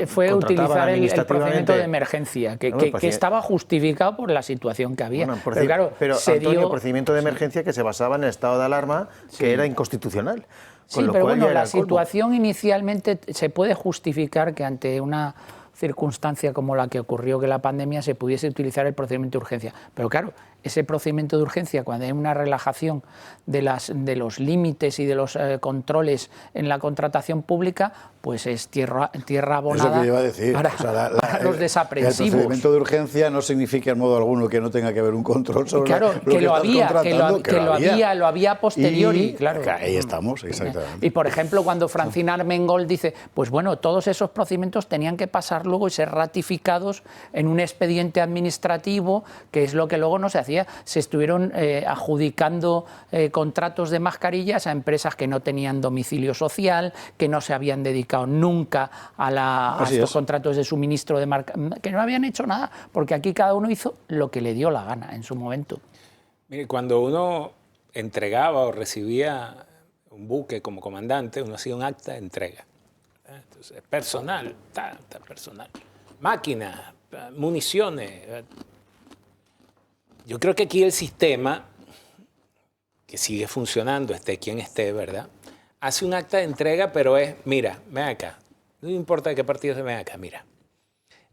fue utilizar el procedimiento de emergencia, que estaba justificado por la situación que había. Bueno, pero claro, pero Antonio, el procedimiento de emergencia que se basaba en el estado de alarma, que era inconstitucional. Sí, pero bueno, la situación inicialmente se puede justificar que ante una circunstancia como la que ocurrió, que la pandemia, se pudiese utilizar el procedimiento de urgencia. Pero claro, ese procedimiento de urgencia, cuando hay una relajación de los límites y de los controles en la contratación pública, pues es tierra abonada. Eso que iba a decir. Para los desaprensivos. El procedimiento de urgencia no significa en modo alguno que no tenga que haber un control sobre claro, lo que lo había a posteriori. Claro. Ahí estamos, exactamente. Y por ejemplo, cuando Francina Armengol dice, pues bueno, todos esos procedimientos tenían que pasar luego y ser ratificados en un expediente administrativo, que es lo que luego no se hacía. Se estuvieron adjudicando contratos de mascarillas a empresas que no tenían domicilio social, que no se habían dedicado nunca a estos contratos de suministro de que no habían hecho nada, porque aquí cada uno hizo lo que le dio la gana en su momento. Mire, cuando uno entregaba o recibía un buque como comandante, uno hacía un acta de entrega. Entonces, personal, personal, máquinas, municiones. Yo creo que aquí el sistema, que sigue funcionando, esté quien esté, ¿verdad?, hace un acta de entrega, pero es, mira, ven acá, no importa de qué partido se ven acá, mira,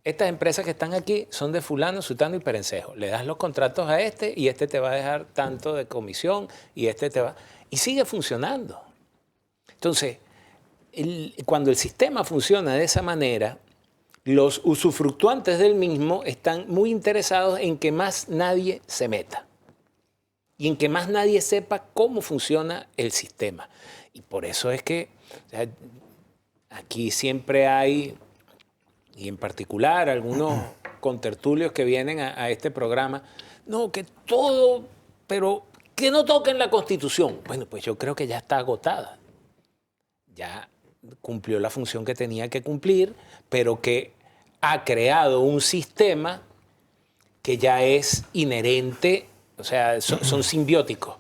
estas empresas que están aquí son de fulano, sutano y perencejo, le das los contratos a este y este te va a dejar tanto de comisión y este te va... Y sigue funcionando. Entonces, cuando el sistema funciona de esa manera, los usufructuantes del mismo están muy interesados en que más nadie se meta y en que más nadie sepa cómo funciona el sistema. Y por eso es que aquí siempre hay, y en particular algunos contertulios que vienen a este programa, no, que todo, pero que no toquen la Constitución. Bueno, pues yo creo que ya está agotada. Ya cumplió la función que tenía que cumplir, pero que ha creado un sistema que ya es inherente, o sea, son simbióticos.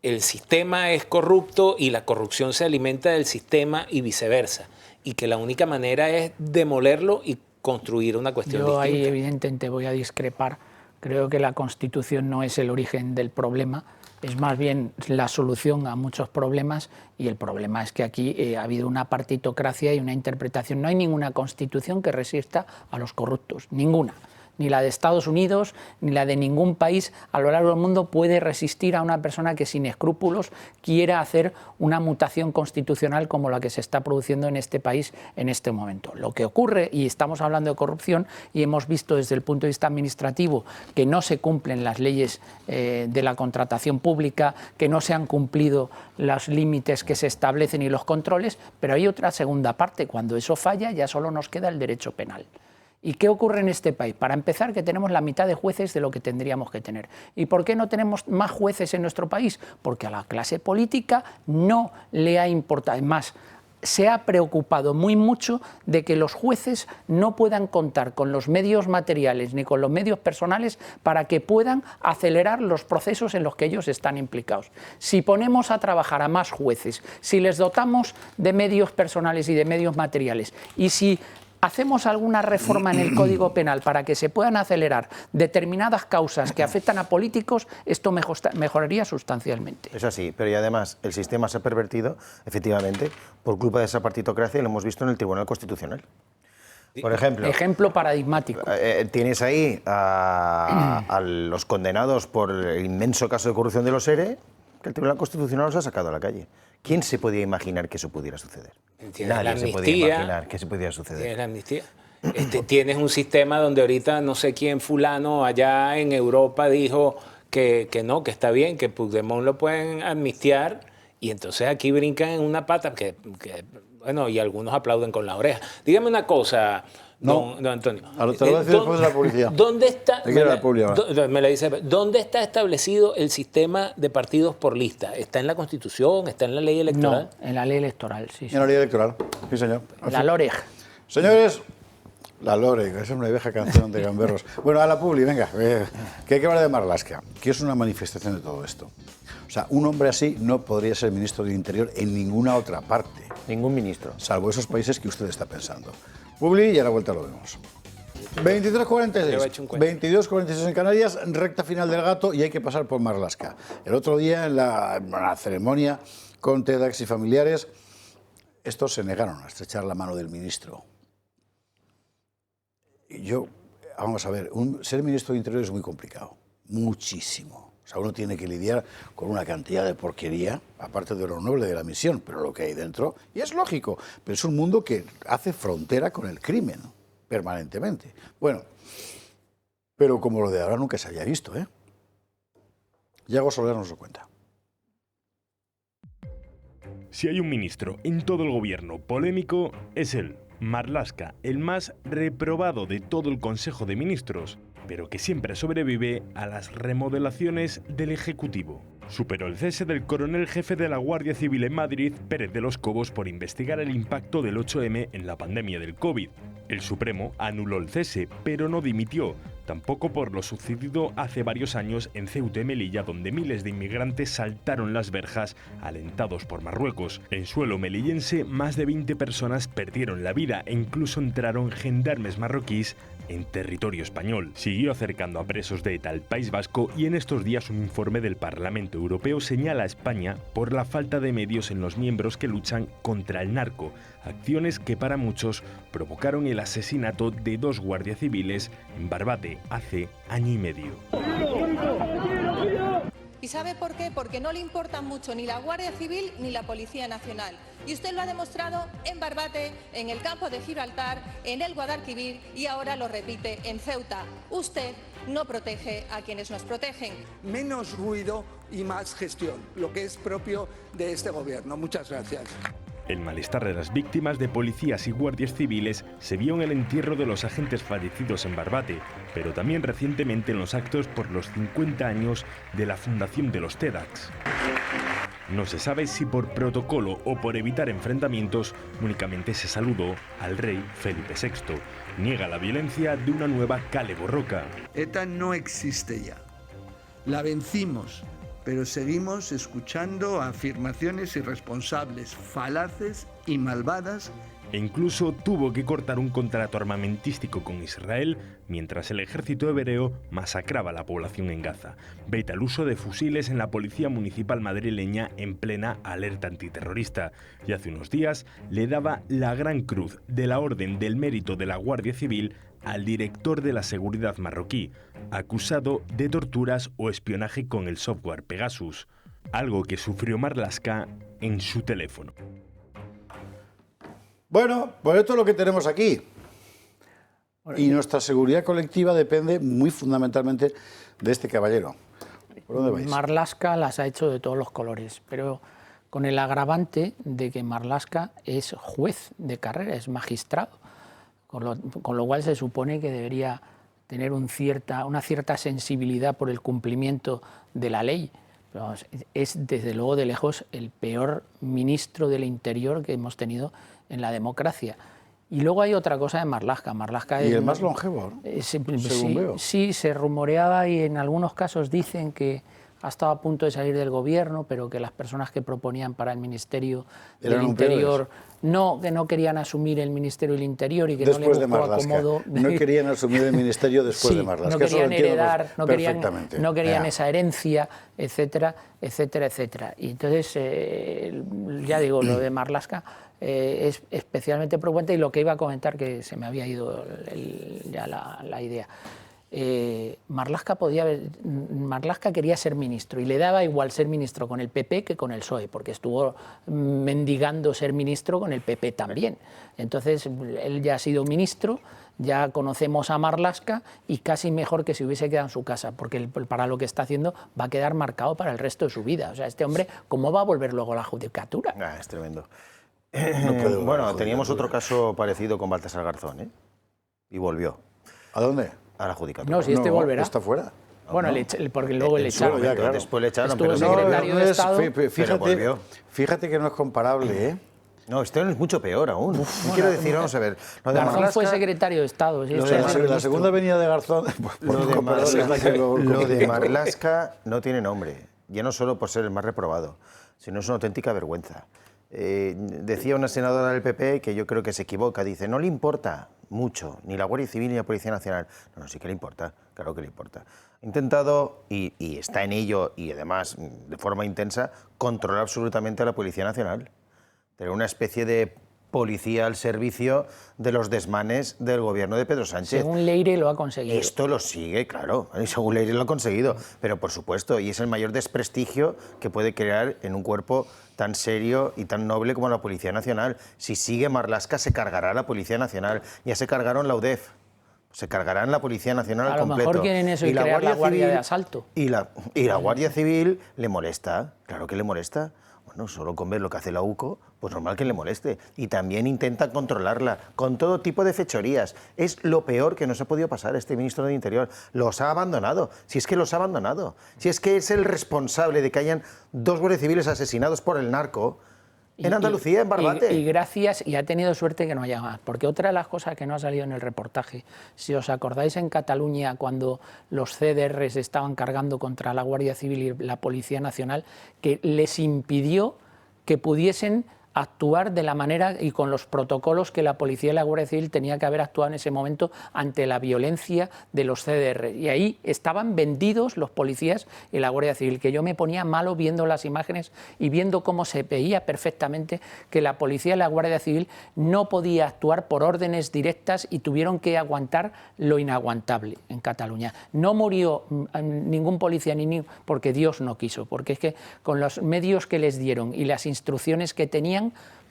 El sistema es corrupto y la corrupción se alimenta del sistema y viceversa. Y que la única manera es demolerlo y construir una cuestión distinta. Yo ahí evidentemente voy a discrepar. Creo que la Constitución no es el origen del problema, es más bien la solución a muchos problemas, y el problema es que aquí ha habido una partitocracia y una interpretación. No hay ninguna Constitución que resista a los corruptos, ninguna. Ni la de Estados Unidos, ni la de ningún país a lo largo del mundo puede resistir a una persona que sin escrúpulos quiera hacer una mutación constitucional como la que se está produciendo en este país en este momento. Lo que ocurre, y estamos hablando de corrupción, y hemos visto desde el punto de vista administrativo que no se cumplen las leyes de la contratación pública, que no se han cumplido los límites que se establecen y los controles, pero hay otra segunda parte. Cuando eso falla ya solo nos queda el derecho penal. ¿Y qué ocurre en este país? Para empezar, que tenemos la mitad de jueces de lo que tendríamos que tener. ¿Y por qué no tenemos más jueces en nuestro país? Porque a la clase política no le ha importado. Además, se ha preocupado muy mucho de que los jueces no puedan contar con los medios materiales ni con los medios personales para que puedan acelerar los procesos en los que ellos están implicados. Si ponemos a trabajar a más jueces, si les dotamos de medios personales y de medios materiales, y si hacemos alguna reforma en el Código Penal para que se puedan acelerar determinadas causas que afectan a políticos, esto mejoraría sustancialmente. Es así, pero y además el sistema se ha pervertido, efectivamente, por culpa de esa partitocracia, y lo hemos visto en el Tribunal Constitucional. Por ejemplo... Ejemplo paradigmático. Tienes ahí a los condenados por el inmenso caso de corrupción de los ERE, que el Tribunal Constitucional los ha sacado a la calle. ¿Quién se podía imaginar que eso pudiera suceder? Nadie se podía imaginar que eso pudiera suceder. Tienes la amnistía. Tienes un sistema donde ahorita no sé quién fulano allá en Europa dijo que no, que está bien, que Puigdemont lo pueden amnistiar, y entonces aquí brincan en una pata que bueno, y algunos aplauden con la oreja. Dígame una cosa, don Antonio. Ahora te lo voy a decir después de la publicidad. ¿Dónde está? Me la dice, ¿dónde está establecido el sistema de partidos por lista? ¿Está en la Constitución? ¿Está en la ley electoral? No, en la ley electoral, sí. En la ley electoral, sí, señor. La LOREG. Señores, la LOREG, esa es una vieja canción de gamberros. Bueno, a la publi, venga, que hay que hablar de Marlaska, que es una manifestación de todo esto. O sea, un hombre así no podría ser ministro del Interior en ninguna otra parte. Ningún ministro. Salvo esos países que usted está pensando. Publi, y a la vuelta lo vemos. 23:46, 22:46 en Canarias, recta final del gato, y hay que pasar por Marlaska. El otro día, en la ceremonia con TEDx y familiares, estos se negaron a estrechar la mano del ministro. Y yo, vamos a ver, ser ministro de Interior es muy complicado, muchísimo. O sea, uno tiene que lidiar con una cantidad de porquería, aparte de lo noble de la misión, pero lo que hay dentro, y es lógico, pero es un mundo que hace frontera con el crimen, ¿no? Permanentemente. Bueno, pero como lo de ahora nunca se había visto, ¿eh? Yago Soler nos lo cuenta. Si hay un ministro en todo el gobierno polémico, es él, Marlaska, el más reprobado de todo el Consejo de Ministros, pero que siempre sobrevive a las remodelaciones del Ejecutivo. Superó el cese del coronel jefe de la Guardia Civil en Madrid, Pérez de los Cobos, por investigar el impacto del 8M en la pandemia del COVID. El Supremo anuló el cese, pero no dimitió, tampoco por lo sucedido hace varios años en Ceuta y Melilla, donde miles de inmigrantes saltaron las verjas alentados por Marruecos. En suelo melillense, más de 20 personas perdieron la vida e incluso entraron gendarmes marroquíes en territorio español. Siguió acercando a presos de ETA al País Vasco, y en estos días un informe del Parlamento Europeo señala a España por la falta de medios en los miembros que luchan contra el narco, acciones que para muchos provocaron el asesinato de 2 guardias civiles en Barbate hace año y medio. ¿Y sabe por qué? Porque no le importan mucho ni la Guardia Civil ni la Policía Nacional. Y usted lo ha demostrado en Barbate, en el campo de Gibraltar, en el Guadalquivir y ahora lo repite en Ceuta. Usted no protege a quienes nos protegen. Menos ruido y más gestión, lo que es propio de este gobierno. Muchas gracias. El malestar de las víctimas de policías y guardias civiles se vio en el entierro de los agentes fallecidos en Barbate, pero también recientemente en los actos por los 50 años de la fundación de los TEDx. No se sabe si por protocolo o por evitar enfrentamientos únicamente se saludó al rey Felipe VI. Niega la violencia de una nueva Kale Borroka. ETA no existe ya. La vencimos, pero seguimos escuchando afirmaciones irresponsables, falaces y malvadas. E incluso tuvo que cortar un contrato armamentístico con Israel mientras el ejército hebreo masacraba a la población en Gaza. Vete al uso de fusiles en la policía municipal madrileña en plena alerta antiterrorista. Y hace unos días le daba la Gran Cruz de la Orden del Mérito de la Guardia Civil al director de la seguridad marroquí, acusado de torturas o espionaje con el software Pegasus, algo que sufrió Marlaska en su teléfono. Bueno, pues esto es lo que tenemos aquí. Y nuestra seguridad colectiva depende muy fundamentalmente de este caballero. ¿Por dónde vais? Marlaska las ha hecho de todos los colores, pero con el agravante de que Marlaska es juez de carrera, es magistrado, con lo cual se supone que debería tener una cierta sensibilidad por el cumplimiento de la ley. Pero es desde luego de lejos el peor ministro del Interior que hemos tenido en la democracia. Y luego hay otra cosa de Marlaska. Marlaska y el más longevo, ¿no? Según veo. Sí, se rumoreaba y en algunos casos dicen que ha estado a punto de salir del gobierno, pero que las personas que proponían para el Ministerio del Interior que no querían asumir el Ministerio del Interior y que después no le buscó acomodo. No querían asumir el ministerio después de Marlaska. No querían heredar, no querían ya. Esa herencia, etcétera, etcétera, etcétera. Y entonces, ya digo, lo de Marlaska es especialmente preocupante, y lo que iba a comentar, que se me había ido ya la idea. Marlaska quería ser ministro y le daba igual ser ministro con el PP que con el PSOE, porque estuvo mendigando ser ministro con el PP también. Entonces él ya ha sido ministro, ya conocemos a Marlaska y casi mejor que si hubiese quedado en su casa, porque para lo que está haciendo va a quedar marcado para el resto de su vida. O sea, este hombre, ¿cómo va a volver luego a la judicatura? Es tremendo. Bueno, teníamos otro caso parecido con Baltasar Garzón, ¿eh? Y volvió. ¿A dónde? A la judicatura. No, si este volverá. Está fuera. Bueno, porque luego le echaron. Ya, claro. Después le echaron, estuvo pero secretario de Estado. Fíjate que no es comparable, ¿eh? No, esto es mucho peor aún. Quiero decir, vamos a ver. Lo de Garzón Marlaska fue secretario de Estado. ¿Sí? La segunda venida de Garzón. Lo de Marlaska no tiene nombre. Ya no solo por ser el más reprobado, sino es una auténtica vergüenza. Decía una senadora del PP que yo creo que se equivoca. Dice, no le importa mucho ni la Guardia Civil ni la Policía Nacional. No, sí que le importa, claro que le importa. Ha intentado, y está en ello, y además de forma intensa, controlar absolutamente a la Policía Nacional. Tener una especie de policía al servicio de los desmanes del gobierno de Pedro Sánchez. Según Leire lo ha conseguido. Esto lo sigue, claro, según Leire lo ha conseguido, pero por supuesto, y es el mayor desprestigio que puede crear en un cuerpo tan serio y tan noble como la Policía Nacional. Si sigue Marlaska, se cargará la Policía Nacional. Ya se cargaron la UDEF. Se cargarán la Policía Nacional al completo. A lo mejor quieren eso y crear la Guardia de Asalto. Y la Guardia Civil le molesta, claro que le molesta. Bueno, solo con ver lo que hace la UCO, pues normal que le moleste. Y también intenta controlarla con todo tipo de fechorías. Es lo peor que nos ha podido pasar este ministro del Interior. Los ha abandonado. Si es que los ha abandonado. Si es que es el responsable de que hayan 2 guardias civiles asesinados por el narco en Andalucía, en Barbate. Y gracias, y ha tenido suerte que no haya más. Porque otra de las cosas que no ha salido en el reportaje, si os acordáis en Cataluña cuando los CDRs estaban cargando contra la Guardia Civil y la Policía Nacional, que les impidió que pudiesen actuar de la manera y con los protocolos que la policía y la Guardia Civil tenía que haber actuado en ese momento ante la violencia de los CDR. Y ahí estaban vendidos los policías y la Guardia Civil, que yo me ponía malo viendo las imágenes y viendo cómo se veía perfectamente que la policía y la Guardia Civil no podía actuar por órdenes directas y tuvieron que aguantar lo inaguantable en Cataluña. No murió ningún policía porque Dios no quiso, porque es que con los medios que les dieron y las instrucciones que tenían,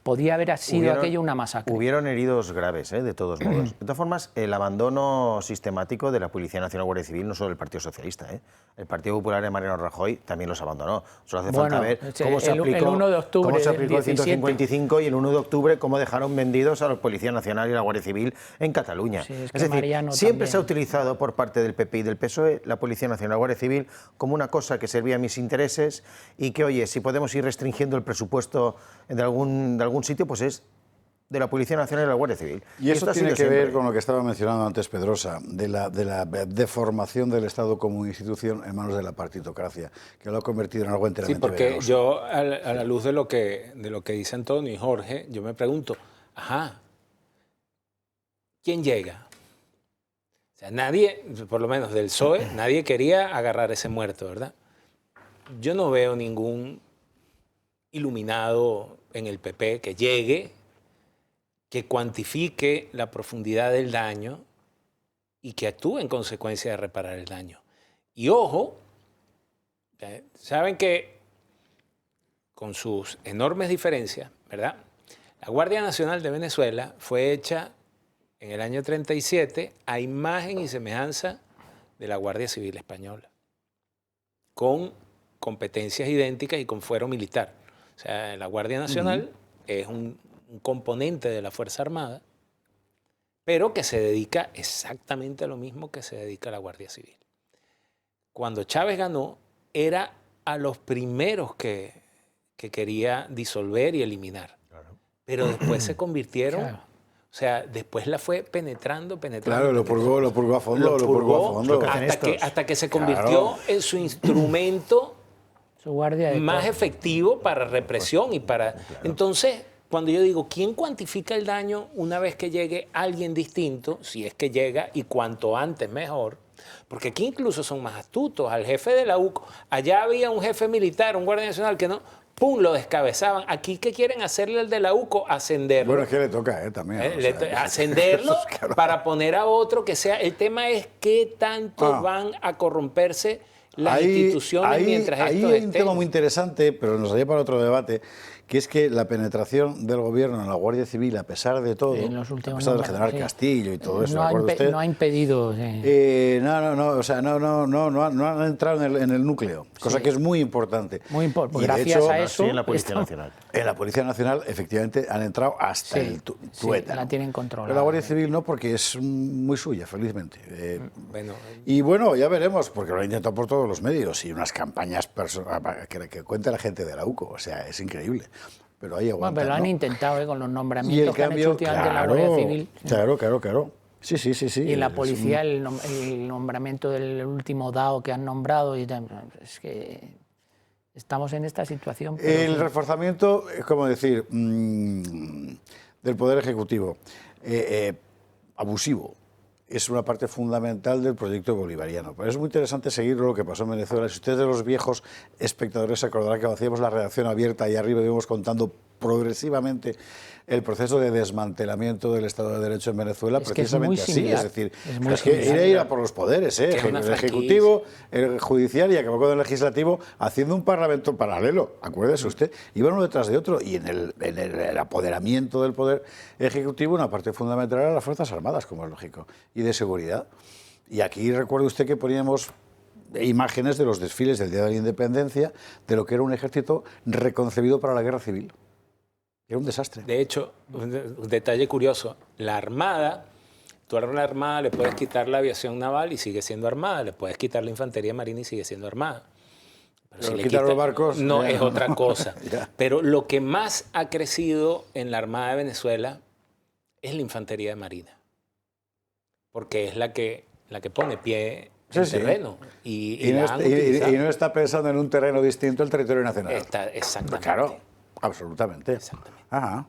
podía haber sido aquello una masacre. Hubieron heridos graves, de todos modos. De todas formas, el abandono sistemático de la Policía Nacional y Guardia Civil, no solo del Partido Socialista, el Partido Popular de Mariano Rajoy también los abandonó. Solo hace falta ver cómo se aplicó el 1 de octubre, cómo se aplicó el 155 y el 1 de octubre cómo dejaron vendidos a la Policía Nacional y la Guardia Civil en Cataluña. Sí, es decir, Mariano siempre también se ha utilizado por parte del PP y del PSOE la Policía Nacional y la Guardia Civil como una cosa que servía a mis intereses y que, oye, si podemos ir restringiendo el presupuesto de algún sitio, pues es de la Policía Nacional y la Guardia Civil. Y eso tiene que ver con lo que estaba mencionando antes Pedrosa, de la deformación del Estado como institución en manos de la partitocracia, que lo ha convertido en algo enteramente Sí, porque venenoso. yo, a la luz de lo que dice Antonio y Jorge, yo me pregunto, ¿quién llega? O sea, nadie, por lo menos del PSOE, nadie quería agarrar ese muerto, ¿verdad? Yo no veo ningún iluminado en el PP que llegue, que cuantifique la profundidad del daño y que actúe en consecuencia de reparar el daño. Y ojo, saben que con sus enormes diferencias, ¿verdad? La Guardia Nacional de Venezuela fue hecha en el año 37 a imagen y semejanza de la Guardia Civil Española, con competencias idénticas y con fuero militar. O sea, la Guardia Nacional es un componente de la Fuerza Armada, pero que se dedica exactamente a lo mismo que se dedica la Guardia Civil. Cuando Chávez ganó, era a los primeros que quería disolver y eliminar. Pero después se convirtieron, o sea, después la fue penetrando. Claro, lo purgó a fondo. Hasta que se convirtió en su instrumento su guardia más efectivo para represión y para... Entonces, cuando yo digo, ¿quién cuantifica el daño una vez que llegue alguien distinto? Si es que llega, y cuanto antes mejor. Porque aquí incluso son más astutos. Al jefe de la UCO, allá había un jefe militar, un guardia nacional que no... ¡Pum! Lo descabezaban. Aquí, ¿qué quieren hacerle al de la UCO? Ascenderlo. Bueno, es que le toca también. Ascenderlo para poner a otro que sea... El tema es qué tanto van a corromperse las instituciones mientras esto esté. Ahí hay un tema muy interesante, pero nos daría para otro debate, que es que la penetración del gobierno en la Guardia Civil, a pesar de todo, a pesar del general Castillo y todo eso, no ha impedido... no han entrado en el núcleo, cosa que es muy importante. Gracias a eso... en la Policía Nacional. En la Policía Nacional, efectivamente, han entrado hasta el tuétano. La tienen controlada. Pero la Guardia Civil no, porque es muy suya, felizmente. Y bueno, ya veremos, porque lo han intentado por todos los medios y unas campañas que cuenta la gente de la UCO, o sea, es increíble. Pero ahí aguantan, pero lo han intentado con los nombramientos que han hecho últimamente en la Guardia Civil. Claro. Sí. Y en la policía, el nombramiento del último DAO que han nombrado, y es que estamos en esta situación. El reforzamiento, es como decir, del Poder Ejecutivo, abusivo, es una parte fundamental del proyecto bolivariano. Pero es muy interesante seguir lo que pasó en Venezuela. Si ustedes de los viejos espectadores se acordarán que hacíamos la redacción abierta y arriba íbamos contando progresivamente el proceso de desmantelamiento del Estado de Derecho en Venezuela, precisamente así. Es decir, es que ir a por los poderes, el Ejecutivo, el Judicial y acabó con el Legislativo haciendo un Parlamento paralelo. Acuérdese usted, iban uno detrás de otro y en el apoderamiento del Poder Ejecutivo una parte fundamental era las Fuerzas Armadas, como es lógico, y de seguridad. Y aquí recuerde usted que poníamos imágenes de los desfiles del Día de la Independencia, de lo que era un ejército reconcebido para la guerra civil. Era un desastre. De hecho, un detalle curioso, la Armada, tú a la Armada le puedes quitar la aviación naval y sigue siendo Armada, le puedes quitar la infantería marina y sigue siendo Armada. Pero si le quitas los barcos... No, es otra cosa. Pero lo que más ha crecido en la Armada de Venezuela es la infantería marina. Porque es la que pone pie en terreno. Y no está pensando en un terreno distinto al territorio nacional. Exactamente. Claro, absolutamente. Ajá.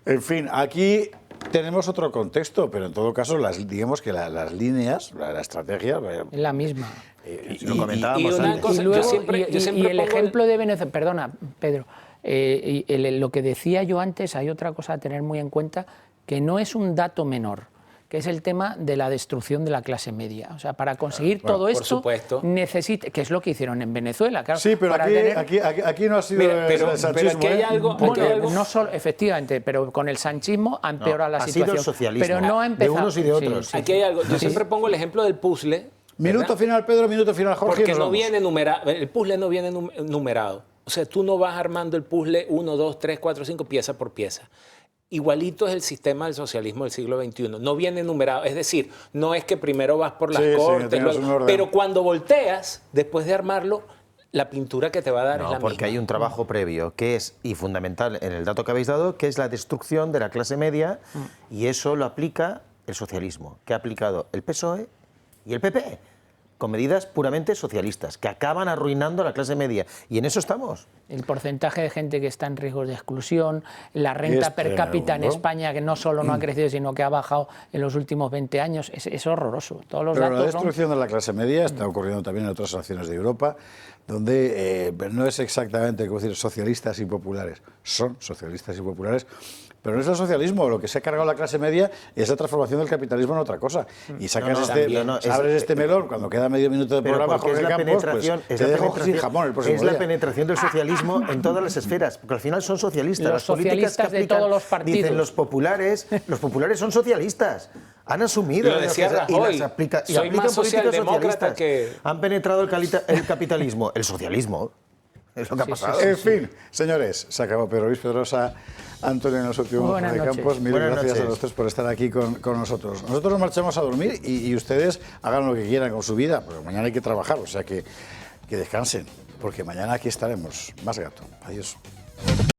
En fin, aquí tenemos otro contexto, pero en todo caso, digamos que las líneas, la estrategia... Es la misma. Lo comentábamos antes. Y el ejemplo de Venezuela... Perdona, Pedro. Lo que decía yo antes, hay otra cosa a tener muy en cuenta, que no es un dato menor. que es el tema de la destrucción de la clase media. O sea, para conseguir todo esto, necesita, que es lo que hicieron en Venezuela. Claro, sí, pero para aquí no ha sido pero sanchismo. aquí hay algo, no solo, efectivamente, pero con el sanchismo ha empeorado la situación. Ha sido el socialismo, pero no ha empezado, de unos y de otros. Aquí hay algo. Yo siempre pongo el ejemplo del puzzle. Minuto final, Pedro, minuto final, Jorge. Porque no viene numerado, el puzzle no viene numerado. O sea, tú no vas armando el puzzle 1, 2, 3, 4, 5 pieza por pieza. Igualito es el sistema del socialismo del siglo XXI. No viene numerado. Es decir, no es que primero vas por las cortes, pero cuando volteas, después de armarlo, la pintura que te va a dar es la misma. Porque hay un trabajo previo que es, y fundamental en el dato que habéis dado, que es la destrucción de la clase media, y eso lo aplica el socialismo, que ha aplicado el PSOE y el PP, con medidas puramente socialistas, que acaban arruinando la clase media. Y en eso estamos. El porcentaje de gente que está en riesgo de exclusión, la renta per cápita en España, que no solo no ha crecido, sino que ha bajado en los últimos 20 años, es horroroso. Todos los Pero datos la destrucción de la clase media está ocurriendo también en otras naciones de Europa, donde no es exactamente como decir socialistas y populares, son socialistas y populares, pero no es el socialismo. Lo que se ha cargado la clase media es la transformación del capitalismo en otra cosa. Y sacas abres este melón cuando queda medio minuto de programa, Jorge Campos, pues te dejo sin jamón el próximo día. Es la penetración del socialismo en todas las esferas, porque al final son socialistas. Los socialistas de todos los partidos. Dicen los populares son socialistas. Han asumido lo decía Rajoy, y aplican más socialdemócrata socialistas. Han penetrado el capitalismo, el socialismo. Es lo que ha pasado. En fin, señores, se acabó Pedro Luis Pedrosa, Antonio en los últimos Jorge Campos. Mil gracias a los tres por estar aquí con nosotros. Nosotros nos marchamos a dormir y ustedes hagan lo que quieran con su vida, porque mañana hay que trabajar, o sea que descansen, porque mañana aquí estaremos. Más gato. Adiós.